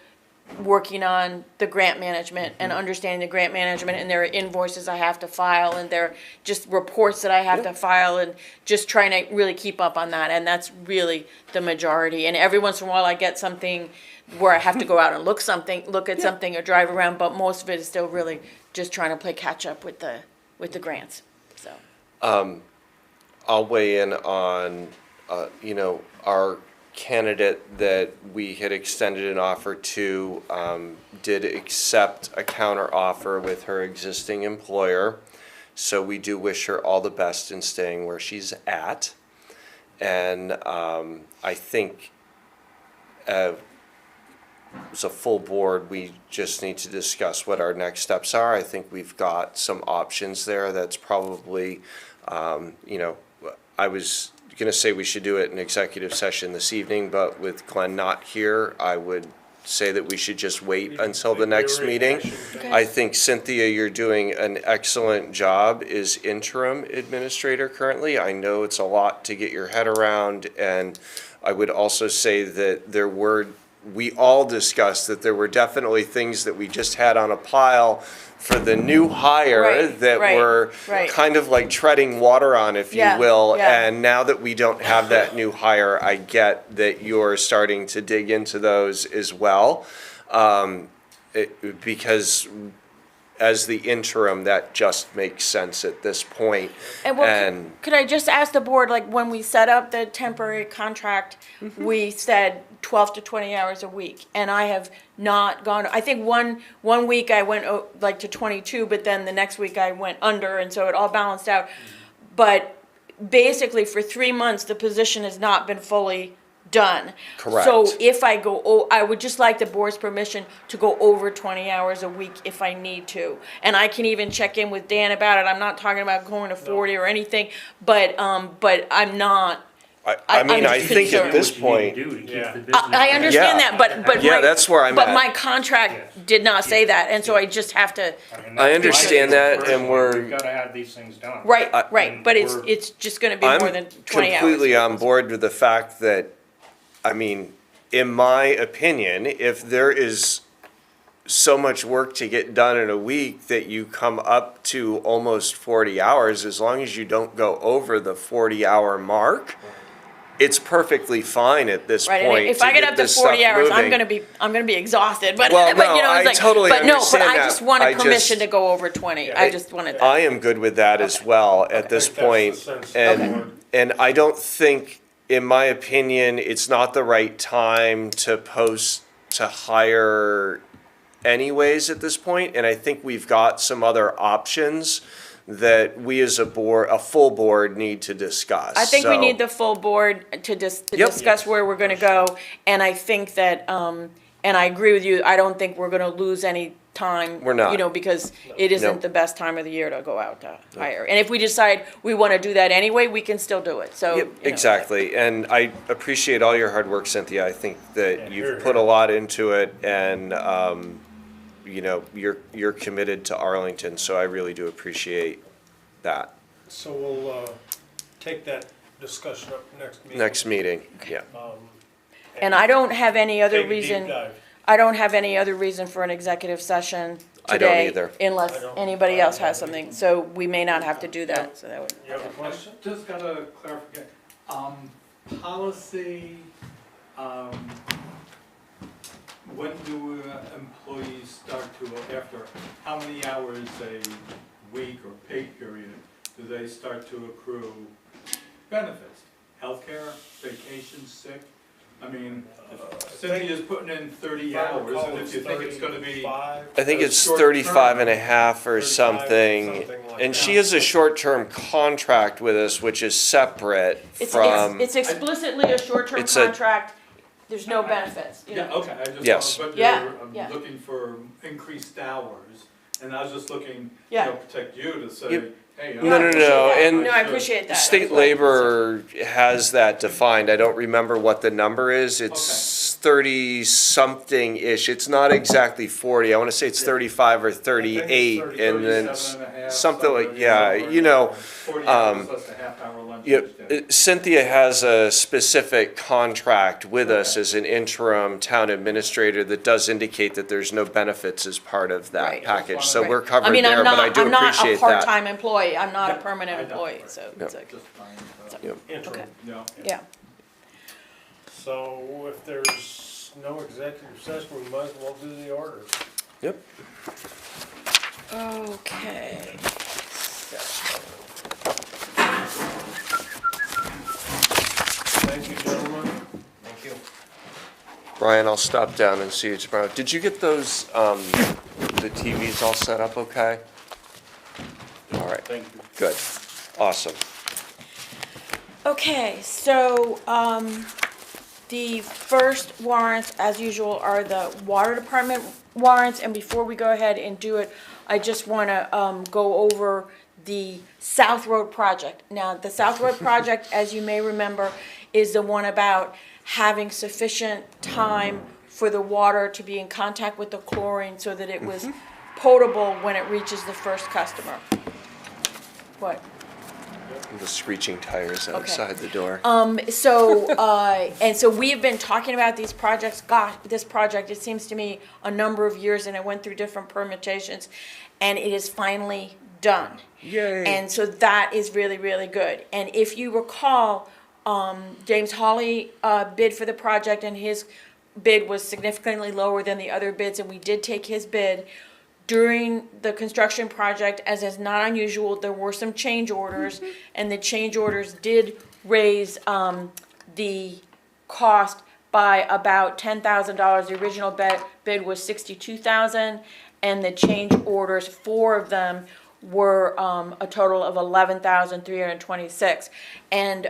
working on the grant management and understanding the grant management, and there are invoices I have to file, and there are just reports that I have to file, and just trying to really keep up on that, and that's really the majority. And every once in a while I get something where I have to go out and look at something or drive around, but most of it is still really just trying to play catch up with the grants, so. I'll weigh in on, our candidate that we had extended an offer to, did accept a counter offer with her existing employer. So we do wish her all the best in staying where she's at. And I think as a full board, we just need to discuss what our next steps are. I think we've got some options there. That's probably, I was gonna say we should do it in executive session this evening, but with Glenn not here, I would say that we should just wait until the next meeting. I think Cynthia, you're doing an excellent job as interim administrator currently. I know it's a lot to get your head around, and I would also say that we all discussed that there were definitely things that we just had on a pile for the new hire Right, that right, were right. kind of like treading water on, if you Yeah, will. yeah. And now that we don't have that new hire, I get that you're starting to dig into those as well. Because as the interim, that just makes sense at this point. And well, And could I just ask the board, like, when we set up the temporary contract, we said 12 to 20 hours a week, and I have not gone, I think one week I went like to 22, but then the next week I went under, and so it all balanced out. But basically, for 3 months, the position has not been fully done. Correct. So if I go, I would just like the board's permission to go over 20 hours a week if I need to. And I can even check in with Dan about it. I'm not talking about going to 40 or anything, but I'm not. I mean, I'm I just think at concerned. this point, I understand Yeah. that, but Yeah, my, that's where I'm but at. my contract did not say that, and so I just have to. I understand that, and We've gotta have these things done. Right, right, and but it's we're- it's just going to be I'm more than 20 hours. completely on board with the fact that, I mean, in my opinion, if there is so much work to get done in a week that you come up to almost 40 hours, as long as you don't go over the 40-hour mark, it's perfectly fine at this Right, point and if to I get up to this 40 stuff hours, I'm moving. gonna be exhausted. But Well, but no, you know, I it's like, totally but no, but understand I that. just wanted I just- permission to go over 20. I just wanted that. I am good with that as well at this think that's point. the sense of the board. And I don't think, in my opinion, it's not the right time to post to hire anyways at this point, and I think we've got some other options that we as a board, a full board, need to discuss. I think we So- need the full board to Yep. discuss where we're gonna go, and I think that, and I agree with you, I don't think we're gonna lose any time. We're not. You know, because it No. isn't the best time of the year to go out to hire. And if we decide we wanna do that anyway, we can still do it, so. Yep, you know, exactly, and I appreciate all your hard work, Cynthia. I think Yeah, that here, you've put a here. lot into it, and, you know, you're committed to Arlington, so I really do appreciate that. So we'll, take that discussion up next meeting. Next meeting, yeah. And I don't have any other Take a deep reason, dive. I don't have any other reason for an executive session I don't today. either. Unless I don't- anybody I else don't has have something, so we may not have to do that, so that would. You have a question? Just got a clarification. Policy, when do employees start to, after how many hours a week or pay period, do they start to accrue benefits? Healthcare, vacation, sick? I mean, if Cynthia's putting in 30 If I hours, recall, and if you think it's gonna be, 35. I think A it's short 35 and a term. half or 35, something, something like and that. she has a short-term contract with us, which is separate from, It's explicitly a short-term It's a- contract, there's no benefits, you yeah, know. okay, I just, Yes. but Yeah, you're yeah. looking for increased hours, and I was just looking, Yeah. protect you to say, Yep. hey. No, no, no, and- No, I appreciate that. state That's why- labor has that defined. I don't remember what the number is. It's 30-something-ish. It's not exactly 40. I want to say it's 35 or 38, and then 37 and a half, something like, somewhere, yeah, somewhere you know. around 40 hours plus a half hour lunch Yep, each day. Cynthia has a specific contract with us Okay. as an interim town administrator that does indicate that there's no benefits as part of that Right. package. So Right. we're covered I mean, there, but I do I'm not a appreciate that. part-time employee, I'm not a Yeah, permanent I know, employee, right. so Yep. it's like, Just fine, Yep. Interim. okay. yeah. yeah. So if there's no executive session, we might as well do the orders. Yep. Okay. Thank you, gentlemen. Thank you. Brian, I'll stop down and see you tomorrow. Did you get those, the TVs all set up okay? All right. Thank you. Good. Awesome. Okay, so, the first warrants, as usual, are the water department warrants, and before we go ahead and do it, I just wanna, go over the South Road project. Now, the South Road project, as you may remember, is the one about having sufficient time for the water to be in contact with the chlorine so that it was potable when it reaches the first customer. What? The screeching tires outside the door. And so we have been talking about these projects, gosh, this project, it seems to me, a number of years, and it went through different permutations, and it is finally done. Yay. And so that is really, really good. And if you recall, James Hawley bid for the project, and his bid was significantly lower than the other bids, and we did take his bid. During the construction project, as is not unusual, there were some change orders, and the change orders did raise the cost by about $10,000. The original bid was $62,000, and the change orders, 4 of them, were a total of $11,326. And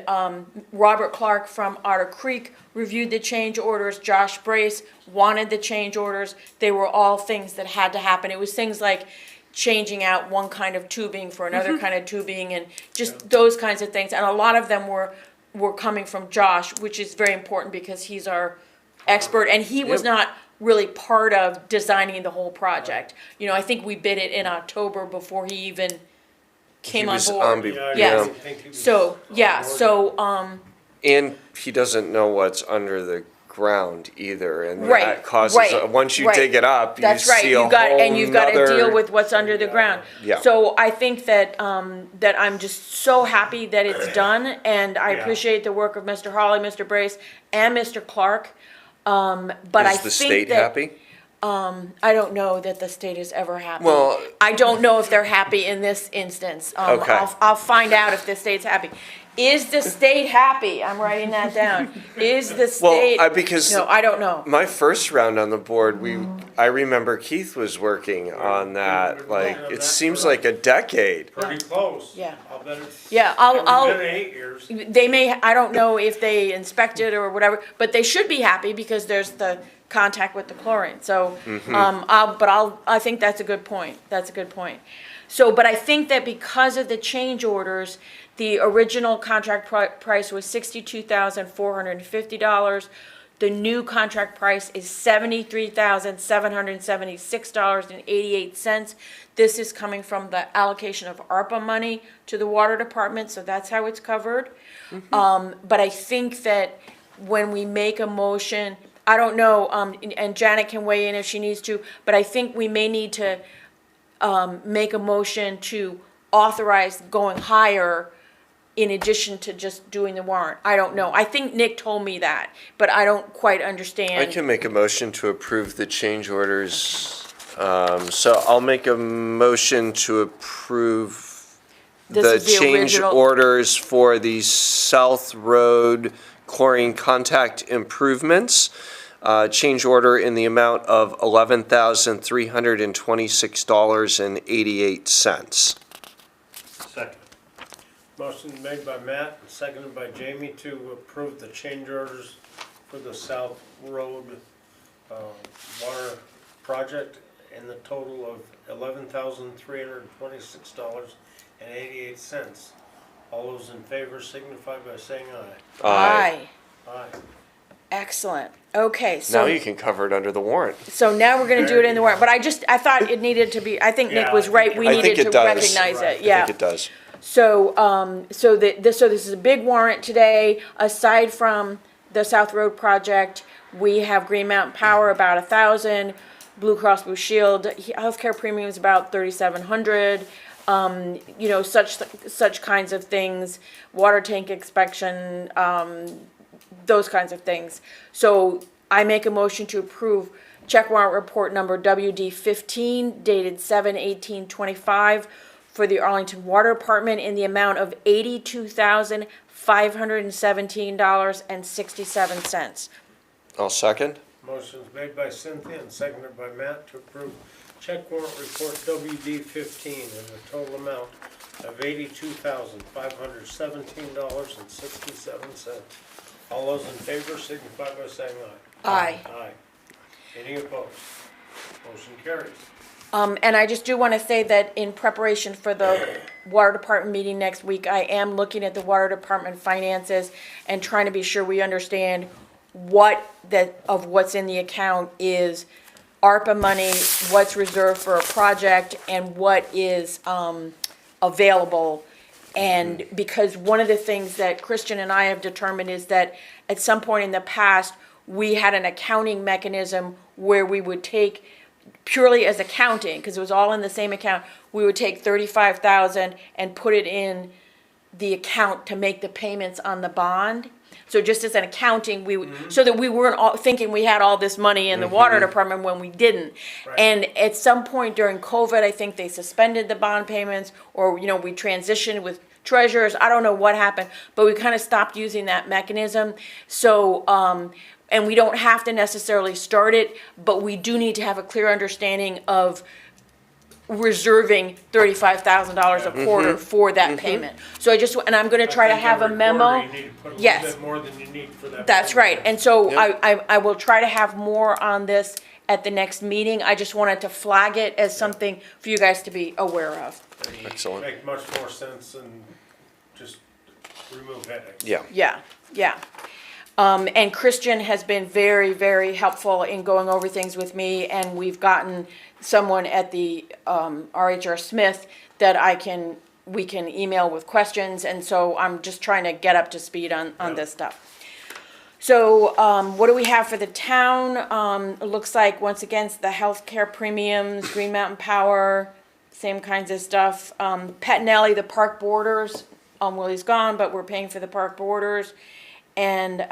Robert Clark from Otter Creek reviewed the change orders. Josh Brace wanted the change orders. They were all things that had to happen. It was things like changing out one kind of tubing for another kind of tubing, and just those kinds of things. And a lot of them were coming from Josh, which is very important because he's our expert, and he was Yep. not really part of designing the whole project. You know, I think we bid it in October before he even came on was board. on be- Yeah, I Yes. didn't think he was So, yeah, on board. so, And he doesn't know what's under the ground either, and Right, that causes, right, once you right. dig it up, you that's right, see a you've got, and you've got to whole deal nother- with what's under the ground. Yeah. So I think that, that I'm just so happy that it's done, and I Yeah. appreciate the work of Mr. Hawley, Mr. Brace, and Mr. Clark. But I Is the think state that, happy? I don't know that the state is ever happy. Well- I don't know if they're happy in this instance. Okay. I'll find out if the state's happy. Is the state happy? I'm writing that down. Is the state? because- No, I don't know. My first round on the board, I remember Keith was working on that, like, it seems like a decade. Pretty close. Yeah. I'll bet it's. Yeah, It's I'll, been 8 years. they may, I don't know if they inspected or whatever, but they should be happy because there's the contact with the chlorine, so, I think that's a good point, that's a good point. So, but I think that because of the change orders, the original contract price was $62,450. The new contract price is $73,776.88. This is coming from the allocation of ARPA money to the water department, so that's how it's covered. But I think that when we make a motion, I don't know, and Janet can weigh in if she needs to, but I think we may need to make a motion to authorize going higher in addition to just doing the warrant. I don't know. I think Nick told me that, but I don't quite understand. I can make a motion to approve the change orders. So I'll make a motion to approve This the is the change original- orders for the South Road chlorine contact improvements. Change order in the amount of $11,326.88. Second. Motion made by Matt and seconded by Jamie to approve the change orders for the South Road water project in the total of $11,326.88. All those in favor signify by saying aye. Aye. Aye. Excellent. Okay, Now so, you can cover it under the warrant. so now we're gonna do it in the warrant, but I thought it needed to be, I think Nick Yeah, was I right, think we I think needed it to does. recognize Right. it, yeah. I think it does. So, this is a big warrant today. Aside from the South Road project, we have Green Mountain Power about 1,000, Blue Cross Blue Shield healthcare premiums about 3,700. Such kinds of things, water tank inspection, those kinds of things. So I make a motion to approve check warrant report number WD 15 dated 7/18/25 for the Arlington Water Department in the amount of $82,517.67. I'll second. Motion's made by Cynthia and seconded by Matt to approve check warrant report WD 15 in the total amount of $82,517.67. All those in favor signify by saying aye. Aye. Aye. Any opposed? Motion carries. And I just do want to say that in preparation for the water department meeting next week, I am looking at the water department finances and trying to be sure we understand what's in the account is ARPA money, what's reserved for a project, and what is available. And because one of the things that Christian and I have determined is that at some point in the past, we had an accounting mechanism where we would take, purely as accounting, because it was all in the same account, we would take 35,000 and put it in the account to make the payments on the bond. So just as an accounting, so that we weren't all thinking we had all this money in the water department when we didn't. Right. And at some point during COVID, I think they suspended the bond payments, or, we transitioned with treasurers. I don't know what happened, but we kind of stopped using that mechanism. So, and we don't have to necessarily start it, but we do need to have a clear understanding of reserving $35,000 a quarter for that payment. So and I'm gonna try to have a memo. You need to put a Yes. little bit more than you need for that. That's right, and so Yep. I will try to have more on this at the next meeting. I just wanted to flag it as something for you guys to be aware of. Excellent. Make much more sense than just remove headaches. Yeah. Yeah. And Christian has been very, very helpful in going over things with me, and we've gotten someone at the RHR Smith that we can email with questions, and so I'm just trying to get up to speed on this stuff. So, what do we have for the town? It looks like, once again, it's the healthcare premiums, Green Mountain Power, same kinds of stuff. Pettinelli, the park borders, well, he's gone, but we're paying for the park borders. And,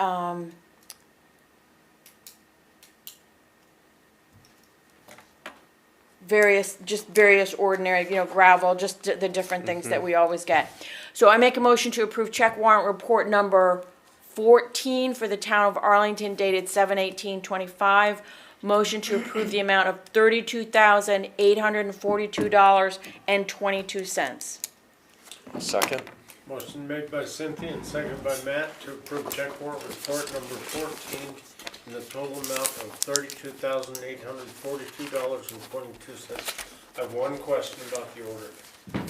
various ordinary, gravel, just the different things that we always get. So I make a motion to approve check warrant report number 14 for the town of Arlington dated 7/18/25. Motion to approve the amount of $32,842.22. Second? Motion made by Cynthia and seconded by Matt to approve check warrant report number 14 in the total amount of $32,842.22. I have one question about the order.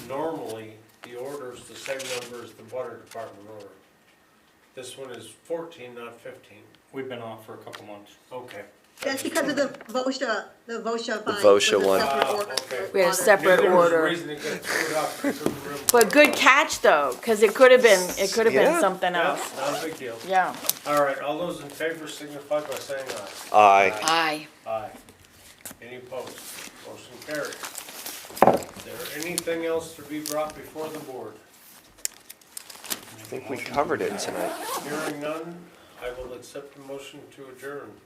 Normally, the order is the same number as the water department order. This one is 14, not 15. We've been off for a couple months. Okay. That's because of the VOSHA fine. VOSHA was a one. separate order Okay. for We had a water. separate Maybe there was a order. reason it got screwed up. I couldn't remember. But good catch though, because it could have been Yeah. something Yeah, else. not a big deal. Yeah. All right, all those in favor signify by saying aye. Aye. Aye. Aye. Any opposed? Motion carries. Is there anything else to be brought before the board? I think we covered it tonight. Hearing none, I will accept the motion to adjourn.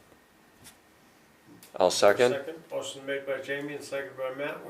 I'll second. Motion made by Jamie and seconded by Matt.